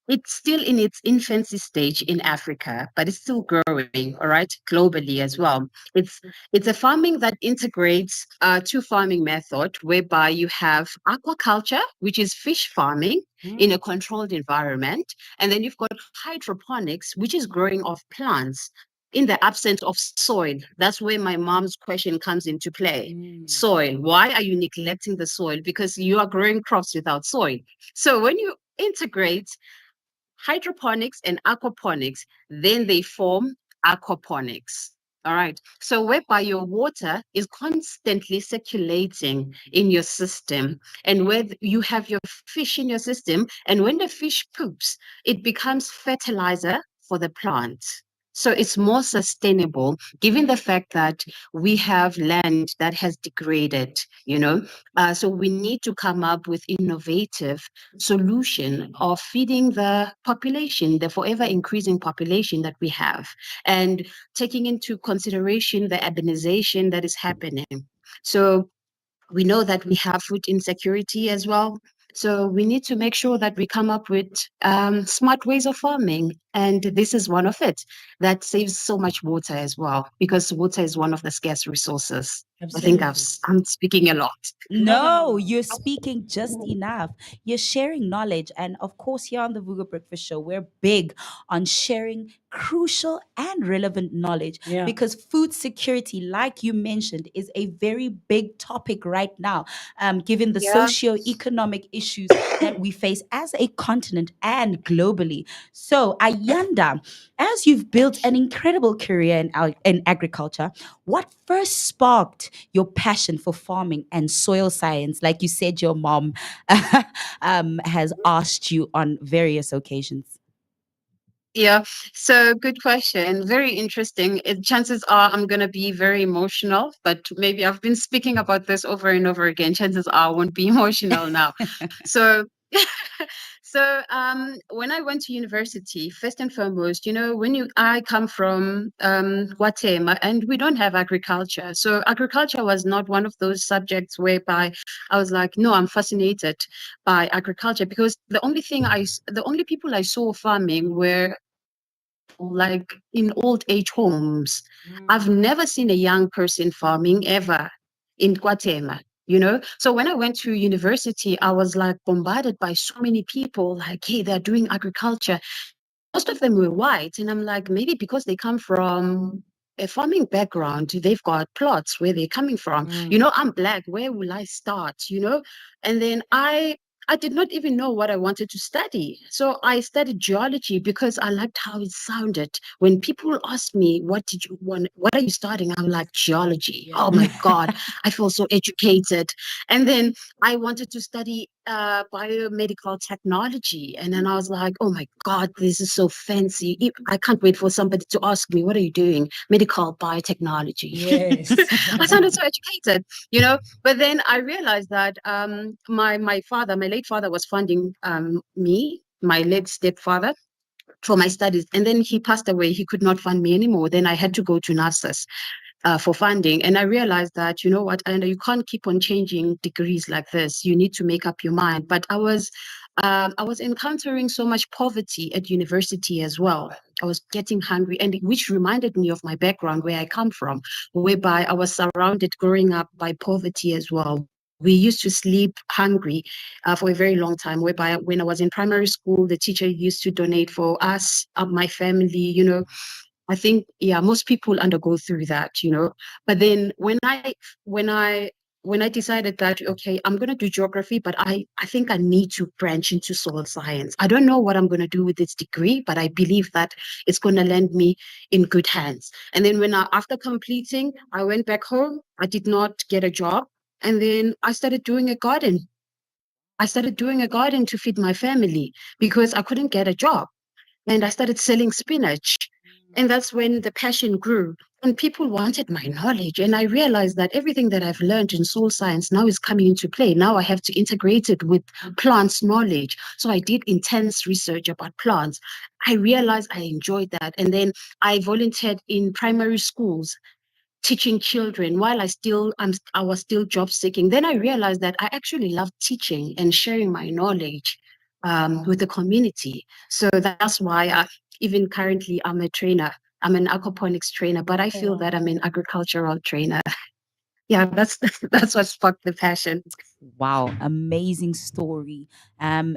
it's still in its infancy stage in Africa, but it's still growing, all right, globally as well. It's it's a farming that integrates two farming method whereby you have aquaculture, which is fish farming in a controlled environment, and then you've got hydroponics, which is growing of plants in the absence of soil. That's where my mom's question comes into play. Soil. Why are you neglecting the soil? Because you are growing crops without soil. So when you integrate hydroponics and aquaponics, then they form aquaponics. All right. So whereby your water is constantly circulating in your system, and where you have your fish in your system, and when the fish poops, it becomes fertilizer for the plant. So it's more sustainable, given the fact that we have land that has degraded, you know. So we need to come up with innovative solution of feeding the population, the forever increasing population that we have, and taking into consideration the urbanization that is happening. So we know that we have food insecurity as well. So we need to make sure that we come up with smart ways of farming. And this is one of it that saves so much water as well, because water is one of the scarce resources. I think I'm speaking a lot. No, you're speaking just enough. You're sharing knowledge. And of course, here on the Vooga Breakfast Show, we're big on sharing crucial and relevant knowledge because food security, like you mentioned, is a very big topic right now, given the Yeah. socio-economic issues that we face as a continent and globally. So, Ayanda, as you've built an incredible career in agriculture, what first sparked your passion for farming and soil science? Like you said, your mom has asked you on various occasions. Yeah, so good question. Very interesting. Chances are I'm going to be very emotional, but maybe I've been speaking about this over and over again. Chances are I won't be emotional now. So, when I went to university, first and foremost, you know, I come from Guatemala and we don't have agriculture. So agriculture was not one of those subjects whereby I was like, no, I'm fascinated by agriculture because the only people I saw farming were like in old age homes. I've never seen a young person farming ever in Guatemala, you know? So when I went to university, I was like bombarded by so many people, like, hey, they're doing agriculture. Most of them were white. And I'm like, maybe because they come from a farming background, they've got plots where they're coming from. You know, I'm black. Where will I start? You know? And then I did not even know what I wanted to study. So I studied geology because I liked how it sounded. When people ask me, what did you want? What are you studying? I'm like, geology. Oh my God, I feel so educated. And then I wanted to study biomedical technology. And then I was like, oh my God, this is so fancy. I can't wait for somebody to ask me, what are you doing? Medical biotechnology. Yes. I sounded so educated, you know. But then I realized that my late father was funding me, my late stepfather, for my studies. And then he passed away. He could not fund me anymore. Then I had to go to NASA's for funding. And I realized that, you know what, and you can't keep on changing degrees like this. You need to make up your mind. But I was encountering so much poverty at university as well. I was getting hungry, and which reminded me of my background, where I come from, whereby I was surrounded growing up by poverty as well. We used to sleep hungry for a very long time, whereby when I was in primary school, the teacher used to donate for us, my family, you know. I think, yeah, most people undergo through that, you know. But then when I when I decided that, okay, I'm going to do geography, but I think I need to branch into soil science. I don't know what I'm going to do with this degree, but I believe that it's going to land me in good hands. And then after completing, I went back home. I did not get a job. And then I started doing a garden. I started doing a garden to feed my family because I couldn't get a job, and I started selling spinach. And that's when the passion grew. And people wanted my knowledge. And I realized that everything that I've learned in soil science now is coming into play. Now I have to integrate it with plants knowledge. So I did intense research about plants. I realized I enjoyed that. And then I volunteered in primary schools teaching children while I was still job seeking. Then I realized that I actually love teaching and sharing my knowledge. with the community. So that's why even currently I'm a trainer. I'm an aquaponics trainer, but I feel that I'm an agricultural trainer. Yeah, that's that's what sparked the passion. Wow, amazing story.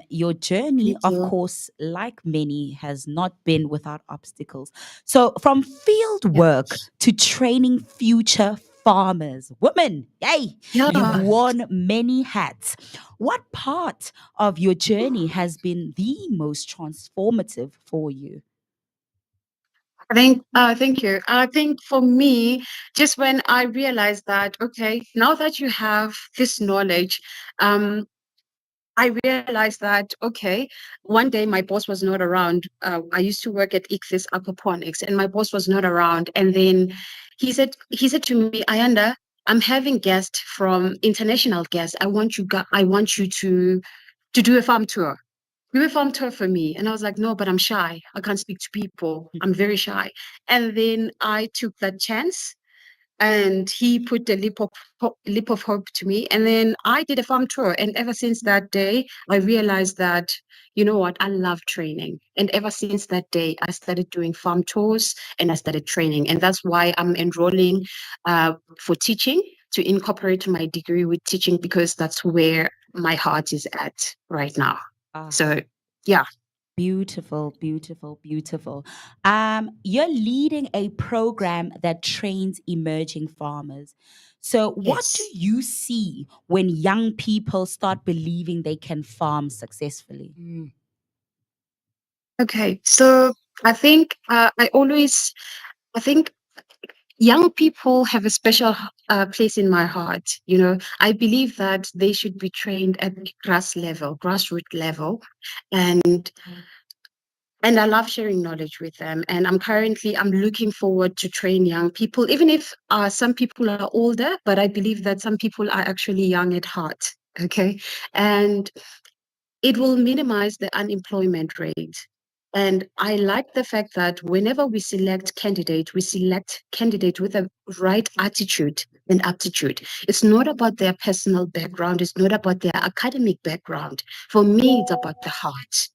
Your journey, Thank of you. course, like many, has not been without obstacles. So, from field work to training future farmers, women, yay, you've Yeah. worn many hats. What part of your journey has been the most transformative for you? Thank you. I think for me, just when I realized that, okay, now that you have this knowledge, um, I realized that, okay, one day my boss was not around. I used to work at Ichthys Aquaponics, and my boss was not around. And then he said to me, Ayanda, I'm having guests from international guests. I want you to do a farm tour. Do a farm tour for me. And I was like, no, but I'm shy. I can't speak to people. I'm very shy. And then I took that chance, and he put a leap of hope to me. And then I did a farm tour. And ever since that day, I realized that, you know what, I love training. And ever since that day, I started doing farm tours and I started training. And that's why I'm enrolling for teaching, to incorporate my degree with teaching, because that's where my heart is at right now. So, yeah. Beautiful, beautiful, beautiful. You're leading a program that trains emerging farmers. So, what do Yes. you see when young people start believing they can farm successfully? Okay. So I think young people have a special place in my heart. You know, I believe that they should be trained at grassroots level, and I love sharing knowledge with them. And I'm looking forward to train young people, even if some people are older, but I believe that some people are actually young at heart. Okay, and it will minimize the unemployment rate. And I like the fact that whenever we select candidate with the right attitude and aptitude. It's not about their personal background. It's not about their academic background. For me, it's about the heart.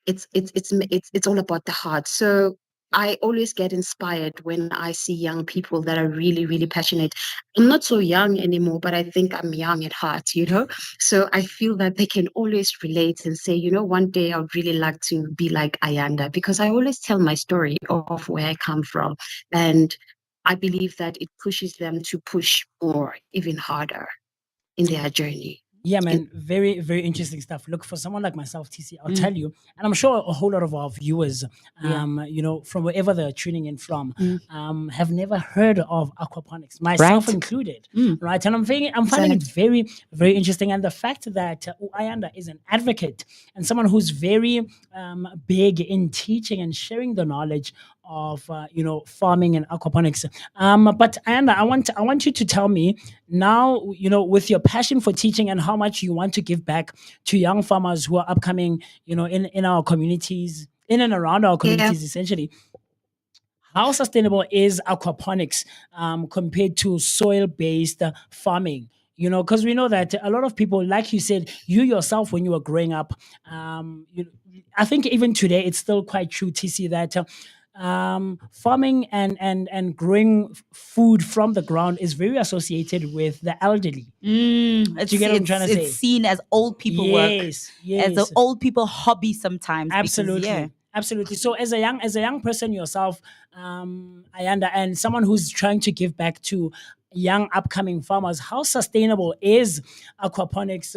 It's all about the heart. So I always get inspired when I see young people that are really, really passionate. I'm not so young anymore, but I think I'm young at heart, you know? So I feel that they can always relate and say, you know, one day I would really like to be like Ayanda, because I always tell my story of where I come from. And I believe that it pushes them to push more, even harder in their journey. Yeah, man, very, very interesting stuff. Look, for someone like myself, TC, I'll Mm. tell you, and I'm sure a whole lot of our viewers, Yeah. you know, from wherever they're tuning in from, Mm. have never heard of aquaponics, myself Right. included, Mm. right? And I'm finding it very, very interesting. And the fact that Ayanda is an advocate and someone who's very big in teaching and sharing the knowledge of you know, farming and aquaponics. But Ayanda, I want you to tell me now, you know, with your passion for teaching and how much you want to give back to young farmers who are upcoming, you know, in our communities, in and around our Yeah. communities, essentially. How sustainable is aquaponics compared to soil-based farming? You know, because we know that a lot of people, like you said, you yourself when you were growing up, you, I think even today it's still quite true to see that farming and growing food from the ground is very associated with the elderly. Mm, Do you get what I'm trying to it's say? seen as old people work, Yes, as an yes. old people hobby sometimes, because yeah. Absolutely. So as a young person yourself, Ayanda, and someone who's trying to give back to young upcoming farmers, how sustainable is aquaponics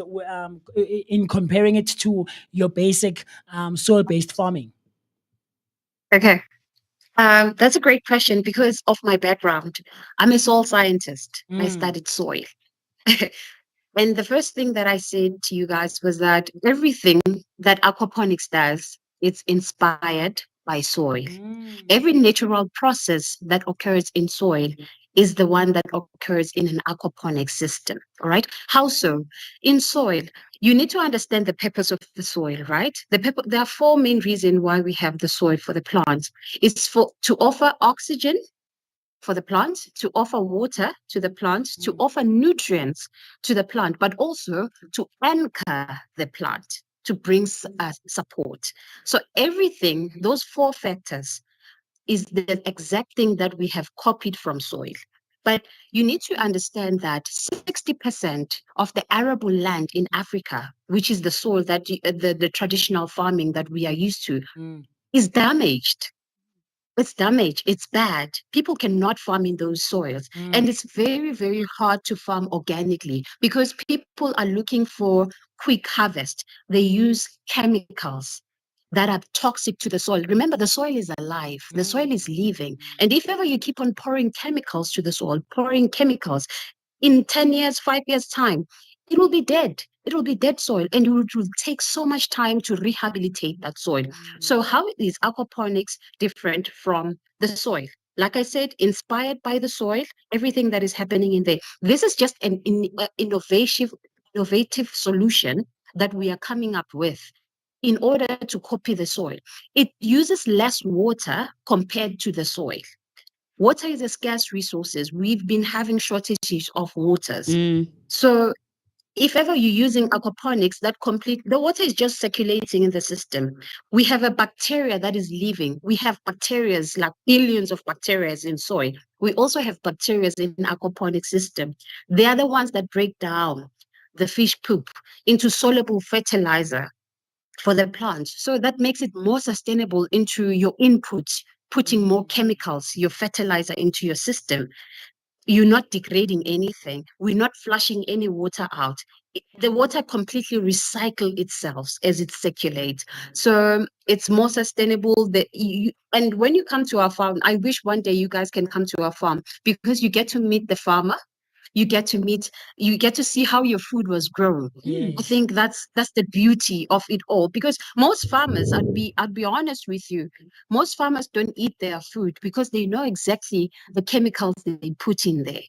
in comparing it to your basic soil-based farming? Okay. That's a great question because of my background. I'm a soil scientist. I Mm. studied soil. And the first thing that I said to you guys was that everything that aquaponics does, it's inspired by soil. Every natural process that occurs in soil is the one that occurs in an aquaponics system. All right. How so? In soil, you need to understand the purpose of the soil, right? There are four main reasons why we have the soil for the plants. It's for to offer oxygen for the plant, to offer water to the plant, to offer nutrients to the plant, but also to anchor the plant. to bring support. So everything, those 4 factors, is the exact thing that we have copied from soil. But you need to understand that 60% of the arable land in Africa, which is the soil that the traditional farming that we are used to, is damaged. It's damaged. It's bad. People cannot farm in those soils. And it's very, very hard to farm organically because people are looking for quick harvest. They use chemicals that are toxic to the soil. Remember, the soil is alive, the soil is living. And if ever you keep on pouring chemicals to the soil, pouring chemicals, in 10 years, 5 years' time, it will be dead. It will be dead soil, and it will take so much time to rehabilitate that soil. So, how is aquaponics different from the soil? Like I said, inspired by the soil, everything that is happening in there. This is just an innovative solution that we are coming up with in order to copy the soil. It uses less water compared to the soil. Water is a scarce resource. We've been having shortages of waters. So if ever you're using aquaponics, the water is just circulating in the system. We have a bacteria that is living. We have bacteria, like billions of bacteria in soil. We also have bacteria in aquaponics system. They are the ones that break down the fish poop into soluble fertilizer for the plants. So that makes it more sustainable into your inputs, putting more chemicals, your fertilizer into your system. You're not degrading anything. We're not flushing any water out. The water completely recycles itself as it circulates. So it's more sustainable. And when you come to our farm, I wish one day you guys can come to our farm because you get to meet the farmer. You get to see how your food was grown. I think that's the beauty of it all. Because most farmers, I'd be honest with you, most farmers don't eat their food because they know exactly the chemicals they put in there.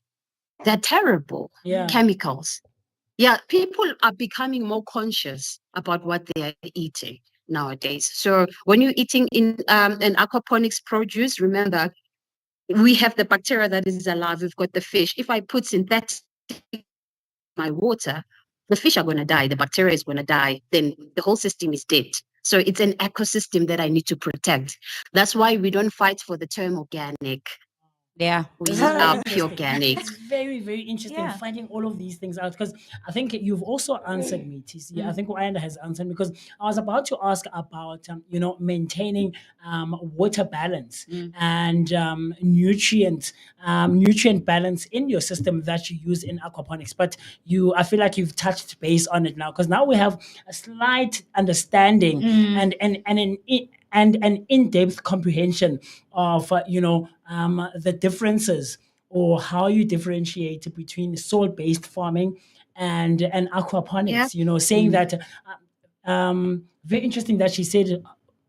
They're terrible chemicals. Yeah, people are becoming more conscious about what they are eating nowadays. So when you're eating in an aquaponics produce, remember, we have the bacteria that is alive. We've got the fish. If I put synthetic in my water, the fish are going to die. The bacteria is going to die. Then the whole system is dead. So it's an ecosystem that I need to protect. That's why we don't fight for the term organic. Yeah. We This is very are interesting. pure organic. It's very, very interesting finding all of these things out because I think you've also answered me, TC. I think Wayanda has answered because I was about to ask about maintaining water balance and nutrient balance in your system that you use in aquaponics. But I feel like you've touched base on it now because now we have a slight understanding and an in-depth comprehension of the differences or how you differentiate between soil-based farming and aquaponics. Saying that very interesting that she said.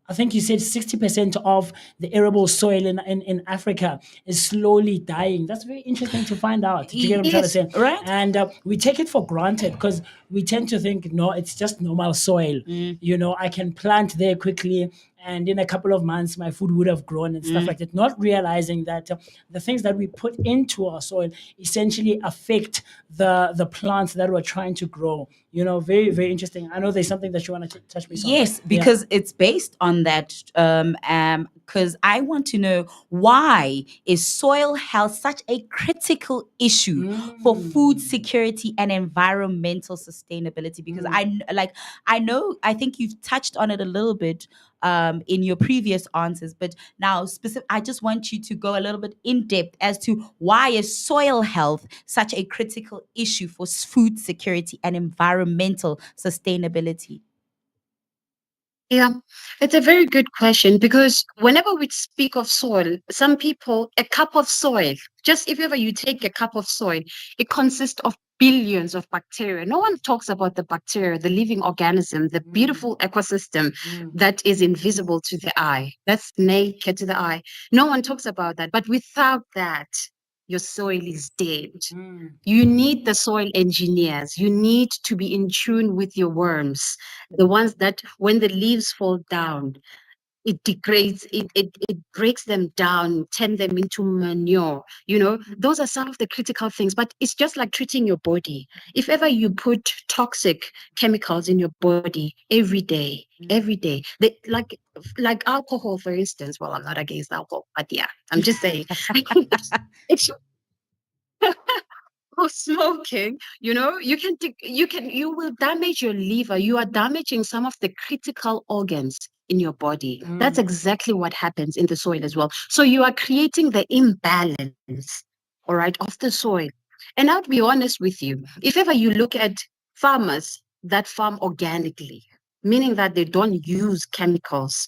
I think you said 60% of the arable soil in Africa is slowly dying. That's very interesting to find out. Do you get what I'm trying to say? Right. And we take it for granted because we tend to think, no, it's just normal soil. I can plant there quickly and in a couple of months my food would have grown and stuff like that, not realizing that the things that we put into our soil essentially affect the plants that we're trying to grow. Very, very interesting. I know there's something that you want to touch base on. Yes, Yeah. because it's based on that. Because I want to know, why is soil health such a critical issue for food security and environmental sustainability? Because I think you've touched on it a little bit in your previous answers, but now I just want you to go a little bit in depth as to why is soil health such a critical issue for food security and environmental sustainability. Yeah, it's a very good question because whenever we speak of soil, some people, a cup of soil, just if ever you take a cup of soil, it consists of billions of bacteria. No one talks about the bacteria, the living organism, the beautiful ecosystem that is invisible to the eye, that's naked to the eye. No one talks about that. But without that, your soil is dead. You need the soil engineers. You need to be in tune with your worms, the ones that when the leaves fall down, it degrades, it breaks them down, turn them into manure. You know, those are some of the critical things, but it's just like treating your body. If ever you put toxic chemicals in your body every day, like alcohol, for instance. Well, I'm not against alcohol, but yeah, I'm just saying. It's or smoking, you know, you will damage your liver. You are damaging some of the critical organs in your body. That's exactly what happens in the soil as well. So you are creating the imbalance, all right, of the soil. And I'll be honest with you, if ever you look at farmers that farm organically, meaning that they don't use chemicals,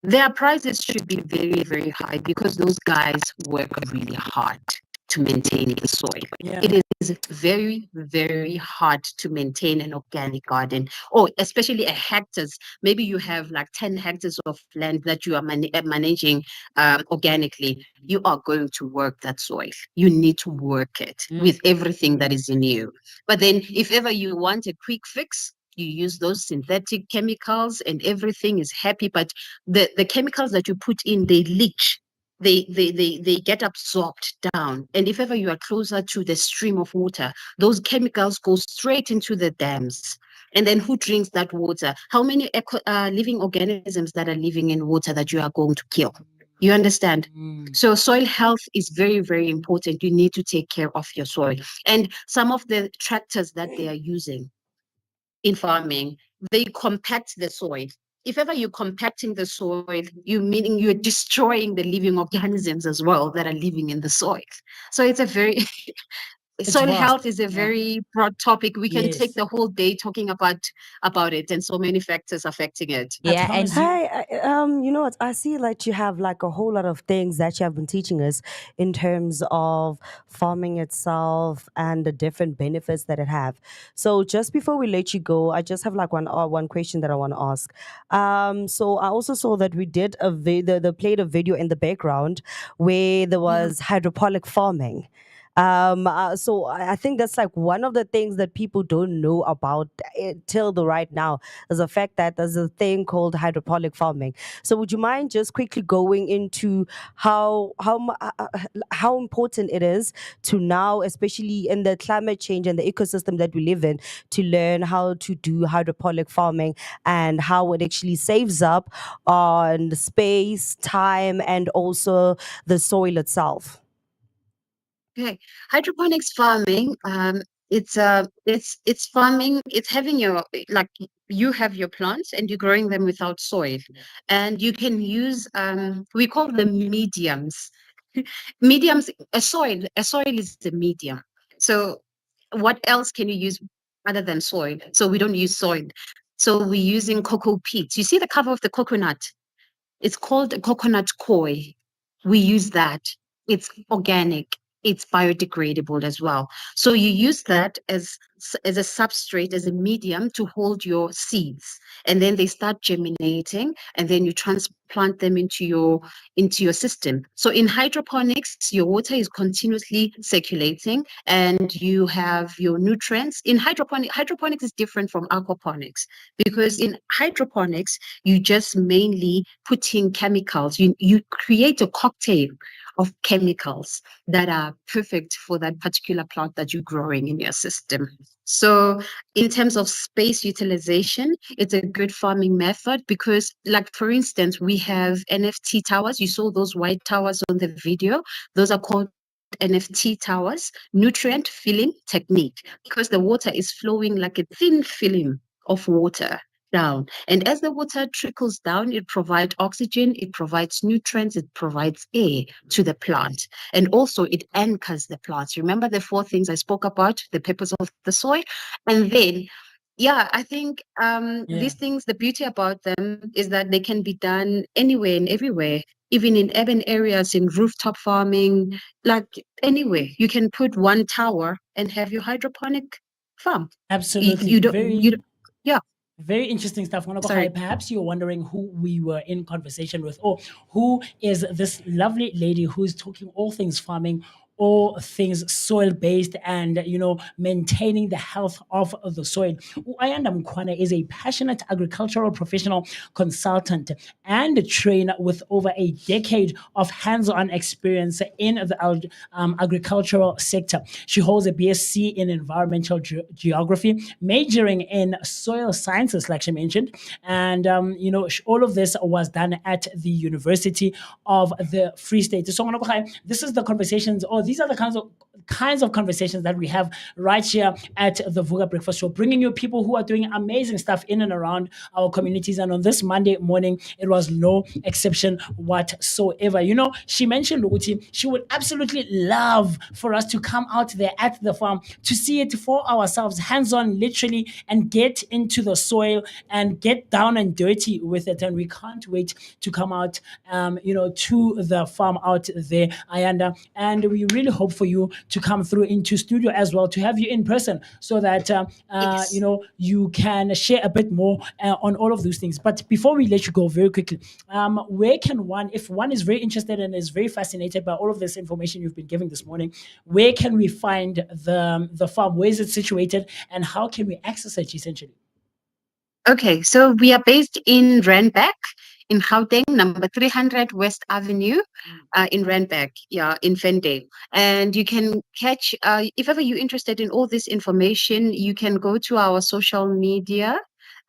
their prices should be very, very high because those guys work really hard to maintain the soil. It is very, very hard to maintain an organic garden, or especially a hectares. Maybe you have like 10 hectares of land that you are managing organically. You are going to work that soil. You need to work it with everything that is in you. But then if ever you want a quick fix, you use those synthetic chemicals and everything is happy, but the chemicals that you put in, they leach. They get absorbed down. And if ever you are closer to the stream of water, those chemicals go straight into the dams. And then who drinks that water? How many living organisms that are living in water that you are going to kill? You understand? So soil health is very, very important. You need to take care of your soil. And some of the tractors that they are using in farming, they compact the soil. If ever you're compacting the soil, meaning you're destroying the living organisms as well that are living in the soil. So it's a very soil vast. health is a very broad topic. We can take Yes. the whole day talking about it, and so many factors affecting it. Yeah, and Hi, you know what? I see like you have like a whole lot of things that you have been teaching us in terms of farming itself and the different benefits that it have. So just before we let you go, I just have like one question that I want to ask. So I also saw that we did the played a video in the background where there was hydroponic farming. So I think that's like one of the things that people don't know about it till the right now is the fact that there's a thing called hydroponic farming. So would you mind just quickly going into how important it is to now, especially in the climate change and the ecosystem that we live in, to learn how to do hydroponic farming and how it actually saves up on the space, time, and also the soil itself? Okay, hydroponics farming. It's farming. It's having your like you have your plants and you're growing them without soil, and you can use we call them mediums. Mediums. A soil is the medium. So what else can you use other than soil? So we don't use soil. So we're using cocoa peats. You see the cover of the coconut? It's called a coconut koi. We use that. It's organic. It's biodegradable as well. So you use that as a substrate, as a medium to hold your seeds, and then they start germinating, and then you transplant them into your system. So in hydroponics, your water is continuously circulating, and you have your nutrients. In hydroponics is different from aquaponics because in hydroponics you just mainly put in chemicals. You create a cocktail of chemicals that are perfect for that particular plant that you're growing in your system. So in terms of space utilization, it's a good farming method because, like, for instance, we have NFT towers. You saw those white towers on the video. Those are called NFT towers, nutrient filling technique, because the water is flowing like a thin film of water down. And as the water trickles down, it provides oxygen, it provides nutrients, it provides air to the plant. And also it anchors the plants. Remember the 4 things I spoke about, the purpose of the soil? And then, yeah, I think these things, the beauty about them is that they can be done anywhere and everywhere, even in urban areas, in rooftop farming, like anywhere. You can put one tower and have your hydroponic farm. Absolutely. You don't, yeah. Very interesting stuff. Sorry. Perhaps you're wondering who we were in conversation with, or who is this lovely lady who's talking all things farming all things soil based and maintaining the health of the soil. Ayanda Mkwana is a passionate agricultural professional, consultant, and a trainer with over a decade of hands-on experience in the agricultural sector. She holds a BSc in environmental geography, majoring in soil sciences, like she mentioned, and all of this was done at the University of the Free State. So, this is the conversations, or these are the kinds of conversations that we have right here at the Vooka Breakfast Show, bringing you people who are doing amazing stuff in and around our communities. And on this Monday morning, it was no exception whatsoever. She mentioned Uti, she would absolutely love for us to come out there at the farm to see it for ourselves, hands-on, literally, and get into the soil and get down and dirty with it. And we can't wait to come out, to the farm out there, Ayanda. And we really hope for you to come through into studio as well, to have you in person, so that you can share a bit more on all of those things. But before we let you go, very quickly, where can one, if one is very interested and is very fascinated by all of this information you've been giving this morning, where can we find the farm? Where is it situated, and how can we access it essentially? Okay, so we are based in Randburg, in Gauteng, number 300 West Avenue, in Randburg, in Vende. And you can catch, if ever you're interested in all this information, you can go to our social media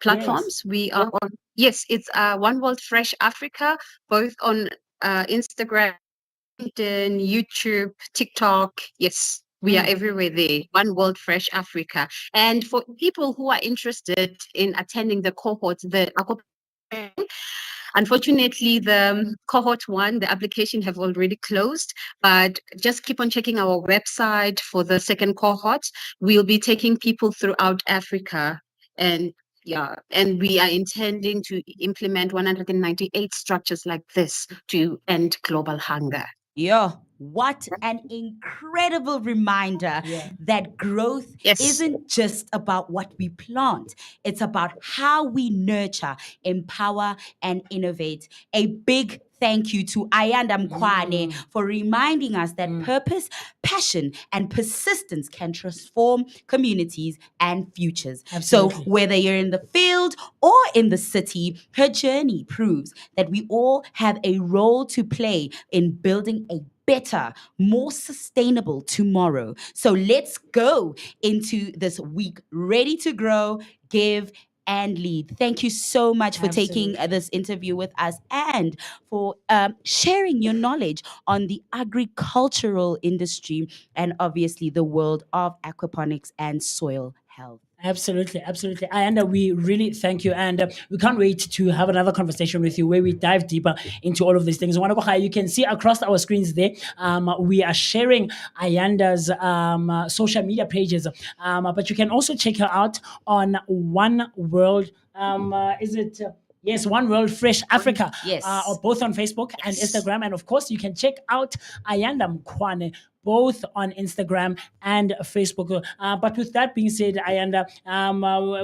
platforms. We are on, yes, it's One World Fresh Africa, both on Instagram, LinkedIn, YouTube, TikTok. Yes, we are everywhere there. One World Fresh Africa. And for people who are interested in attending the cohort, unfortunately, the cohort 1, the application have already closed, but just keep on checking our website for the second cohort. We'll be taking people throughout Africa, and we are intending to implement 198 structures like this to end global hunger. Yeah, what an incredible reminder that growth isn't just about what we plant, it's about how we nurture, empower, and innovate. A big thank you to Ayanda Mkwane for reminding us that purpose, passion, and persistence can transform communities and futures. Absolutely. So, whether you're in the field or in the city, her journey proves that we all have a role to play in building a better, more sustainable tomorrow. So let's go into this week ready to grow, give, and lead. Thank you so much for taking this interview with us and for sharing your knowledge on the agricultural industry and obviously the world of aquaponics and soil health. Absolutely. And we really thank you. And we can't wait to have another conversation with you where we dive deeper into all of these things. You can see across our screens there, we are sharing Ayanda's social media pages. But you can also check her out on One World. Yes, One World Fresh Africa. Yes. Both on Facebook and Instagram. And of course, you can check out Ayanda Mkwane both on Instagram and Facebook. But with that being said, Ayanda,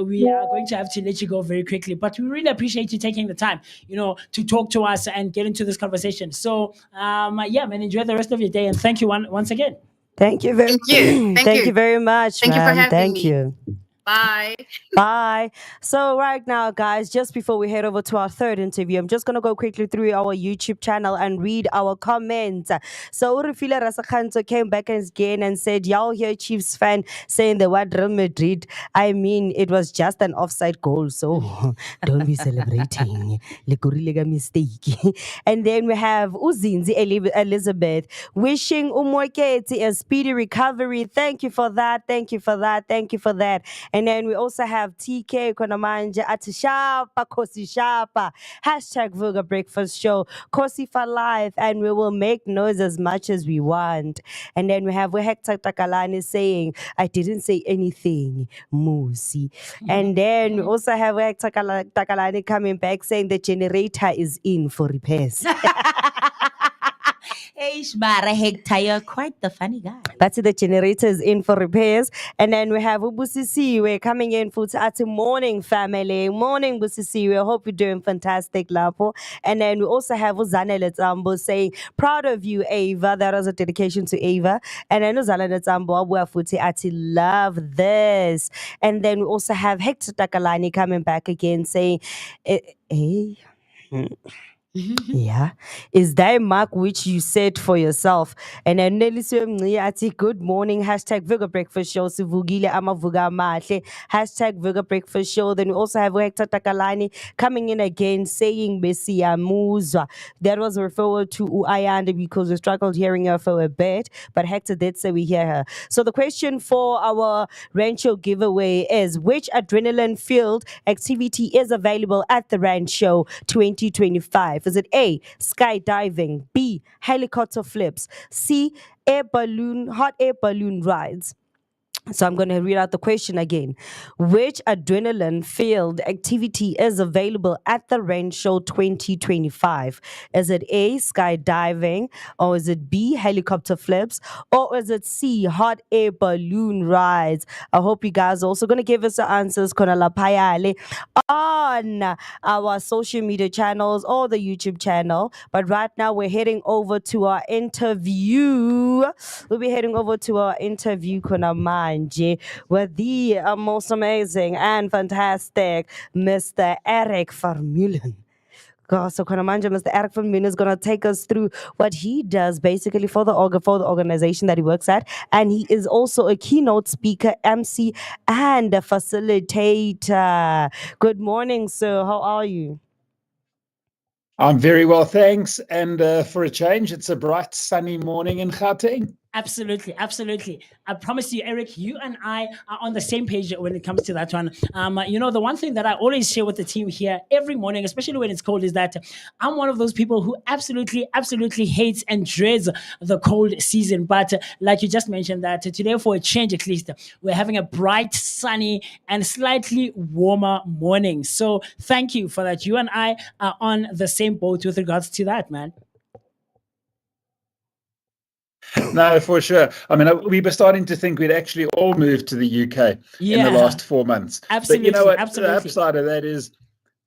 we are going to have to let you go very quickly. But we really appreciate you taking the time, to talk to us and get into this conversation. So, man, enjoy the rest of your day. And thank you once again. Thank you very Thank you very much, Thank you for man. having Thank me. you. Bye. Bye. So right now, guys, just before we head over to our third interview, I'm just gonna go quickly through our YouTube channel and read our comments. So Urufila Rasakhanto came back again and said, "Y'all hear Chiefs fan saying the word Real Madrid? I mean, it was just an offside goal, so don't be celebrating. Lekurile mistake." And then we have Uzinzi Elizabeth wishing Umweketi a speedy recovery. Thank you for that. Thank you for that. Thank you for that. And then we also have TK Konamanja Atishapa Kosi Shapa hashtag Vooka Breakfast Show Kosi for life, and we will make noise as much as we want. And then we have Hector Takalani saying, "I didn't say anything, Musi." And then we also have Hector Takalani coming back saying the generator is in for repairs. Eish, Mara Hector, you're quite the funny guy. That's it, the generator is in for repairs. And then we have Ubusisi. We're coming in for Tati morning, family. Morning, Busisi. We hope you're doing fantastic, Lapo. And then we also have Uzane Letambo saying, proud of you, Ava. That was a dedication to Ava. And then Uzane Letambo, Abuafuti Ati, love this. And then we also have Hector Takalani coming back again saying, yeah. Is that a mark which you set for yourself? And then Nelly Ati, good morning. Hashtag Vooka Breakfast Show. Sivugile ama Vuga Mahle. Hashtag Vooka Breakfast Show. Then we also have Hector Takalani coming in again saying Bessia Muzwa. That was a referral to Uayanda because we struggled hearing her for a bit. But Hector did say we hear her. So the question for our Rancho giveaway is, which adrenaline filled activity is available at the Rancho 2025? Is it A, skydiving, B, helicopter flips, C, hot air balloon rides? So I'm going to read out the question again. Which adrenaline-filled activity is available at the Rain Show 2025? Is it A, skydiving, or is it B, helicopter flips, or is it C, hot air balloon rides? I hope you guys are also going to give us the answers Konala Payale on our social media channels or the YouTube channel. But right now we're heading over to our interview. We'll be heading over to our interview Konamanje with the most amazing and fantastic Mr. Eric Vermeulen. So Konamanja, Mr. Eric Vermeulen is going to take us through what he does basically for the organization that he works at. And he is also a keynote speaker, MC, and a facilitator. Good morning, sir. How are you? I'm very well, thanks. And for a change, it's a bright, sunny morning in Gauteng. Absolutely, absolutely. I promise you, Eric, you and I are on the same page when it comes to that one. The one thing that I always share with the team here every morning, especially when it's cold, is that I'm one of those people who absolutely, absolutely hates and dreads the cold season. But like you just mentioned, that today, for a change at least, we're having a bright, sunny, and slightly warmer morning. So thank you for that. You and I are on the same boat with regards to that, man. No, for sure. I mean, we were starting to think we'd actually all moved to the UK in the last 4 months. Absolutely, but you know what? absolutely. The upside of that is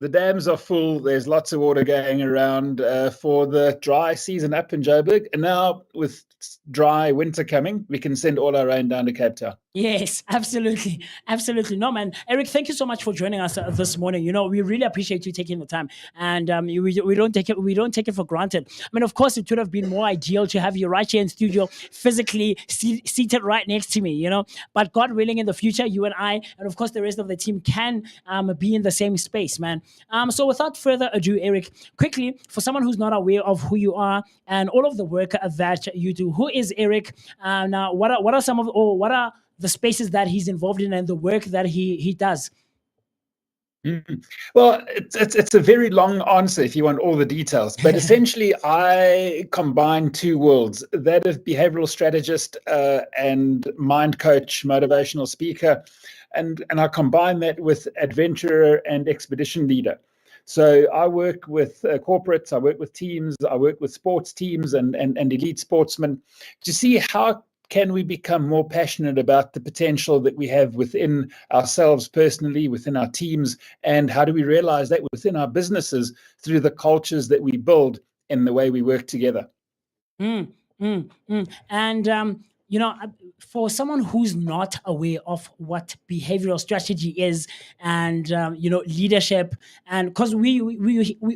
the dams are full. There's lots of water going around for the dry season up in Joburg. And now with dry winter coming, we can send all our rain down to Cape Town. Yes, absolutely. Absolutely. No, man. Eric, thank you so much for joining us this morning. We really appreciate you taking the time. And we don't take it for granted. I mean, of course, it would have been more ideal to have you right here in studio, physically seated right next to me, But God willing, in the future, you and I, and of course the rest of the team can be in the same space, man. So without further ado, Eric, quickly, for someone who's not aware of who you are and all of the work that you do, who is Eric? Now, what are the spaces that he's involved in and the work that he does? Well, it's a very long answer if you want all the details. But essentially, I combine two worlds, that of behavioral strategist and mind coach, motivational speaker. And I combine that with adventurer and expedition leader. So I work with corporates, I work with teams, I work with sports teams and elite sportsmen to see how can we become more passionate about the potential that we have within ourselves personally, within our teams, and how do we realize that within our businesses through the cultures that we build and the way we work together. And for someone who's not aware of what behavioral strategy is and leadership, and because we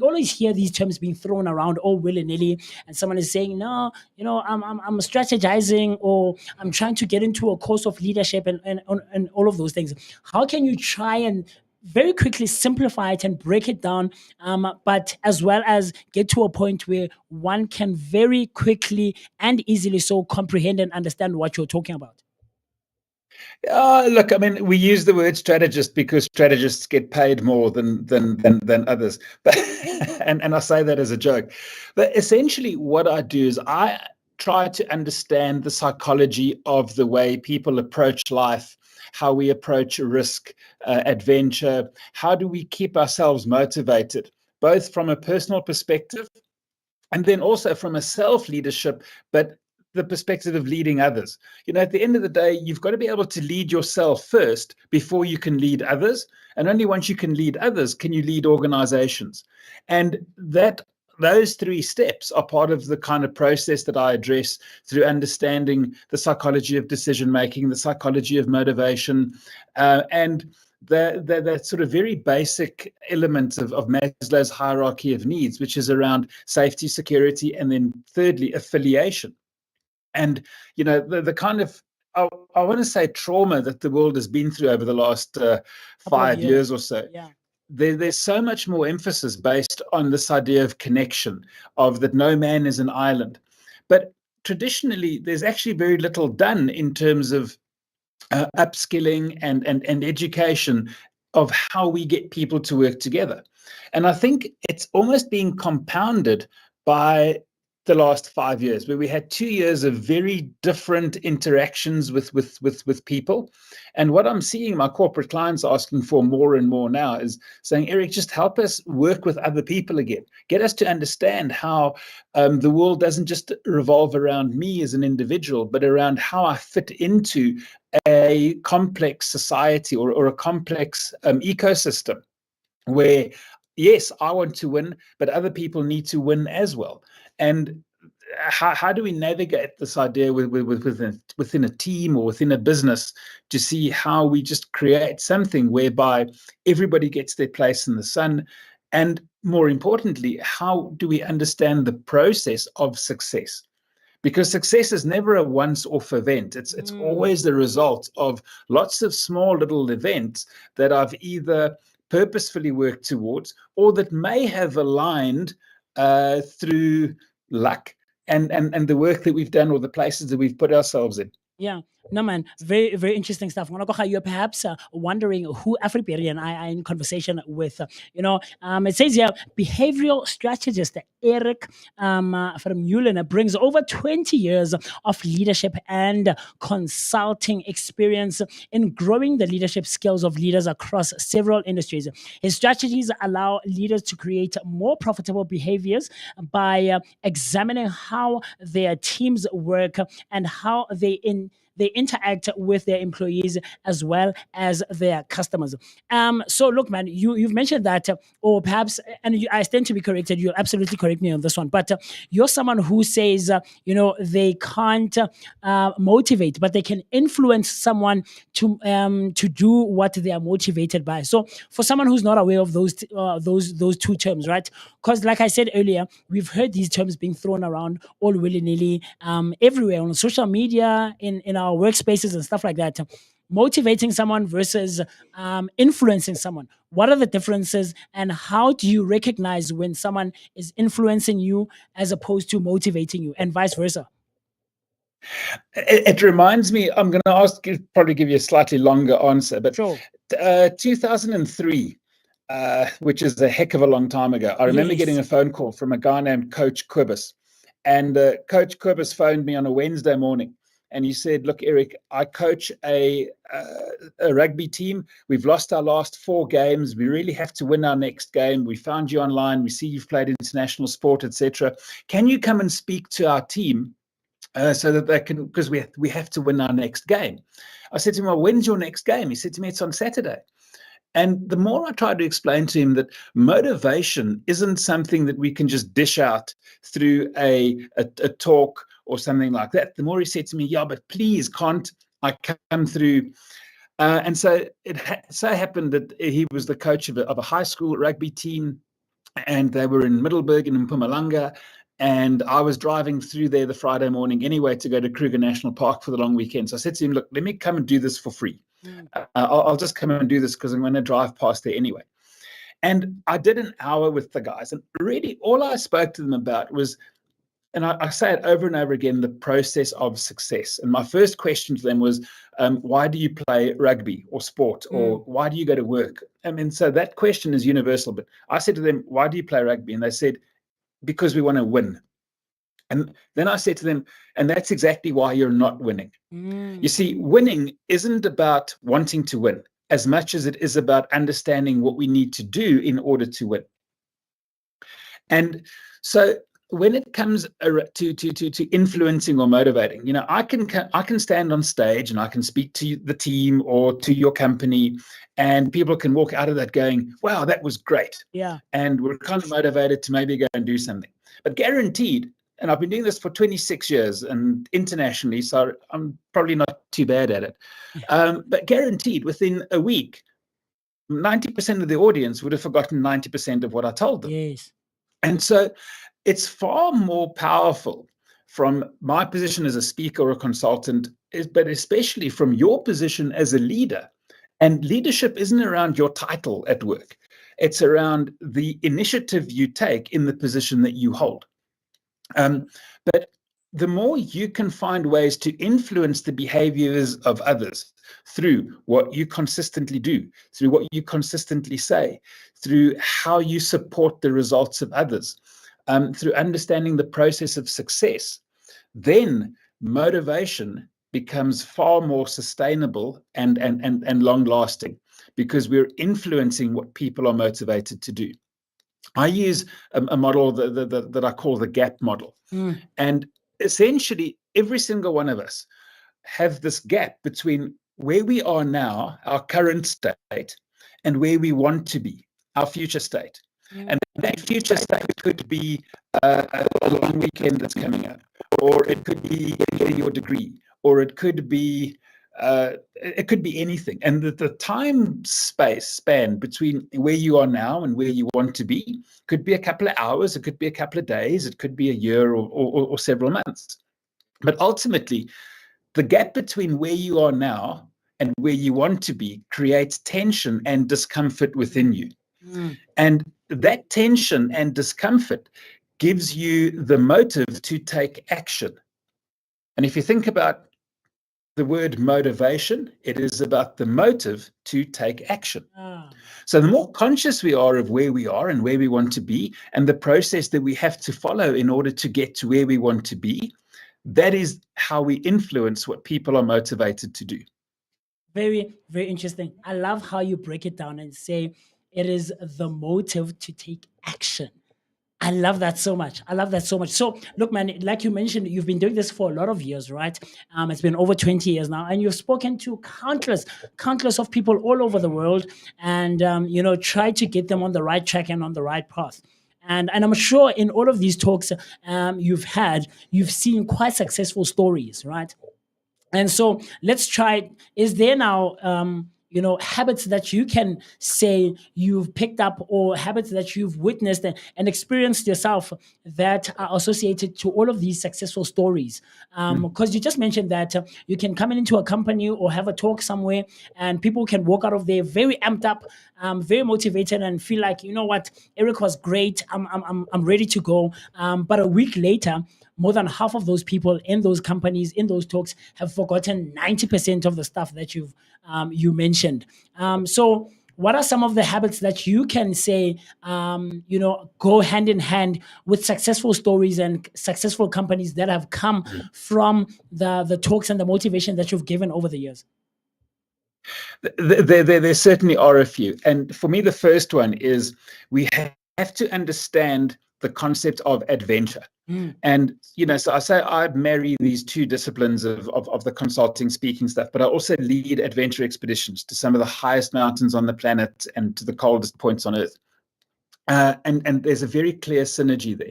always hear these terms being thrown around all willy-nilly, and someone is saying, no, I'm strategizing, or I'm trying to get into a course of leadership and all of those things. How can you try and very quickly simplify it and break it down, but as well as get to a point where one can very quickly and easily so comprehend and understand what you're talking about? Look, I mean, we use the word strategist because strategists get paid more than others, but and I say that as a joke. But essentially, what I do is I try to understand the psychology of the way people approach life, how we approach risk, adventure. How do we keep ourselves motivated, both from a personal perspective And then also from a self-leadership, but the perspective of leading others. At the end of the day, you've got to be able to lead yourself first before you can lead others. And only once you can lead others can you lead organizations. And those 3 steps are part of the kind of process that I address through understanding the psychology of decision making, the psychology of motivation, and that sort of very basic element of Maslow's hierarchy of needs, which is around safety, security, and then thirdly, affiliation. And, the kind of, I want to say trauma that the world has been through over the last 5 years or so. Yeah. There's so much more emphasis based on this idea of connection, of that no man is an island. But traditionally, there's actually very little done in terms of upskilling and education of how we get people to work together. And I think it's almost being compounded by the last 5 years, where we had 2 years of very different interactions with people. And what I'm seeing my corporate clients asking for more and more now is saying, Eric, just help us work with other people again. Get us to understand how the world doesn't just revolve around me as an individual, but around how I fit into a complex society or a complex ecosystem where, yes, I want to win, but other people need to win as well. And how do we navigate this idea within a team or within a business to see how we just create something whereby everybody gets their place in the sun? And more importantly, how do we understand the process of success? Because success is never a once-off event. It's always the result of lots of small little events that I've either purposefully worked towards or that may have aligned through luck and the work that we've done or the places that we've put ourselves in. Yeah, no man, very very interesting stuff. You're perhaps wondering who Afriperi and I are in conversation with. It says here behavioral strategist Eric from Ulen brings over 20 years of leadership and consulting experience in growing the leadership skills of leaders across several industries. His strategies allow leaders to create more profitable behaviors by examining how their teams work and how they interact with their employees as well as their customers. So look, man, you've mentioned that, or perhaps, and I stand to be corrected. You'll absolutely correct me on this one. But you're someone who says, they can't motivate, but they can influence someone to do what they are motivated by. So for someone who's not aware of those two terms, right? Because like I said earlier, we've heard these terms being thrown around all willy nilly, everywhere on social media, in our workspaces and stuff like that. Motivating someone versus influencing someone. What are the differences, and how do you recognize when someone is influencing you as opposed to motivating you, and vice versa? It reminds me, I'm going to probably give you a slightly longer answer, but sure. 2003, which is a heck of a long time ago, I remember getting a phone call from a guy named Coach Quibus. And Coach Quibus phoned me on a Wednesday morning. And he said, look, Eric, I coach a rugby team. We've lost our last 4 games. We really have to win our next game. We found you online. We see you've played international sport, etc. Can you come and speak to our team so that they can, because we have to win our next game? I said to him, well, when's your next game? He said to me, it's on Saturday. And the more I tried to explain to him that motivation isn't something that we can just dish out through a talk or something like that, the more he said to me, yeah, but please can't I come through? And so it so happened that he was the coach of a high school rugby team, and they were in Middelburg and in Mpumalanga. And I was driving through there the Friday morning anyway to go to Kruger National Park for the long weekend. So I said to him, look, let me come and do this for free. I'll just come and do this because I'm going to drive past there anyway. And I did an hour with the guys. And really all I spoke to them about was, and I say it over and over again, the process of success. And my first question to them was, why do you play rugby or sport, or why do you go to work? I mean, so that question is universal. But I said to them, why do you play rugby? And they said, because we want to win. And then I said to them, and that's exactly why you're not winning. You see, winning isn't about wanting to win as much as it is about understanding what we need to do in order to win. And so when it comes to influencing or motivating, I can stand on stage and I can speak to the team or to your company, and people can walk out of that going, wow, that was great. Yeah. And we're kind of motivated to maybe go and do something. But guaranteed, and I've been doing this for 26 years and internationally, so I'm probably not too bad at it. But guaranteed, within a week, 90% of the audience would have forgotten 90% of what I told them. Yes. And so it's far more powerful from my position as a speaker or a consultant, but especially from your position as a leader. And leadership isn't around your title at work. It's around the initiative you take in the position that you hold. But the more you can find ways to influence the behaviors of others through what you consistently do, through what you consistently say, through how you support the results of others, through understanding the process of success, then motivation becomes far more sustainable and long lasting, because we're influencing what people are motivated to do. I use a model that I call the gap model. And essentially, every single one of us have this gap between where we are now, our current state, and where we want to be, our future state. And that future state could be a long weekend that's coming up, or it could be getting your degree, or it could be anything. And the time space span between where you are now and where you want to be could be a couple of hours, it could be a couple of days, it could be a year or several months. But ultimately, the gap between where you are now and where you want to be creates tension and discomfort within you. And that tension and discomfort gives you the motive to take action. And if you think about the word motivation, it is about the motive to take action. So the more conscious we are of where we are and where we want to be, and the process that we have to follow in order to get to where we want to be, that is how we influence what people are motivated to do. Very, very interesting. I love how you break it down and say it is the motive to take action. I love that so much. I love that so much. So, look, man, like you mentioned, you've been doing this for a lot of years, right? It's been over 20 years now, and you've spoken to countless of people all over the world, and tried to get them on the right track and on the right path. And I'm sure in all of these talks you've seen quite successful stories, right? And so let's try. Is there now, habits that you can say you've picked up, or habits that you've witnessed and experienced yourself that are associated to all of these successful stories? Because you just mentioned that you can come into a company or have a talk somewhere, and people can walk out of there very amped up, very motivated, and feel like, you know what, Eric was great. I'm ready to go. But a week later, more than half of those people in those companies, in those talks, have forgotten 90% of the stuff that you mentioned. So what are some of the habits that you can say, go hand in hand with successful stories and successful companies that have come from the talks and the motivation that you've given over the years? There certainly are a few. And for me, the first one is we have to understand the concept of adventure. And, so I say I marry these two disciplines of the consulting, speaking stuff, but I also lead adventure expeditions to some of the highest mountains on the planet and to the coldest points on Earth. And there's a very clear synergy there,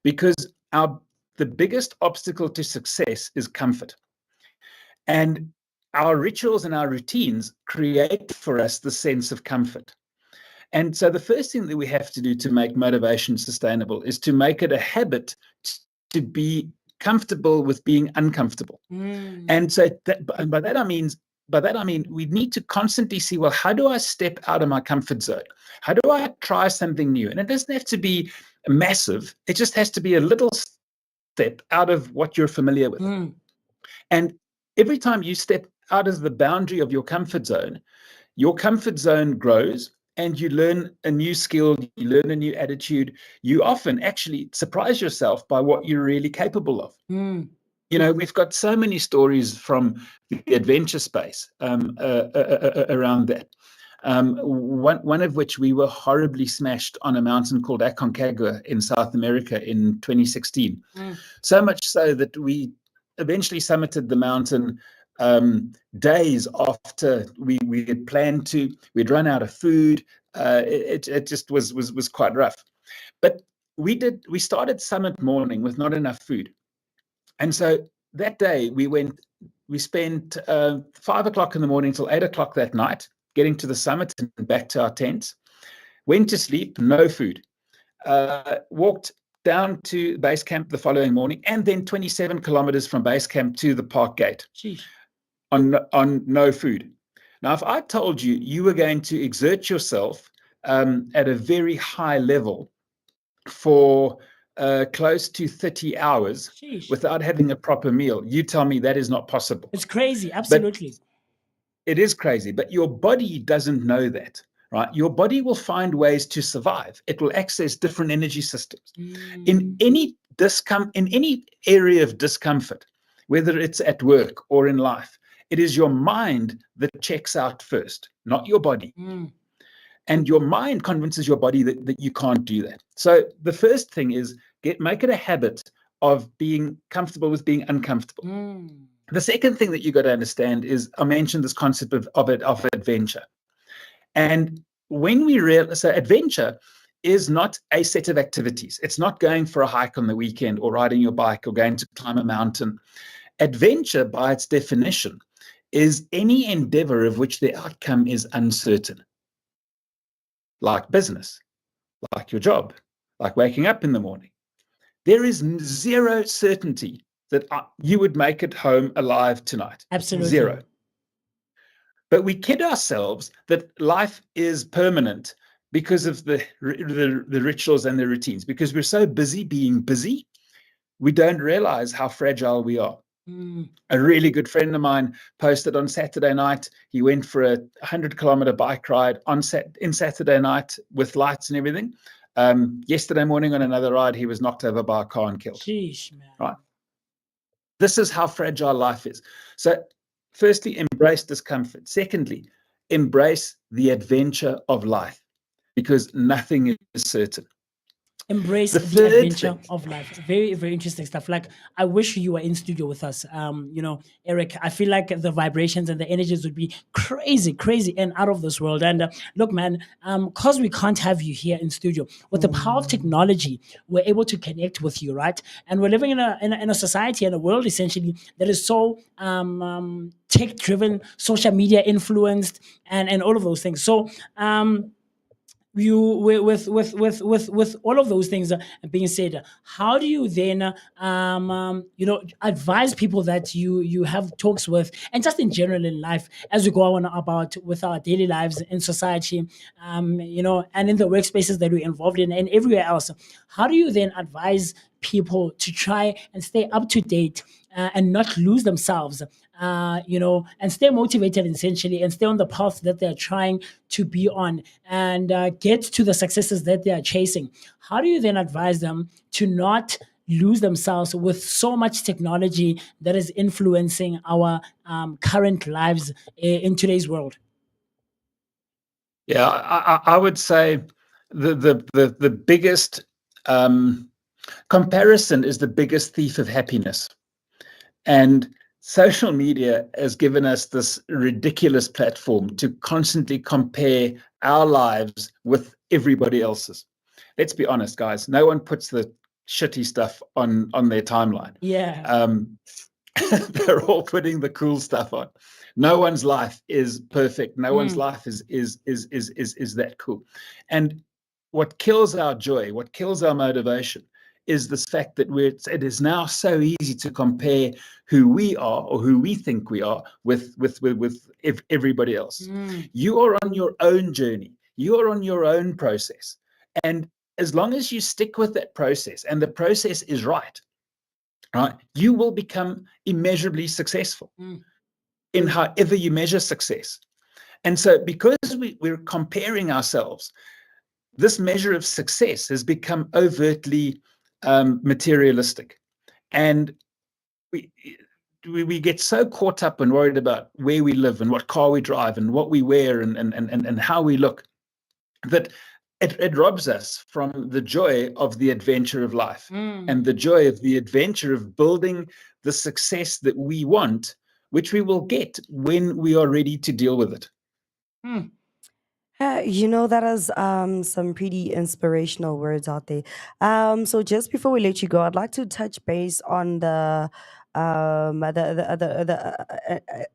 because the biggest obstacle to success is comfort. And our rituals and our routines create for us the sense of comfort. And so the first thing that we have to do to make motivation sustainable is to make it a habit to be comfortable with being uncomfortable. And so by that I mean we need to constantly see, well, how do I step out of my comfort zone? How do I try something new? And it doesn't have to be massive. It just has to be a little step out of what you're familiar with. And every time you step out of the boundary of your comfort zone grows, and you learn a new skill, you learn a new attitude. You often actually surprise yourself by what you're really capable of. We've got so many stories from the adventure space around that. one of which we were horribly smashed on a mountain called Aconcagua in South America in 2016. So much so that we eventually summited the mountain days after we had planned to. We'd run out of food. It just was quite rough. But we started summit morning with not enough food. And so that day we spent 5 o'clock in the morning till 8 o'clock that night, getting to the summit and back to our tents. Went to sleep, no food. Walked down to base camp the following morning, and then 27 kilometers from base camp to the park gate on no food. Now, if I told you you were going to exert yourself at a very high level for close to 30 hours without having a proper meal, you tell me that is not possible. It's crazy, absolutely. But it is crazy, but your body doesn't know that, right? Your body will find ways to survive. It will access different energy systems. In any area of discomfort, whether it's at work or in life, it is your mind that checks out first, not your body. And your mind convinces your body that you can't do that. So the first thing is make it a habit of being comfortable with being uncomfortable. The second thing that you got to understand is, I mentioned this concept of adventure. And when we realize, so adventure is not a set of activities. It's not going for a hike on the weekend or riding your bike or going to climb a mountain. Adventure, by its definition, is any endeavor of which the outcome is uncertain. Like business, like your job, like waking up in the morning. There is zero certainty that you would make it home alive tonight. Absolutely. Zero. But we kid ourselves that life is permanent because of the rituals and the routines. Because we're so busy being busy, we don't realize how fragile we are. A really good friend of mine posted on Saturday night. He went for a 100-kilometer bike ride in Saturday night with lights and everything. Yesterday morning on another ride, he was knocked over by a car and killed. Sheesh, man. Right. This is how fragile life is. So, firstly, embrace discomfort. Secondly, embrace the adventure of life, because nothing is certain. Embrace the adventure of life. Very, very interesting stuff. Like, I wish you were in studio with us. Eric, I feel like the vibrations and the energies would be crazy and out of this world. And look, man, because we can't have you here in studio, with the power of technology, we're able to connect with you, right? And we're living in a society and a world essentially that is so tech driven, social media influenced, and all of those things. So you with all of those things being said, how do you then advise people that you have talks with, and just in general in life, as we go on about with our daily lives in society, and in the workspaces that we're involved in and everywhere else? How do you then advise people to try and stay up to date and not lose themselves, and stay motivated essentially, and stay on the path that they're trying to be on, and get to the successes that they are chasing? How do you then advise them to not lose themselves with so much technology that is influencing our current lives in today's world? Yeah, I would say the biggest comparison is the biggest thief of happiness. And social media has given us this ridiculous platform to constantly compare our lives with everybody else's. Let's be honest, guys. No one puts the shitty stuff on their timeline. Yeah. They're all putting the cool stuff on. No one's life is perfect. No one's life is that cool. And what kills our joy, what kills our motivation, is this fact that it is now so easy to compare who we are or who we think we are with everybody else. You are on your own journey. You are on your own process. And as long as you stick with that process, and the process is right, you will become immeasurably successful in however you measure success. And so because we're comparing ourselves, this measure of success has become overtly materialistic. And we get so caught up and worried about where we live and what car we drive and what we wear and how we look, that it robs us from the joy of the adventure of life and the joy of the adventure of building the success that we want, which we will get when we are ready to deal with it. That is some pretty inspirational words out there. So just before we let you go, I'd like to touch base on the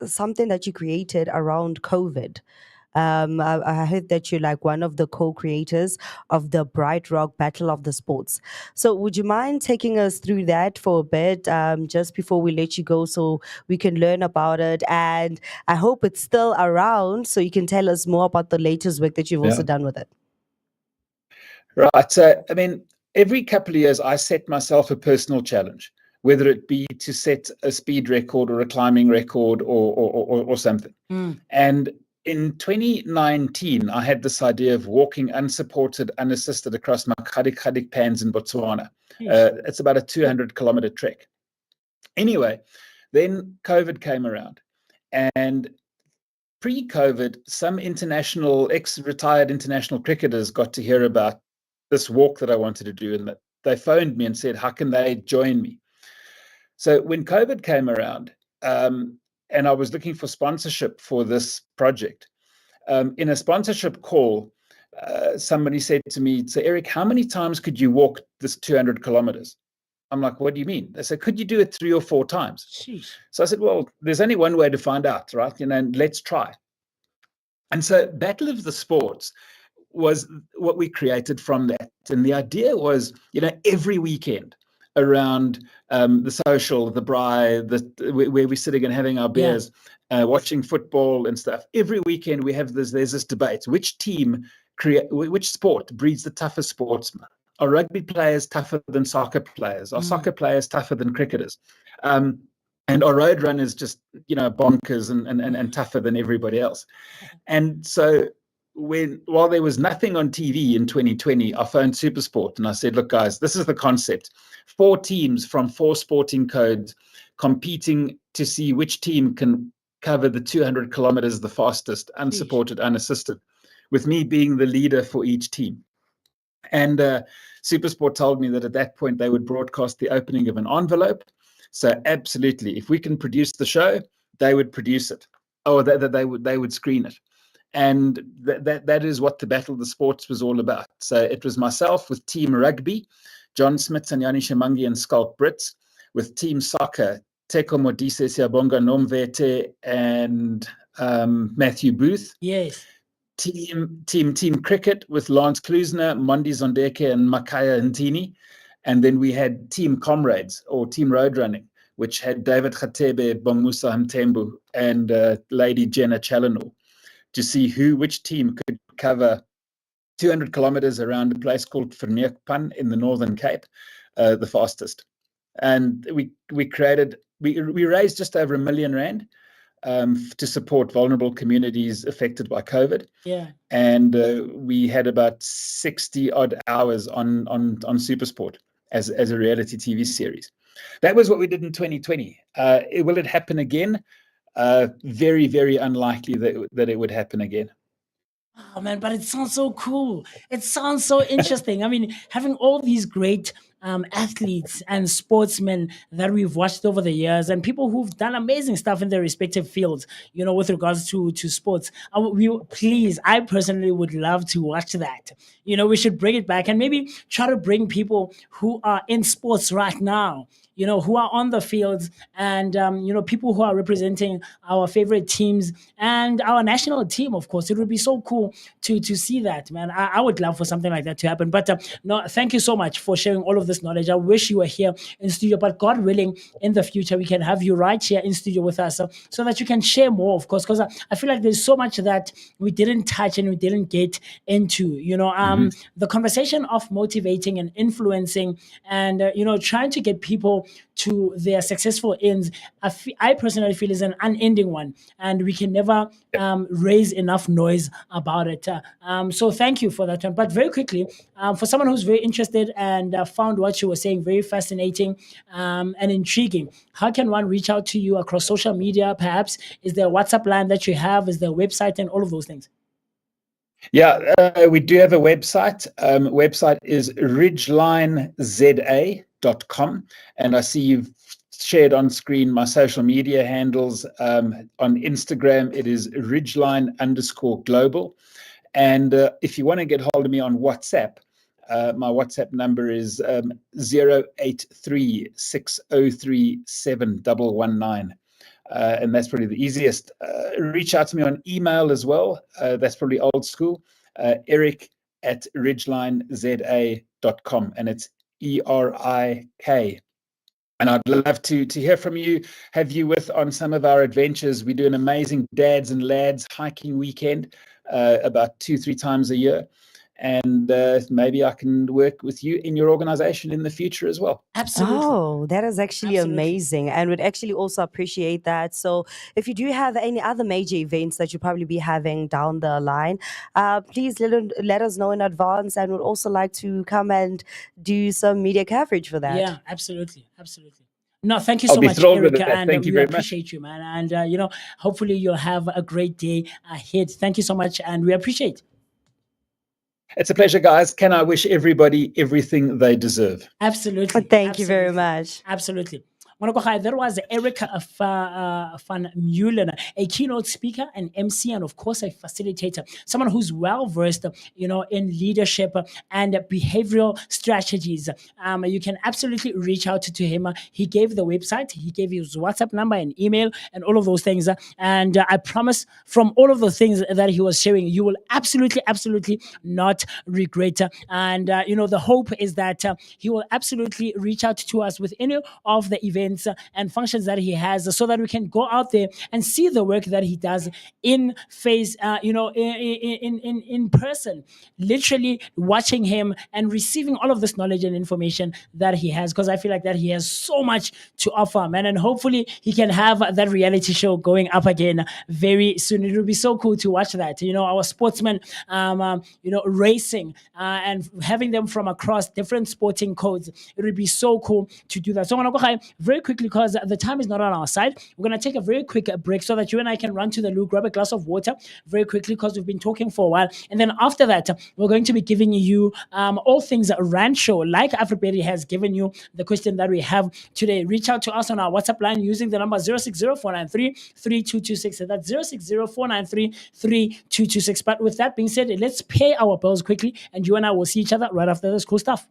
something that you created around COVID. I heard that you're like one of the co-creators of the Bright Rock Battle of the Sports. So would you mind taking us through that for a bit, just before we let you go, so we can learn about it? And I hope it's still around, so you can tell us more about the latest work that you've also done with it. Right. So, I mean, every couple of years, I set myself a personal challenge, whether it be to set a speed record or a climbing record or something. And in 2019, I had this idea of walking unsupported, unassisted across Makgadik Pans in Botswana. It's about a 200-kilometer trek. Anyway, then COVID came around. And pre-COVID, some ex-retired international cricketers got to hear about this walk that I wanted to do, and they phoned me and said, how can they join me? So when COVID came around, and I was looking for sponsorship for this project, in a sponsorship call, somebody said to me, so Eric, how many times could you walk this 200 kilometers? I'm like, what do you mean? They said, could you do it 3 or 4 times? Sheesh. So I said, well, there's only one way to find out, right? And let's try. And so Battle of the Sports was what we created from that. And the idea was, every weekend around the social, the braai, where we're sitting and having our beers, watching football and stuff. Every weekend there's this debate: which sport breeds the toughest sportsman? Are rugby players tougher than soccer players? Are soccer players tougher than cricketers? And are road runners just bonkers and tougher than everybody else? And so while there was nothing on TV in 2020, I phoned SuperSport and I said, look, guys, this is the concept. 4 teams from 4 sporting codes competing to see which team can cover the 200 kilometers the fastest, unsupported, unassisted, with me being the leader for each team. And SuperSport told me that at that point they would broadcast the opening of an envelope. So absolutely, if we can produce the show, they would produce it, or they would screen it. And that is what the Battle of the Sports was all about. So it was myself with Team Rugby, John Smits and Yanni Shamangi and Skulk Brits, with Team Soccer, Teko Modise, Siabonga Nomvete and Matthew Booth. Yes. Team Cricket with Lance Klusner, Mondi Zondeke and Makaya Ntini. And then we had Team Comrades or Team Road Running, which had David Khatebe, Bomusa Mtembu and Lady Jenna Challenor, to see which team could cover 200 kilometers around a place called Verneekpan in the Northern Cape, the fastest. And we raised just over R1 million to support vulnerable communities affected by COVID. Yeah. And we had about 60 odd hours on SuperSport as a reality TV series. That was what we did in 2020. Will it happen again? Very, very unlikely that it would happen again. Oh man, but it sounds so cool. It sounds so interesting. I mean, having all these great athletes and sportsmen that we've watched over the years, and people who've done amazing stuff in their respective fields, with regards to sports. I personally would love to watch that. We should bring it back and maybe try to bring people who are in sports right now, who are on the fields, and people who are representing our favorite teams and our national team. Of course, it would be so cool to see that, man. I would love for something like that to happen. But no, thank you so much for sharing all of this knowledge. I wish you were here in studio, but God willing, in the future we can have you right here in studio with us, so that you can share more, of course, because I feel like there's so much that we didn't touch and we didn't get into. The conversation of motivating and influencing and trying to get people to their successful ends, I personally feel is an unending one, and we can never raise enough noise about it. So thank you for that one. But very quickly, for someone who's very interested and found what you were saying very fascinating and intriguing, how can one reach out to you across social media? Perhaps is there a WhatsApp line that you have? Is there a website and all of those things? Yeah, we do have a website. Website is ridgelineza.com. And I see you've shared on screen my social media handles. On Instagram, it is ridgeline_global. And if you want to get hold of me on WhatsApp, my WhatsApp number is 0836037119. And that's probably the easiest. Reach out to me on email as well. That's probably old school. Eric@ridgelineza.com. And it's ERIK. And I'd love to hear from you, have you with on some of our adventures. We do an amazing dads and lads hiking weekend about 2-3 times a year. And maybe I can work with you in your organization in the future as well. Absolutely. Oh, that is actually amazing, and would actually also appreciate that. So, if you do have any other major events that you probably be having down the line, please let us know in advance, and would also like to come and do some media coverage for that. Yeah, absolutely. No, thank you I'll so be much, thrilled with Erica, that. and Thank you we very much. appreciate you, man. And hopefully you'll have a great day ahead. Thank you so much, and we appreciate. It's a pleasure, guys. Can I wish everybody everything they deserve? Absolutely. Thank you very much. Absolutely. That was Erica van Meulen, a keynote speaker, an MC, and of course a facilitator. Someone who's well versed, in leadership and behavioral strategies. You can absolutely reach out to him. He gave the website, he gave his WhatsApp number and email, and all of those things. And I promise, from all of the things that he was sharing, you will absolutely not regret. And the hope is that he will absolutely reach out to us with any of the events and functions that he has, so that we can go out there and see the work that he does in face, in person, literally watching him and receiving all of this knowledge and information that he has, because I feel like that he has so much to offer, man. And hopefully he can have that reality show going up again very soon. It would be so cool to watch that, our sportsmen racing and having them from across different sporting codes. It would be so cool to do that. So I'm gonna go very quickly, because the time is not on our side. We're going to take a very quick break so that you and I can run to the loo, grab a glass of water very quickly, because we've been talking for a while. And then after that, we're going to be giving you all things Rancho, like Afriberry has given you the question that we have today. Reach out to us on our WhatsApp line using the number 060-493-3226. That's 060-493-3226. But with that being said, let's pay our bills quickly, and you and I will see each other right after this cool stuff.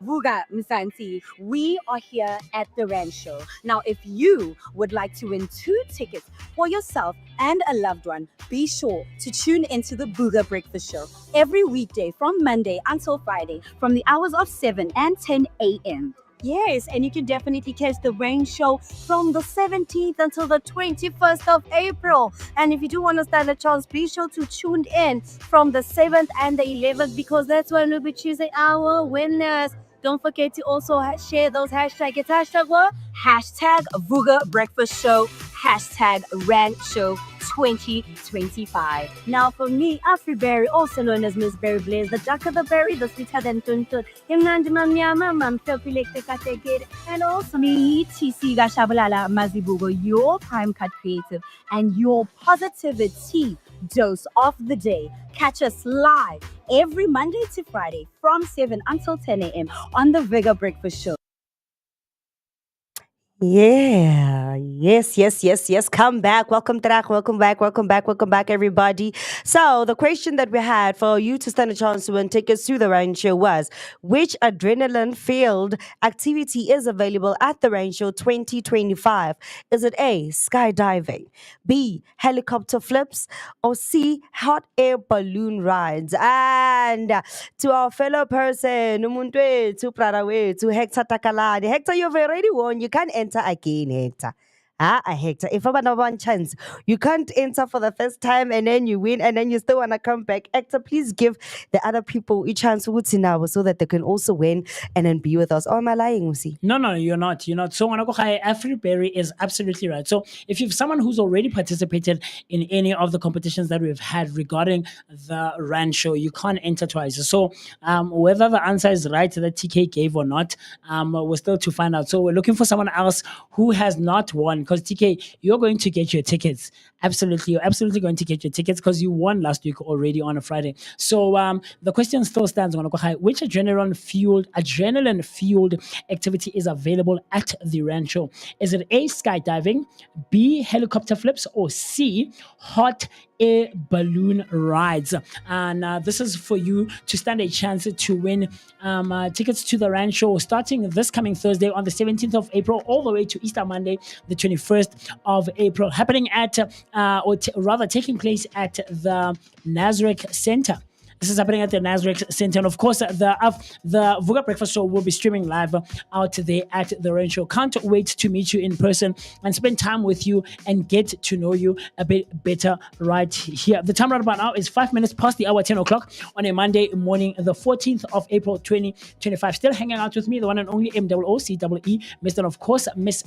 Vooka, Msansi, we are here at the Rancho. Now, if you would like to win 2 tickets for yourself and a loved one, be sure to tune into the Vooka Breakfast Show every weekday from Monday until Friday from the hours of 7 and 10 a.m. Yes, and you can definitely catch the rain show from the 17th until the 21st of April. And if you do want to stand a chance, be sure to tune in from the 7th and the 11th, because that's when we'll be choosing our winners. Don't forget to also share those hashtags. It's hashtag what? Hashtag Vooka Breakfast Show, hashtag Rant Show 2025. Now for me, Afriberry, also known as Miss Berry Blaze, the darker the berry, the sweeter than tuntut. And also me, TC Gashabalala Mazibugo, your time cut creative and your positivity dose of the day. Catch us live every Monday to Friday from 7 until 10 a.m. on the Vooka Breakfast Show. Yeah, yes. Come back. Welcome back, everybody. So the question that we had for you to stand a chance to win tickets to the Rain Show was, which adrenaline-filled activity is available at the Rain Show 2025? Is it A, skydiving, B, helicopter flips, or C, hot air balloon rides? And to our fellow person, to Hector Takalani. Hector, you've already won. You can't enter again, Hector. Hector, if I'm not one chance, you can't enter for the first time and then you win and then you still want to come back. Hector, please give the other people a chance now so that they can also win and then be with us. Or am I lying, Musi? No, you're not. You're not. So Afriberry is absolutely right. So if you've someone who's already participated in any of the competitions that we've had regarding the Rand show, you can't enter twice. So whether the answer is right that TK gave or not, we're still to find out. So we're looking for someone else who has not won, because TK, you're going to get your tickets. Absolutely, you're absolutely going to get your tickets because you won last week already on a Friday. So the question still stands: which adrenaline fueled activity is available at the Rancho? Is it A, skydiving, B, helicopter flips, or C, hot air balloon rides? And this is for you to stand a chance to win tickets to the Rancho starting this coming Thursday on the 17th of April all the way to Easter Monday, the 21st of April, happening at, rather taking place at the Nazareth Center. This is happening at the Nazareth Center. And of course, the Vooka Breakfast Show will be streaming live out there at the Rain Show. Can't wait to meet you in person and spend time with you and get to know you a bit better right here. The time right about now is 5 minutes past the hour 10 o'clock on a Monday morning, the 14th of April 2025. Still hanging out with me, the one and only MOOCEE, Mr. of course, Miss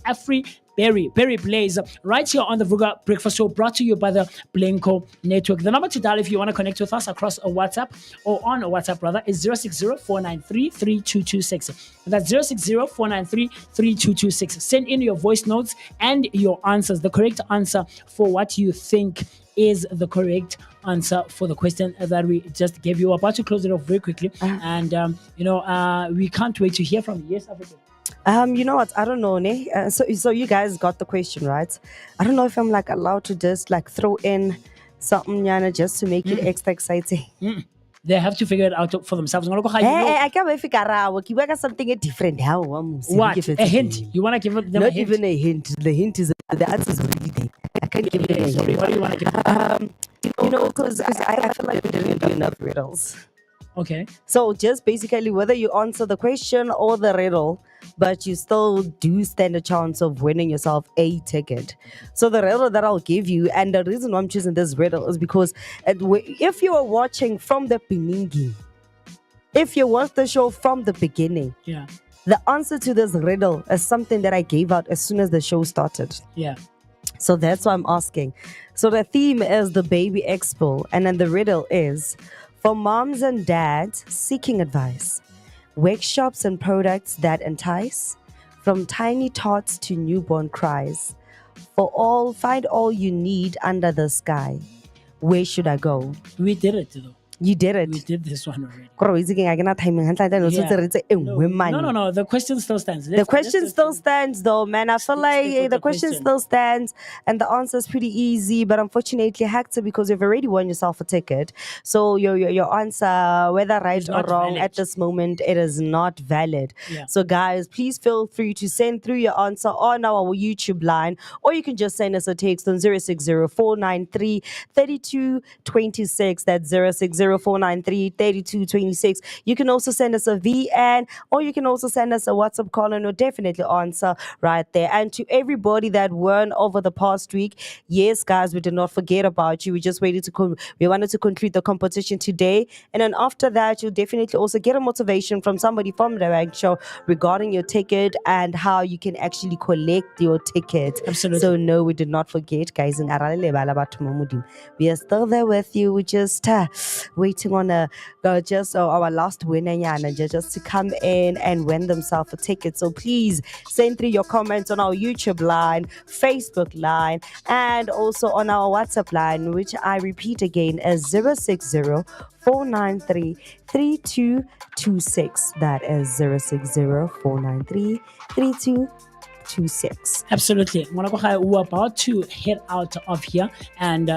Berry Blaze, right here on the Vooka Breakfast Show, brought to you by the Blanco Network. The number to dial if you want to connect with us across a WhatsApp or on a WhatsApp rather is 060-493-3226. That's 060-493-3226. Send in your voice notes and your answers, the correct answer for what you think is the correct answer for the question that we just gave you. We're about to close it off very quickly, and we can't wait to hear from you. Yes, Africa. You know what? I don't know, ne? So you guys got the question right. I don't know if I'm like allowed to just like throw in something, Yana, just to make it extra exciting. They have to figure it out for themselves. I can't figure out. You got something different. How? What? A hint? You want to give them Not a hint? even a hint. The hint is the answer is already there. I can't give it a hint. What do you want to give them? Because I feel like we didn't do enough riddles. Okay. So just basically whether you answer the question or the riddle, but you still do stand a chance of winning yourself a ticket. So the riddle that I'll give you, and the reason why I'm choosing this riddle is because if you are watching from the beginning, if you watch the show from the beginning, Yeah. the answer to this riddle is something that I gave out as soon as the show started. Yeah. So that's why I'm asking. So the theme is the Baby Expo, and then the riddle is for moms and dads seeking advice, workshops and products that entice, from tiny tots to newborn cries. For all, find all you need under the sky. Where should I go? We did it though. You did it. We did this one already. No. No. The question still stands. The question still stands though, man. I feel like the question still stands and the answer is pretty easy, but unfortunately, Hector, because you've already won yourself a ticket, so your answer, whether right or wrong, valid. at this moment, it is not valid. Yeah. So guys, please feel free to send through your answer on our YouTube line, or you can just send us a text on 060-493-3226. That's 060-493-3226. You can also send us a VN, or you can also send us a WhatsApp call, and we'll definitely answer right there. And to everybody that won over the past week, yes, guys, we did not forget about you. We just waited to we wanted to conclude the competition today, and then after that, you'll definitely also get a motivation from somebody from the Rank Show regarding your ticket and how you can actually collect your ticket. Absolutely. So no, we did not forget, guys. We are still there with you. We just waiting on our last winner, Yana, just to come in and win themselves a ticket. So please send through your comments on our YouTube line, Facebook line, and also on our WhatsApp line, which I repeat again is 060-493-3226. That is 060-493-3226. Absolutely. We're about to head out of here and,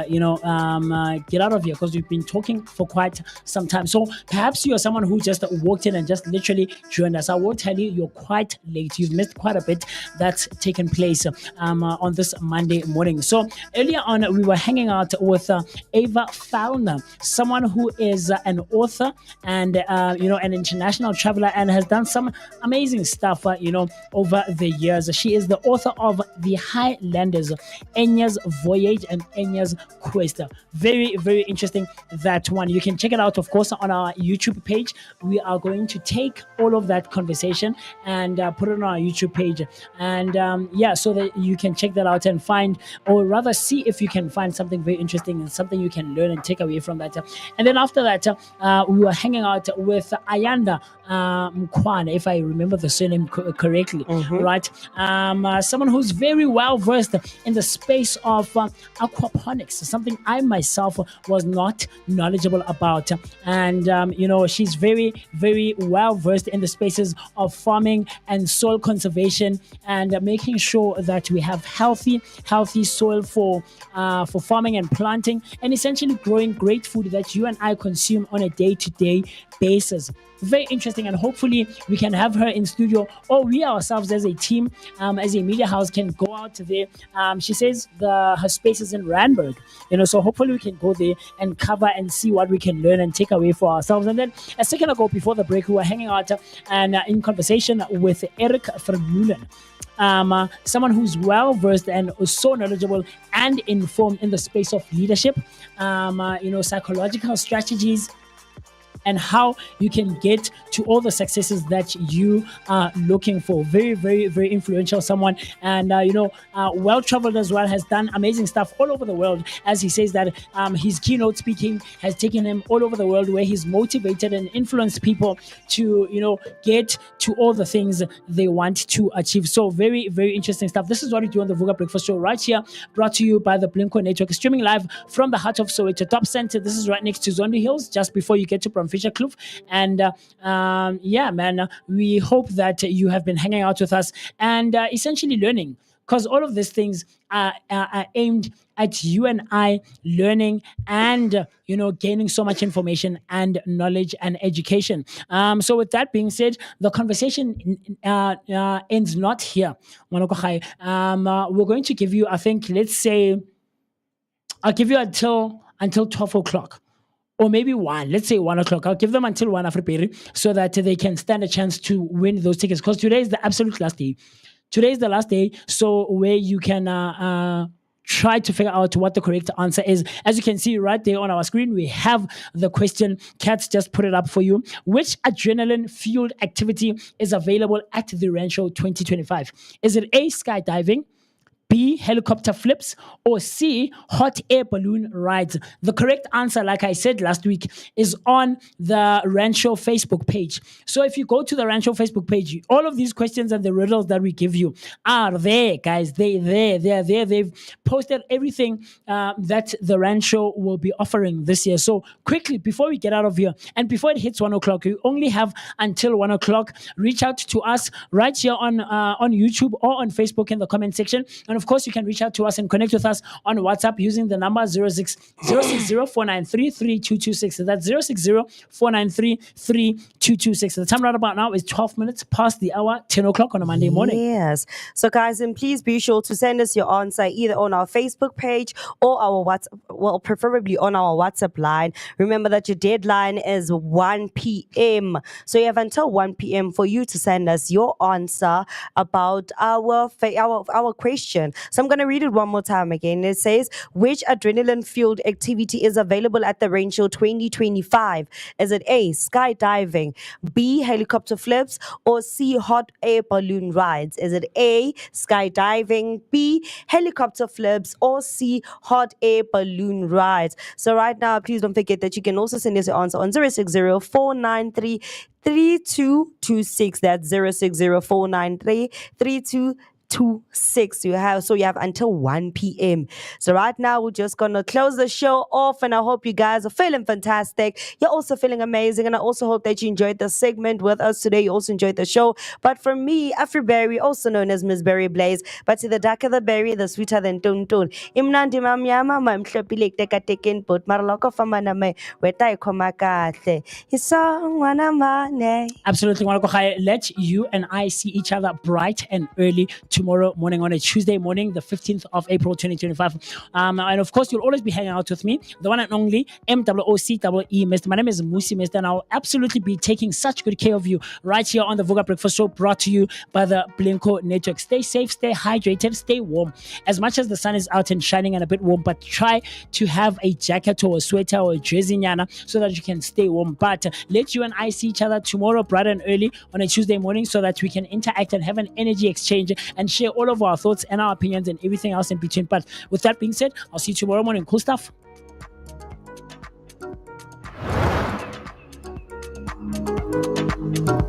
get out of here because we've been talking for quite some time. So perhaps you're someone who just walked in and just literally joined us. I will tell you, you're quite late. You've missed quite a bit that's taken place on this Monday morning. So earlier on, we were hanging out with Ava Fallner, someone who is an author and, an international traveler and has done some amazing stuff, over the years. she is the author of The Highlanders, Enya's Voyage and Enya's Quest. Very, very interesting, that one. You can check it out, of course, on our YouTube page. We are going to take all of that conversation and put it on our YouTube page. And so that you can check that out and find, or rather see if you can find something very interesting and something you can learn and take away from that. And then after that, we were hanging out with Ayanda Mkwane, if I remember the surname correctly, right? Someone who's very well versed in the space of aquaponics, something I myself was not knowledgeable about. And, she's very, very well versed in the spaces of farming and soil conservation, and making sure that we have healthy soil for farming and planting, and essentially growing great food that you and I consume on a day-to-day basis. Very interesting, and hopefully we can have her in studio, or we ourselves as a team, as a media house, can go out there. She says her space is in Randburg, so hopefully we can go there and cover and see what we can learn and take away for ourselves. And then a second ago, before the break, we were hanging out and in conversation with Eric Vermeulen. Someone who's well versed and so knowledgeable and informed in the space of leadership, psychological strategies, and how you can get to all the successes that you are looking for. Very, very, very influential someone, and well-traveled as well, has done amazing stuff all over the world. As he says that his keynote speaking has taken him all over the world, where he's motivated and influenced people to, get to all the things they want to achieve. So very, very interesting stuff. This is what we do on the Vooka Breakfast Show right here, brought to you by the Blinko Network, streaming live from the heart of Soweto Top Center. This is right next to Zondi Hills, just before you get to Fisher Kloof. And we hope that you have been hanging out with us and essentially learning, because all of these things are aimed at you and I learning and gaining so much information and knowledge and education. So with that being said, the conversation ends not here. We're going to give you, I think, I'll give you until 12 o'clock. Or maybe 1, let's say 1 o'clock. I'll give them until 1 Afriperi, so that they can stand a chance to win those tickets, because today is the absolute last day. Today is the last day, so where you can try to figure out what the correct answer is. As you can see right there on our screen, we have the question. Kat's just put it up for you. Which adrenaline-fueled activity is available at the Rancho 2025? Is it A, skydiving, B, helicopter flips, or C, hot air balloon rides? The correct answer, like I said last week, is on the Rancho Facebook page. So if you go to the Rancho Facebook page, all of these questions and the riddles that we give you are there, guys. They're there. They've posted everything that the Rancho will be offering this year. So quickly, before we get out of here, and before it hits 1 o'clock, you only have until 1 o'clock. Reach out to us right here on YouTube or on Facebook in the comment section. And of course, you can reach out to us and connect with us on WhatsApp using the number 060-493-3226. That's 060-493-3226. The time right about now is 12 minutes past the hour, 10 o'clock on a Monday morning. Yes. So guys, and please be sure to send us your answer either on our Facebook page or our WhatsApp, well, preferably on our WhatsApp line. Remember that your deadline is 1 p.m. So you have until 1 p.m. for you to send us your answer about our question. So I'm going to read it one more time again. It says, which adrenaline-fueled activity is available at the Rancho 2025? Is it A, skydiving, B, helicopter flips, or C, hot air balloon rides? Is it A, skydiving, B, helicopter flips, or C, hot air balloon rides? So right now, please don't forget that you can also send us your answer on 060-493-3226. That's 060-493-3226. You have until 1 p.m. So right now we're just gonna close the show off, and I hope you guys are feeling fantastic. You're also feeling amazing, and I also hope that you enjoyed the segment with us today. You also enjoyed the show. But for me, Afriberry, also known as Miss Berry Blaze, but to the darker the berry, the sweeter than Tuntun. Imnandi mamyama mamhlopile tekateken but marloko famana me weta ikoma kahle. Absolutely. Let you and I see each other bright and early tomorrow. tomorrow morning on a Tuesday morning, the 15th of April 2025. And of course, you'll always be hanging out with me, the one and only MOOCEE, Mr. My name is Musi, Mr. And I'll absolutely be taking such good care of you right here on the Vooka Breakfast Show, brought to you by the Blinko Network. Stay safe, stay hydrated, stay warm. As much as the sun is out and shining and a bit warm, but try to have a jacket or a sweater or a jersey nyana so that you can stay warm. But let you and I see each other tomorrow bright and early on a Tuesday morning so that we can interact and have an energy exchange and share all of our thoughts and our opinions and everything else in between. But with that being said, I'll see you tomorrow morning. Cool stuff. Thank you.